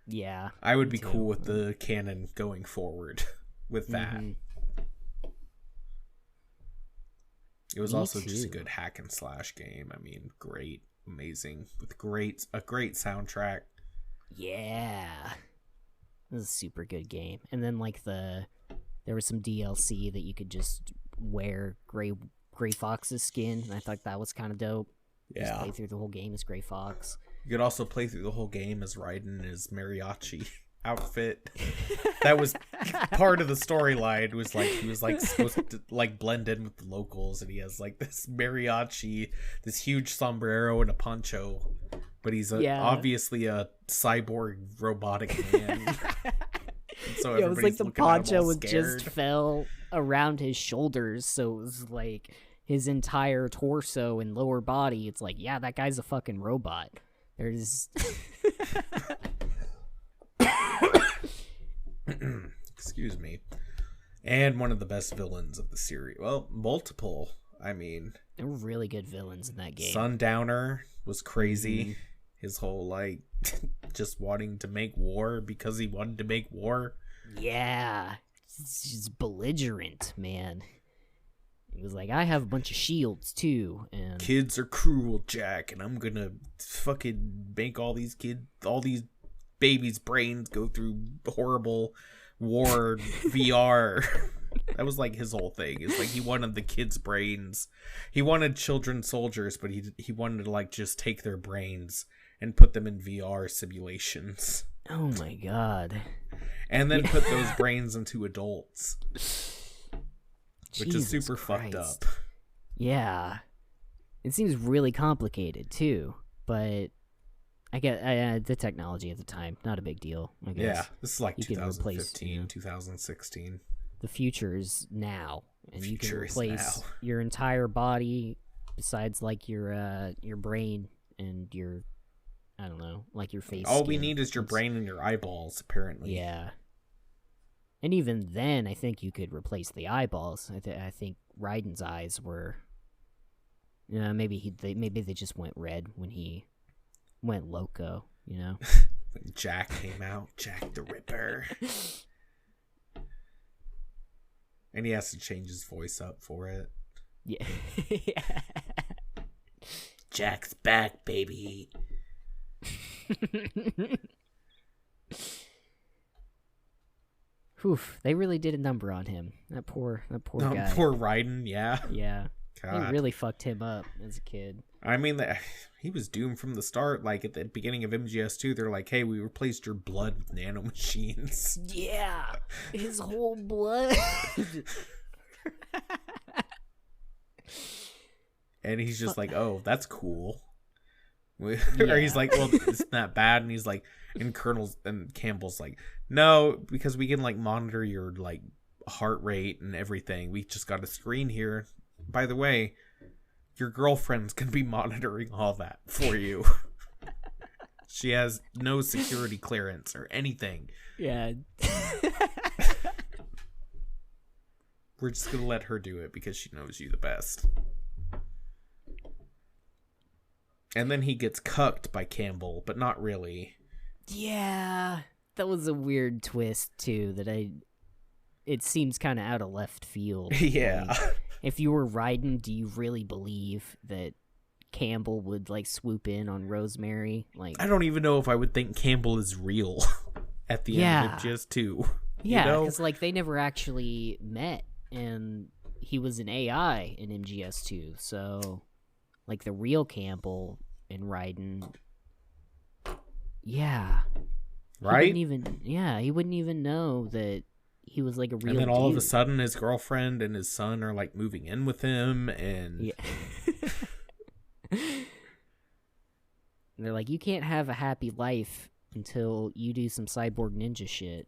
Yeah. I would be cool with the canon going forward with that. It was also just a good hack and slash game. I mean, great, amazing, with a great soundtrack. Yeah. It was a super good game. And then like there was some DLC that you could just wear Gray Fox's skin, and I thought that was kind of dope. Yeah. Just play through the whole game as Gray Fox. You could also play through the whole game as Raiden in his mariachi outfit. That was part of the storyline. Was like he was like supposed to like blend in with the locals, and he has like this mariachi, this huge sombrero and a poncho, but he's obviously a cyborg robotic man. So it was like the poncho would just fell around his shoulders, so it was like his entire torso and lower body. It's like, yeah, that guy's a fucking robot. There's excuse me. And one of the best villains of the series. Well, multiple. I mean, there were really good villains in that game. Sundowner was crazy. His whole like just wanting to make war because he wanted to make war. Yeah. He's belligerent, man. He was like, I have a bunch of shields too, and kids are cruel, Jack, and I'm gonna fucking make all these babies' brains go through horrible war VR. That was like his whole thing. It's like he wanted the kids' brains. He wanted children soldiers, but he wanted to like just take their brains and put them in VR simulations. Oh my god. And then put those brains into adults. Which Jesus is super Christ. fucked up. Yeah. It seems really complicated, too. But I get the technology at the time, not a big deal, I guess. Yeah, this is like 2015, 2016. The future is now. And you can replace now. your entire body, besides like your brain and your, I don't know, like your face. All we need is your brain and your eyeballs, apparently. Yeah. And even then, I think you could replace the eyeballs. I think Raiden's eyes were... maybe they just went red when he went loco, you know? When Jack came out, Jack the Ripper. And he has to change his voice up for it. Yeah. Jack's back, baby. Oof, they really did a number on him. That poor guy. Poor Raiden, yeah. Yeah. God. They really fucked him up as a kid. I mean, he was doomed from the start. Like, at the beginning of MGS2, they're like, hey, we replaced your blood with nanomachines. Yeah. His whole blood. And he's just like, oh, that's cool. Or he's like, well, isn't that bad? And he's like, and Campbell's like, no, because we can like monitor your like heart rate and everything. We just got a screen here. By the way, your girlfriend's gonna be monitoring all that for you. She has no security clearance or anything. Yeah. We're just gonna let her do it because she knows you the best. And then he gets cucked by Campbell, but not really. Yeah. That was a weird twist, too, it seems kind of out of left field. Yeah. Like, if you were Raiden, do you really believe that Campbell would, like, swoop in on Rosemary? Like, I don't even know if I would think Campbell is real at the end of MGS2. Yeah, because, like, they never actually met, and he was an AI in MGS2, so... Like, the real Campbell and Raiden. Yeah. Right? He wouldn't even know that he was, like, a real And then all of a dude. sudden, his girlfriend and his son are, like, moving in with him, and... Yeah. And they're like, you can't have a happy life until you do some cyborg ninja shit.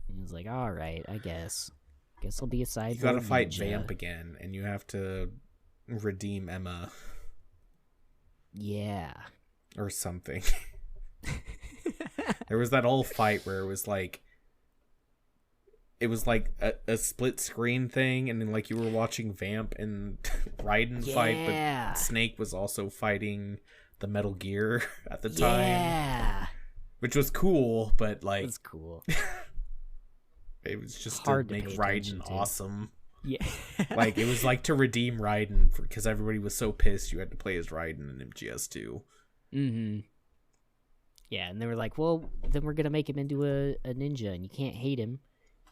And he's like, alright, I guess. Guess I'll be a cyborg ninja. You gotta fight Vamp again, and you have to redeem Emma. Yeah. Or something. There was that whole fight where it was like a split screen thing, and then like you were watching Vamp and Raiden fight, but Snake was also fighting the Metal Gear at the time. Yeah. Which was cool, but like... It was cool. It was just hard to make pay attention Raiden to. awesome. Yeah. Like, it was like to redeem Raiden, because everybody was so pissed you had to play as Raiden in MGS2. Mm-hmm. Yeah, and they were like, well, then we're going to make him into a ninja, and you can't hate him.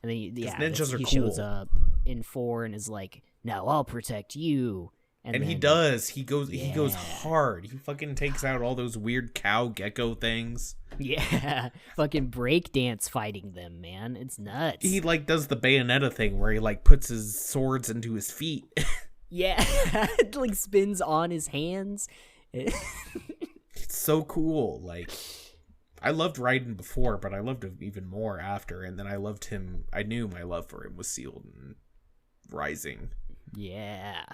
And then, ninjas are he cool. shows up in 4 and is like, now I'll protect you. And then, he does. He goes hard. He fucking takes out all those weird cow gecko things. Yeah. Fucking breakdance fighting them, man. It's nuts. He, like, does the Bayonetta thing where he, like, puts his swords into his feet. Yeah. It, like, spins on his hands. It's so cool. Like, I loved Raiden before, but I loved him even more after. And then I loved him. I knew my love for him was sealed in Rising. Yeah.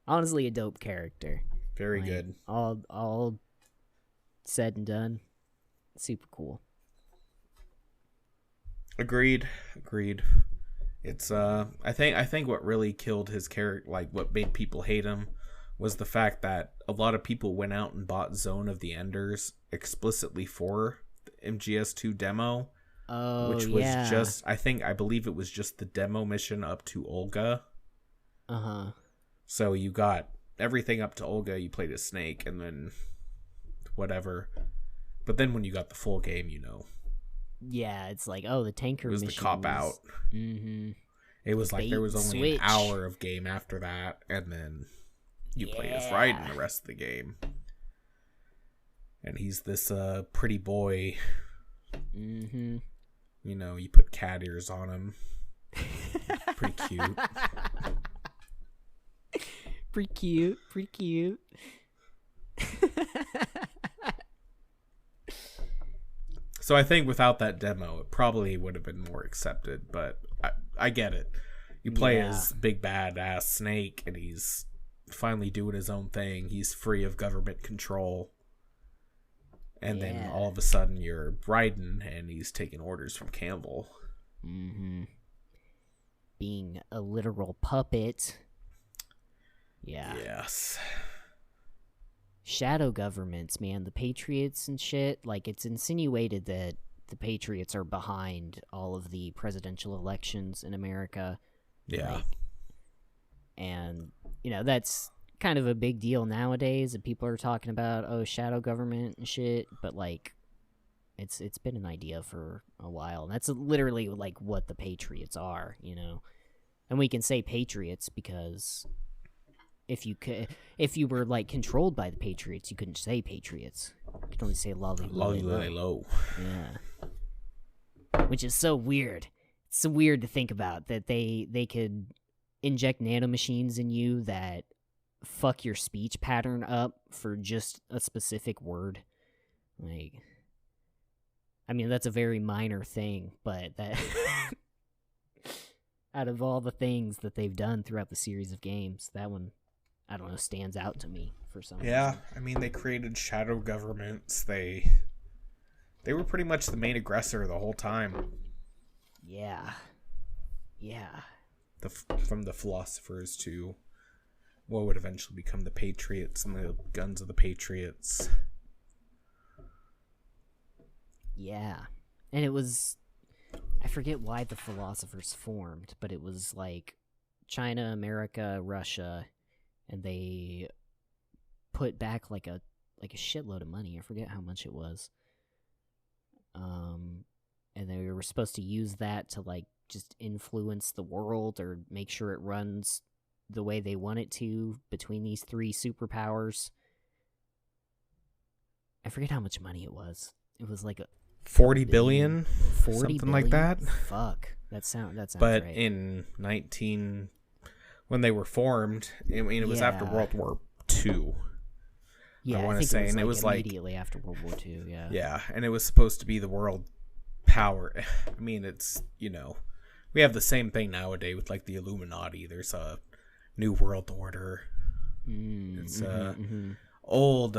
Honestly, a dope character. Very good. All said and done, super cool. Agreed. It's I think what really killed his character, like what made people hate him, was the fact that a lot of people went out and bought Zone of the Enders explicitly for the MGS2 demo. Oh, which was just, I believe it was just the demo mission up to Olga. Uh-huh. So you got everything up to Olga, you played as Snake, and then whatever. But then when you got the full game, you know. Yeah, it's like, oh, the tanker mission. It was the cop-out. Mm-hmm. It was like there was only Switch. an hour of game after that, and then you play as Raiden the rest of the game. And he's this pretty boy. Mm-hmm. You know, you put cat ears on him. Pretty cute. Pretty cute. So I think without that demo, it probably would have been more accepted, but I get it. You play as big badass Snake, and he's finally doing his own thing. He's free of government control. And then all of a sudden you're Raiden, and he's taking orders from Campbell. Mm-hmm. Being a literal puppet. Yeah. Yes. Shadow governments, man. The Patriots and shit. Like, it's insinuated that the Patriots are behind all of the presidential elections in America. Yeah. Like, And, that's kind of a big deal nowadays, and people are talking about, shadow government and shit, but, like, it's been an idea for a while. And that's literally, like, what the Patriots are, And we can say Patriots because if you were, like, controlled by the Patriots, you couldn't say Patriots. You could only say lolly low. Yeah. Which is so weird. It's so weird to think about, that they could inject nanomachines in you that fuck your speech pattern up for just a specific word. Like, I mean, that's a very minor thing, but that out of all the things that they've done throughout the series of games, that one, I don't know, stands out to me for some reason. I mean, they created shadow governments. They were pretty much the main aggressor the whole time. Yeah. From the philosophers to what would eventually become the Patriots and the guns of the Patriots. Yeah. And it was, I forget why the philosophers formed, but it was like China, America, Russia, and they put back like a shitload of money. I forget how much it was. And they were supposed to use that to, like, just influence the world or make sure it runs the way they want it to between these three superpowers. I forget how much money it was. It was like 40 billion? 40 something billion? like that. Fuck. That sounds but right. In when they were formed, I mean, it was after World War II. Yeah, I want to say, and it was immediately after World War II. Yeah. Yeah, and it was supposed to be the world power. I mean, it's, we have the same thing nowadays with, like, the Illuminati. There's a new world order. It's old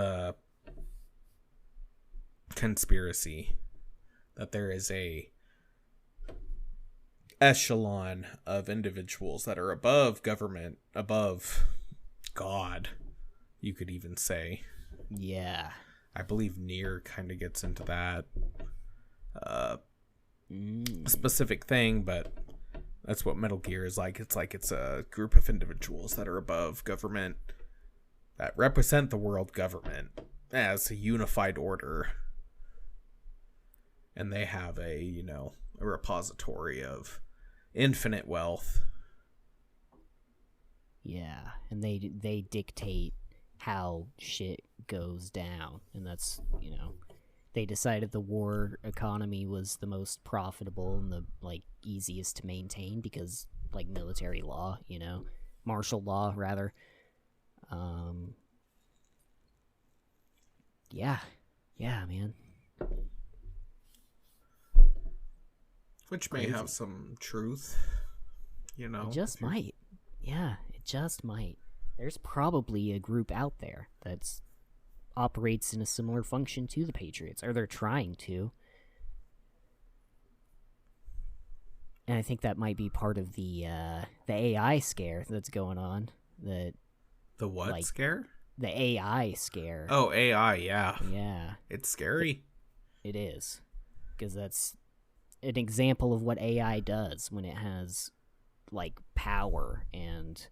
conspiracy that there is a echelon of individuals that are above government, above God, you could even say. Yeah. I believe Nier kind of gets into that specific thing, but that's what Metal Gear is like. It's a group of individuals that are above government, that represent the world government as a unified order. And they have a repository of infinite wealth. Yeah, and they dictate how shit goes down, and that's, they decided the war economy was the most profitable and the, like, easiest to maintain because, like, military law, martial law rather. Yeah, man. Which may have some truth, It just might. Yeah, it just might. There's probably a group out there that's operates in a similar function to the Patriots, or they're trying to. And I think that might be part of the AI scare that's going on. The what scare? The AI scare. Oh, AI, yeah. Yeah. It's scary. It is. Because that's an example of what AI does when it has, like, power and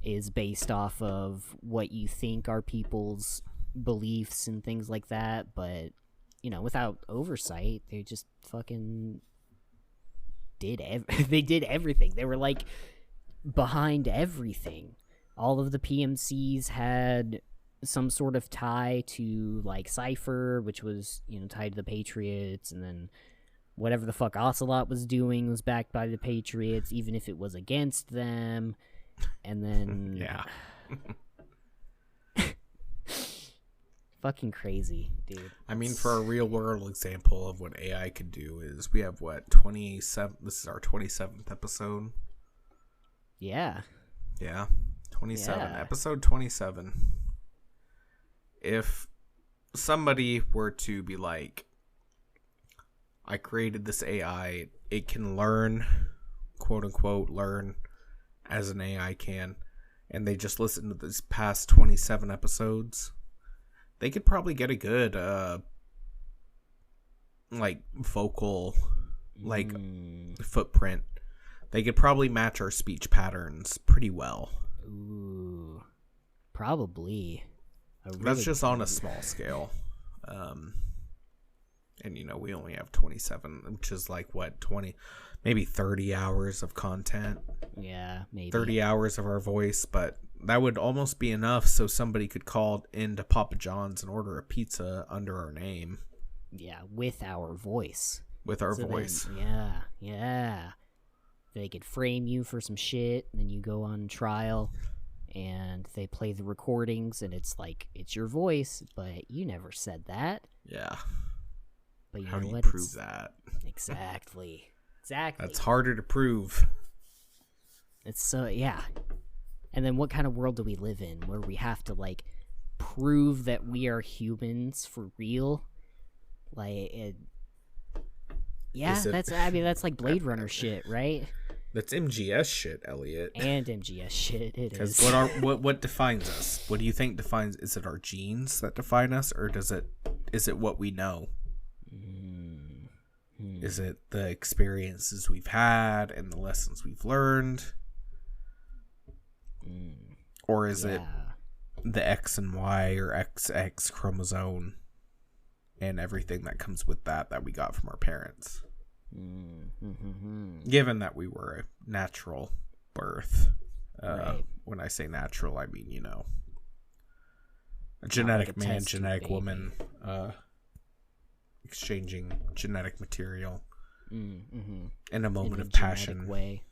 is based off of what you think are people's beliefs and things like that, but, without oversight, they just fucking they did everything. They were, like, behind everything. All of the PMCs had some sort of tie to, like, Cypher, which was, tied to the Patriots, and then whatever the fuck Ocelot was doing was backed by the Patriots, even if it was against them. And then yeah. Fucking crazy, dude. I mean, for a real world example of what AI could do is we have 27, this is our 27th episode. Yeah. 27. Yeah. Episode 27. If somebody were to be like, I created this AI, it can learn, quote unquote, learn as an AI can, and they just listen to these past 27 episodes, they could probably get a good like vocal, like footprint They could probably match our speech patterns pretty well. Ooh, probably. That's just on a small scale. And, you know, we only have 27, which is like, what, 20, maybe 30 hours of content. Yeah, maybe. 30 hours of our voice, but that would almost be enough so somebody could call into Papa John's and order a pizza under our name. Yeah, with our voice. With our voice. Then, yeah. They could frame you for some shit, and then you go on trial, and they play the recordings, and it's like, it's your voice, but you never said that. Yeah. But How know do you what? prove that? Exactly. That's harder to prove. It's so, yeah. And then what kind of world do we live in where we have to, like, prove that we are humans for real? Like, that's like Blade Runner shit, right? That's MGS shit, Elliot. And MGS shit, it is. Because what defines us? What do you think defines? Is it our genes that define us, or is it what we know? Is it the experiences we've had and the lessons we've learned? Or is it the X and Y or XX chromosome and everything that comes with that we got from our parents? Given that we were a natural birth. Right. When I say natural, I mean, you know, a genetic like a man, test tube genetic baby. woman, exchanging genetic material in a moment In a of passion. genetic way.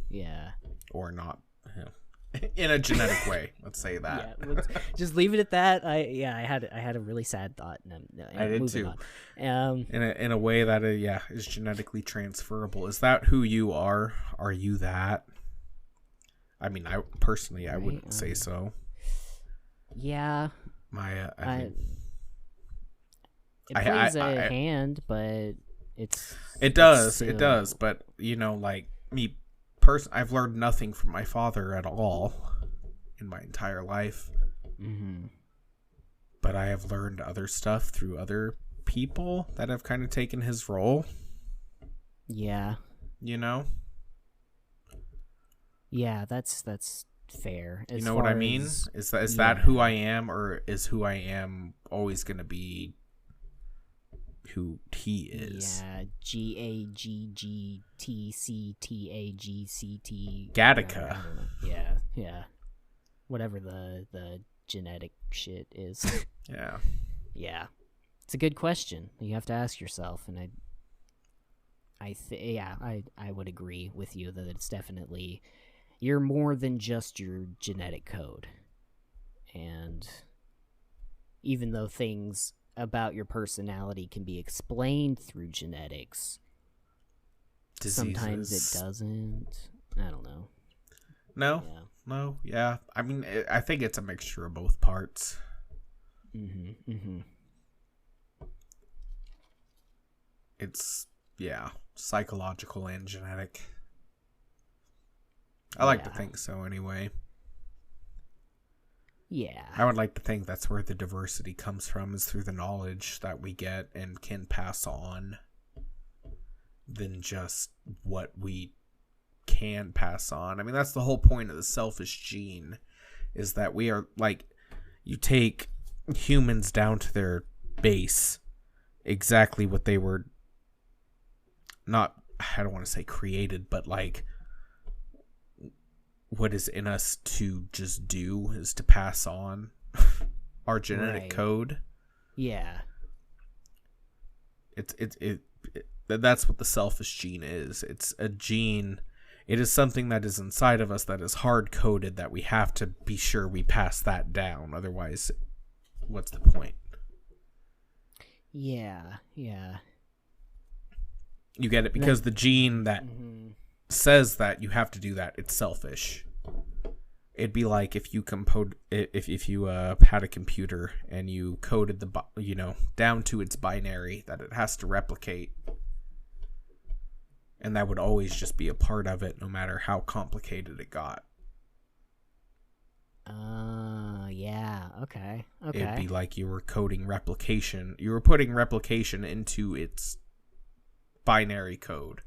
Yeah. Or not. In a genetic way, let's say that. Yeah, just leave it at that. I had a really sad thought. I did moving too. On. In a way that is genetically transferable. Is that who you are? Are you that? I mean, I personally, I wouldn't say so. Yeah. It plays a hand, but it does. But you know, like me. I've learned nothing from my father at all in my entire life. But I have learned other stuff through other people that have kind of taken his role. Yeah. You know? Yeah, that's fair. You know what I mean? Is that who I am, or is who I am always going to be who he is? Yeah, GAGGTCTAGCT. Gattaca. Yeah. Whatever the genetic shit is. Yeah. Yeah. It's a good question you have to ask yourself, and I would agree with you that it's definitely, you're more than just your genetic code. And even though things about your personality can be explained through genetics, sometimes it doesn't. I don't know. No, yeah. I mean, I think it's a mixture of both parts. It's, psychological and genetic. I like to think so anyway. Yeah. I would like to think that's where the diversity comes from, is through the knowledge that we get and can pass on, than just what we can pass on. I mean, that's the whole point of the selfish gene, is that we are, like, you take humans down to their base, exactly what they were, not, I don't want to say created, but like, what is in us to just do is to pass on our genetic code. Yeah. That's what the selfish gene is. It's a gene. It is something that is inside of us that is hard coded, that we have to be sure we pass that down. Otherwise, what's the point? Yeah. You get it? Because the gene that says that you have to do that, it's selfish. It'd be like if you had a computer and you coded down to its binary that it has to replicate, and that would always just be a part of it, no matter how complicated it got. Yeah. Okay. It'd be like you were coding replication. You were putting replication into its binary code,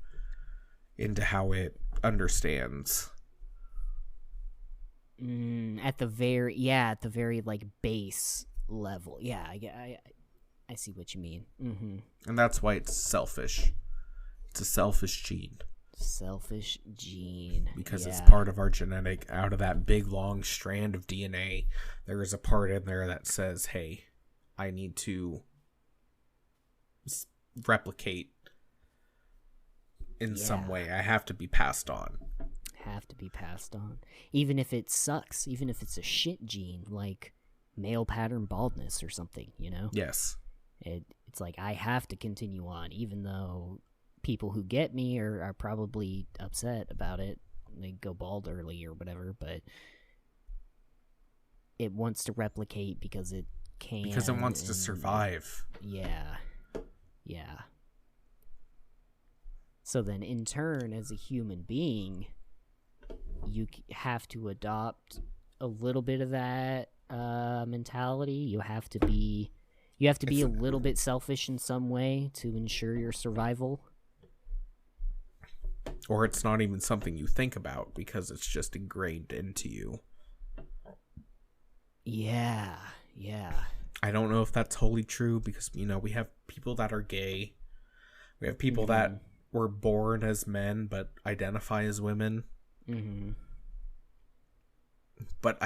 into how it understands. At the very like base level. Yeah, I see what you mean. And that's why it's selfish. It's a selfish gene. Selfish gene. Because yeah. it's part of our genetic, out of that big long strand of DNA, there is a part in there that says, hey, I need to replicate in some way. I have to be passed on. Even if it sucks, even if it's a shit gene, like male pattern baldness or something, you know? Yes. It's like I have to continue on, even though people who get me are probably upset about it. They go bald early or whatever, but it wants to replicate because it can. Because it wants to survive. Yeah. So then, in turn, as a human being, you have to adopt a little bit of that mentality. You have to be a little bit selfish in some way to ensure your survival. Or it's not even something you think about because it's just ingrained into you. Yeah. I don't know if that's wholly true because, we have people that are gay. We have people that were born as men but identify as women. But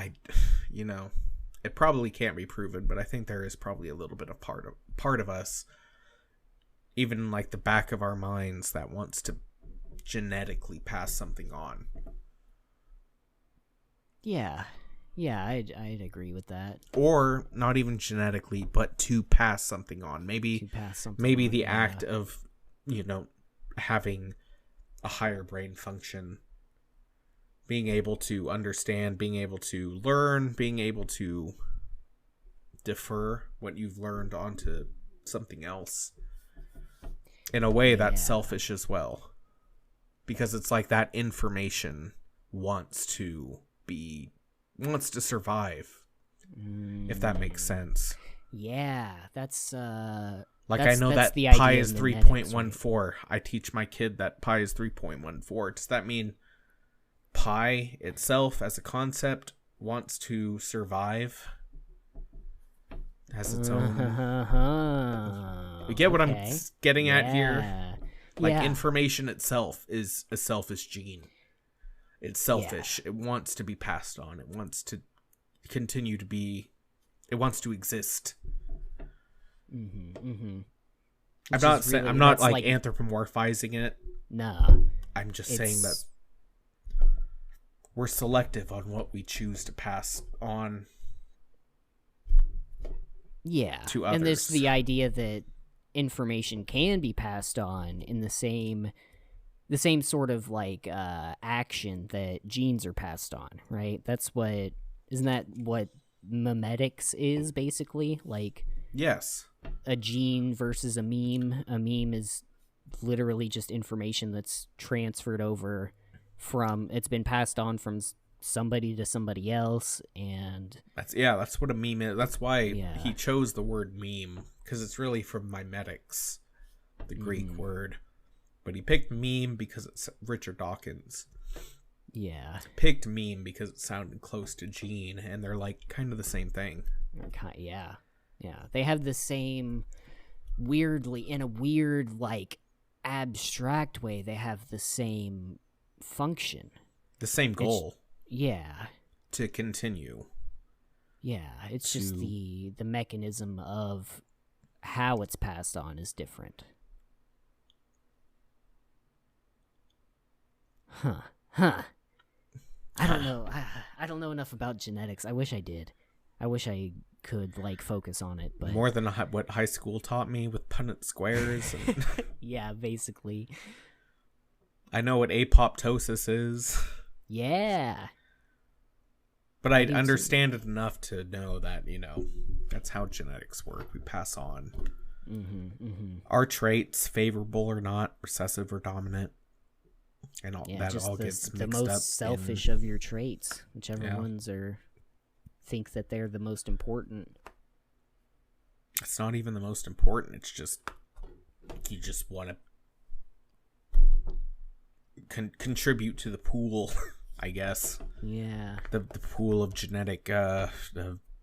it probably can't be proven, but I think there is probably a little bit of part of us, even in like the back of our minds, that wants to genetically pass something on. Yeah, I'd agree with that. Or not even genetically, but to pass something on. Maybe the act of, having a higher brain function, being able to understand, being able to learn, being able to defer what you've learned onto something else. In a way that's selfish as well. Because it's like that information wants to survive. If that makes sense. Yeah, that's I know that the pi idea is in 3.14. Right? I teach my kid that pi is 3.14. Does that mean pi itself as a concept wants to survive? Has its own. You get what I'm getting at here? Information itself is a selfish gene. It's selfish. It wants to be passed on. It wants to continue to be. It wants to exist. I'm not saying I'm not like anthropomorphizing it. No, I'm just saying that we're selective on what we choose to pass on. Yeah, to others. And there's the idea that information can be passed on in the same sort of like action that genes are passed on, right? Isn't that what memetics is basically? Like, yes, a gene versus a meme. A meme is literally just information that's transferred over it's been passed on from somebody to somebody else, and that's what a meme is. That's why he chose the word meme, because it's really from mimetics, the Greek word. But he picked meme because it's Richard Dawkins. Yeah. Picked meme because it sounded close to gene, and they're like kind of the same thing. Yeah. They have the same, in a weird, like, abstract way, they have the same function. The same goal. Yeah. To continue. Yeah, it's just the mechanism of how it's passed on is different. Huh. I don't know. I don't know enough about genetics. I wish I did. I wish I could, like, focus on it. But more than what high school taught me with Punnett squares. And yeah, basically. I know what apoptosis is. Yeah. But I understand it enough to know that, that's how genetics work. We pass on. Our traits, favorable or not, recessive or dominant. And all that all gets mixed up. The most selfish of your traits, whichever ones think that they're the most important. It's not even the most important. It's just you just want to contribute to the pool, I guess. Yeah. The pool of genetic,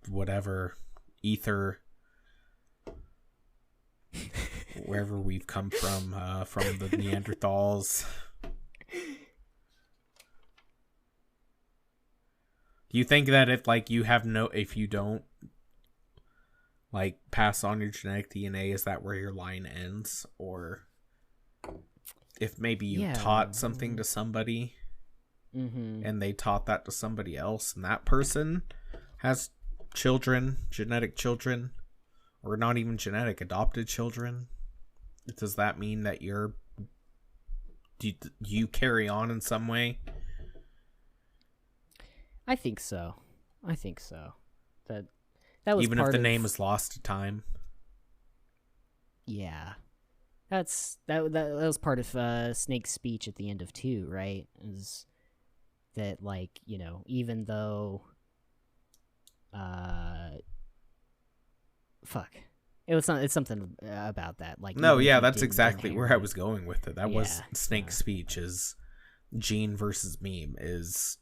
whatever, ether, wherever we've come from the Neanderthals. Do you think that if you don't like pass on your genetic DNA, is that where your line ends? Or if maybe you taught something to somebody and they taught that to somebody else and that person has children, genetic children, or not even genetic, adopted children, does that mean that you carry on in some way? I think so. That was even part if the of, name is lost to time. Yeah, that was part of Snake's speech at the end of 2, right? Is that, like, you know, even though it's something about that, like, no, even if yeah, you that's didn't exactly where I inherit- was going with it. That was Snake's speech, is gene versus meme. Is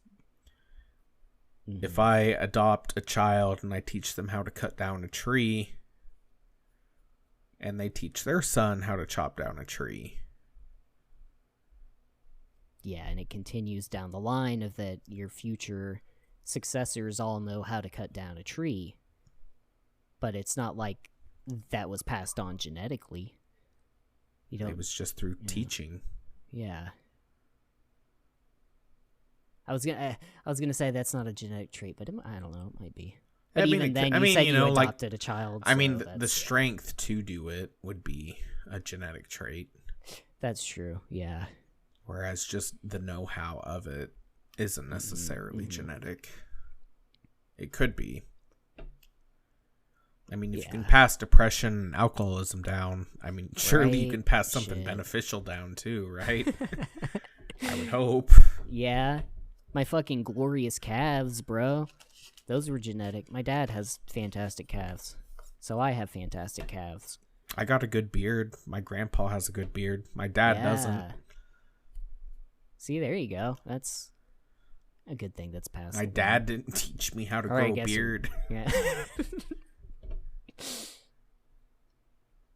if I adopt a child and I teach them how to cut down a tree, and they teach their son how to chop down a tree. Yeah, and it continues down the line of that your future successors all know how to cut down a tree. But it's not like that was passed on genetically. You don't. It was just through teaching. Yeah. I was gonna say that's not a genetic trait, but I don't know, it might be. But even then, you said you adopted a child. I mean, so the strength to do it would be a genetic trait. That's true. Yeah. Whereas just the know-how of it isn't necessarily genetic. It could be. I mean, if you can pass depression and alcoholism down, I mean, surely you can pass something beneficial down too, right? I would hope. Yeah. My fucking glorious calves, bro. Those were genetic. My dad has fantastic calves. So I have fantastic calves. I got a good beard. My grandpa has a good beard. My dad doesn't. See, there you go. That's a good thing that's passed. My dad didn't teach me how to grow a beard. Yeah.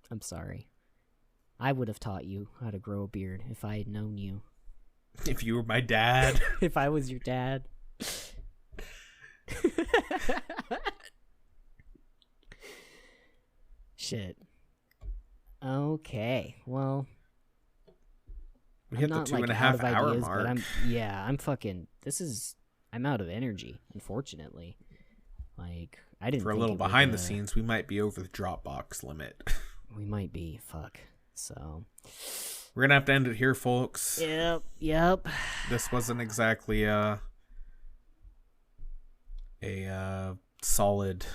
I'm sorry. I would have taught you how to grow a beard if I had known you. If you were my dad. If I was your dad. Shit. Okay. Well, we hit the 2.5 hour mark. But I'm out of energy, unfortunately. Like, I didn't For a little behind the scenes, we might be over the Dropbox limit. We might be. Fuck. So we're gonna have to end it here, folks. Yep. This wasn't exactly a solid.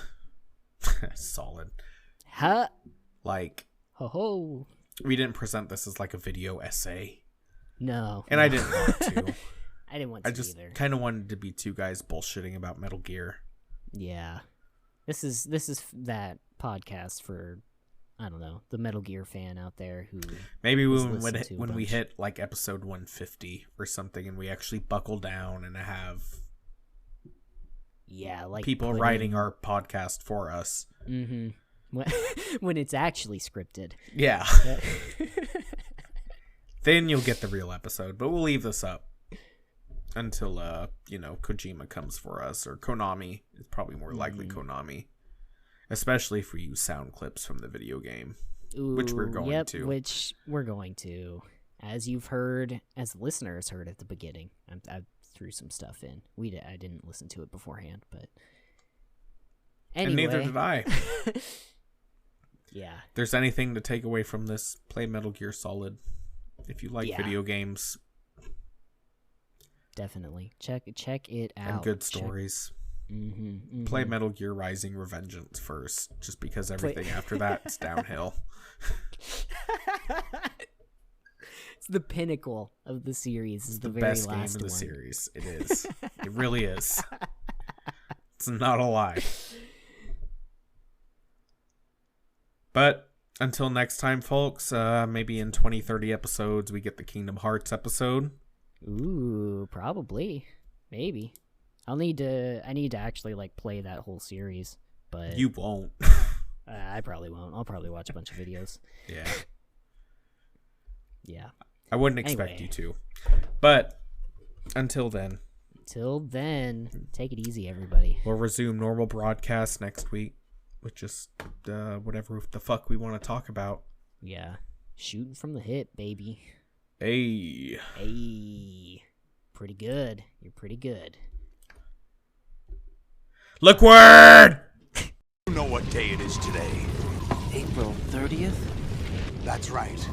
Huh? Like, ho. We didn't present this as like a video essay. No. And I didn't want to. I didn't want to either. I just kind of wanted to be two guys bullshitting about Metal Gear. Yeah. This is that podcast for, I don't know, the Metal Gear fan out there who maybe when we hit like episode 150 or something and we actually buckle down and have like people writing our podcast for us. Mm-hmm. When it's actually scripted. Yeah. Then you'll get the real episode, but we'll leave this up until Kojima comes for us, or Konami. It's probably more likely Konami, especially if we use sound clips from the video game. Ooh, which we're going to. Which we're going to, as you've heard, as the listeners heard at the beginning. I threw some stuff in. I didn't listen to it beforehand, but anyway. And neither did I. Yeah. If there's anything to take away from this, play Metal Gear Solid. If you like video games, definitely check it out. And good stories. Play Metal Gear Rising: Revengeance first, just because everything after that is downhill. It's the pinnacle of the series. It's the very best last game of the one. series. It is. It really is. It's not a lie. But until next time, folks, maybe in 20-30 episodes, we get the Kingdom Hearts episode. Ooh, probably. Maybe. I need to actually like play that whole series, but You won't. I probably won't. I'll probably watch a bunch of videos. Yeah. Yeah. I wouldn't expect Anyway. you to. But until then, Till then, take it easy, everybody. we'll resume normal broadcast next week with just whatever the fuck we want to talk about. Yeah. Shooting from the hip, baby. Hey. Hey. Pretty good. You're pretty good. Liquid! You know what day it is today. April 30th? That's right.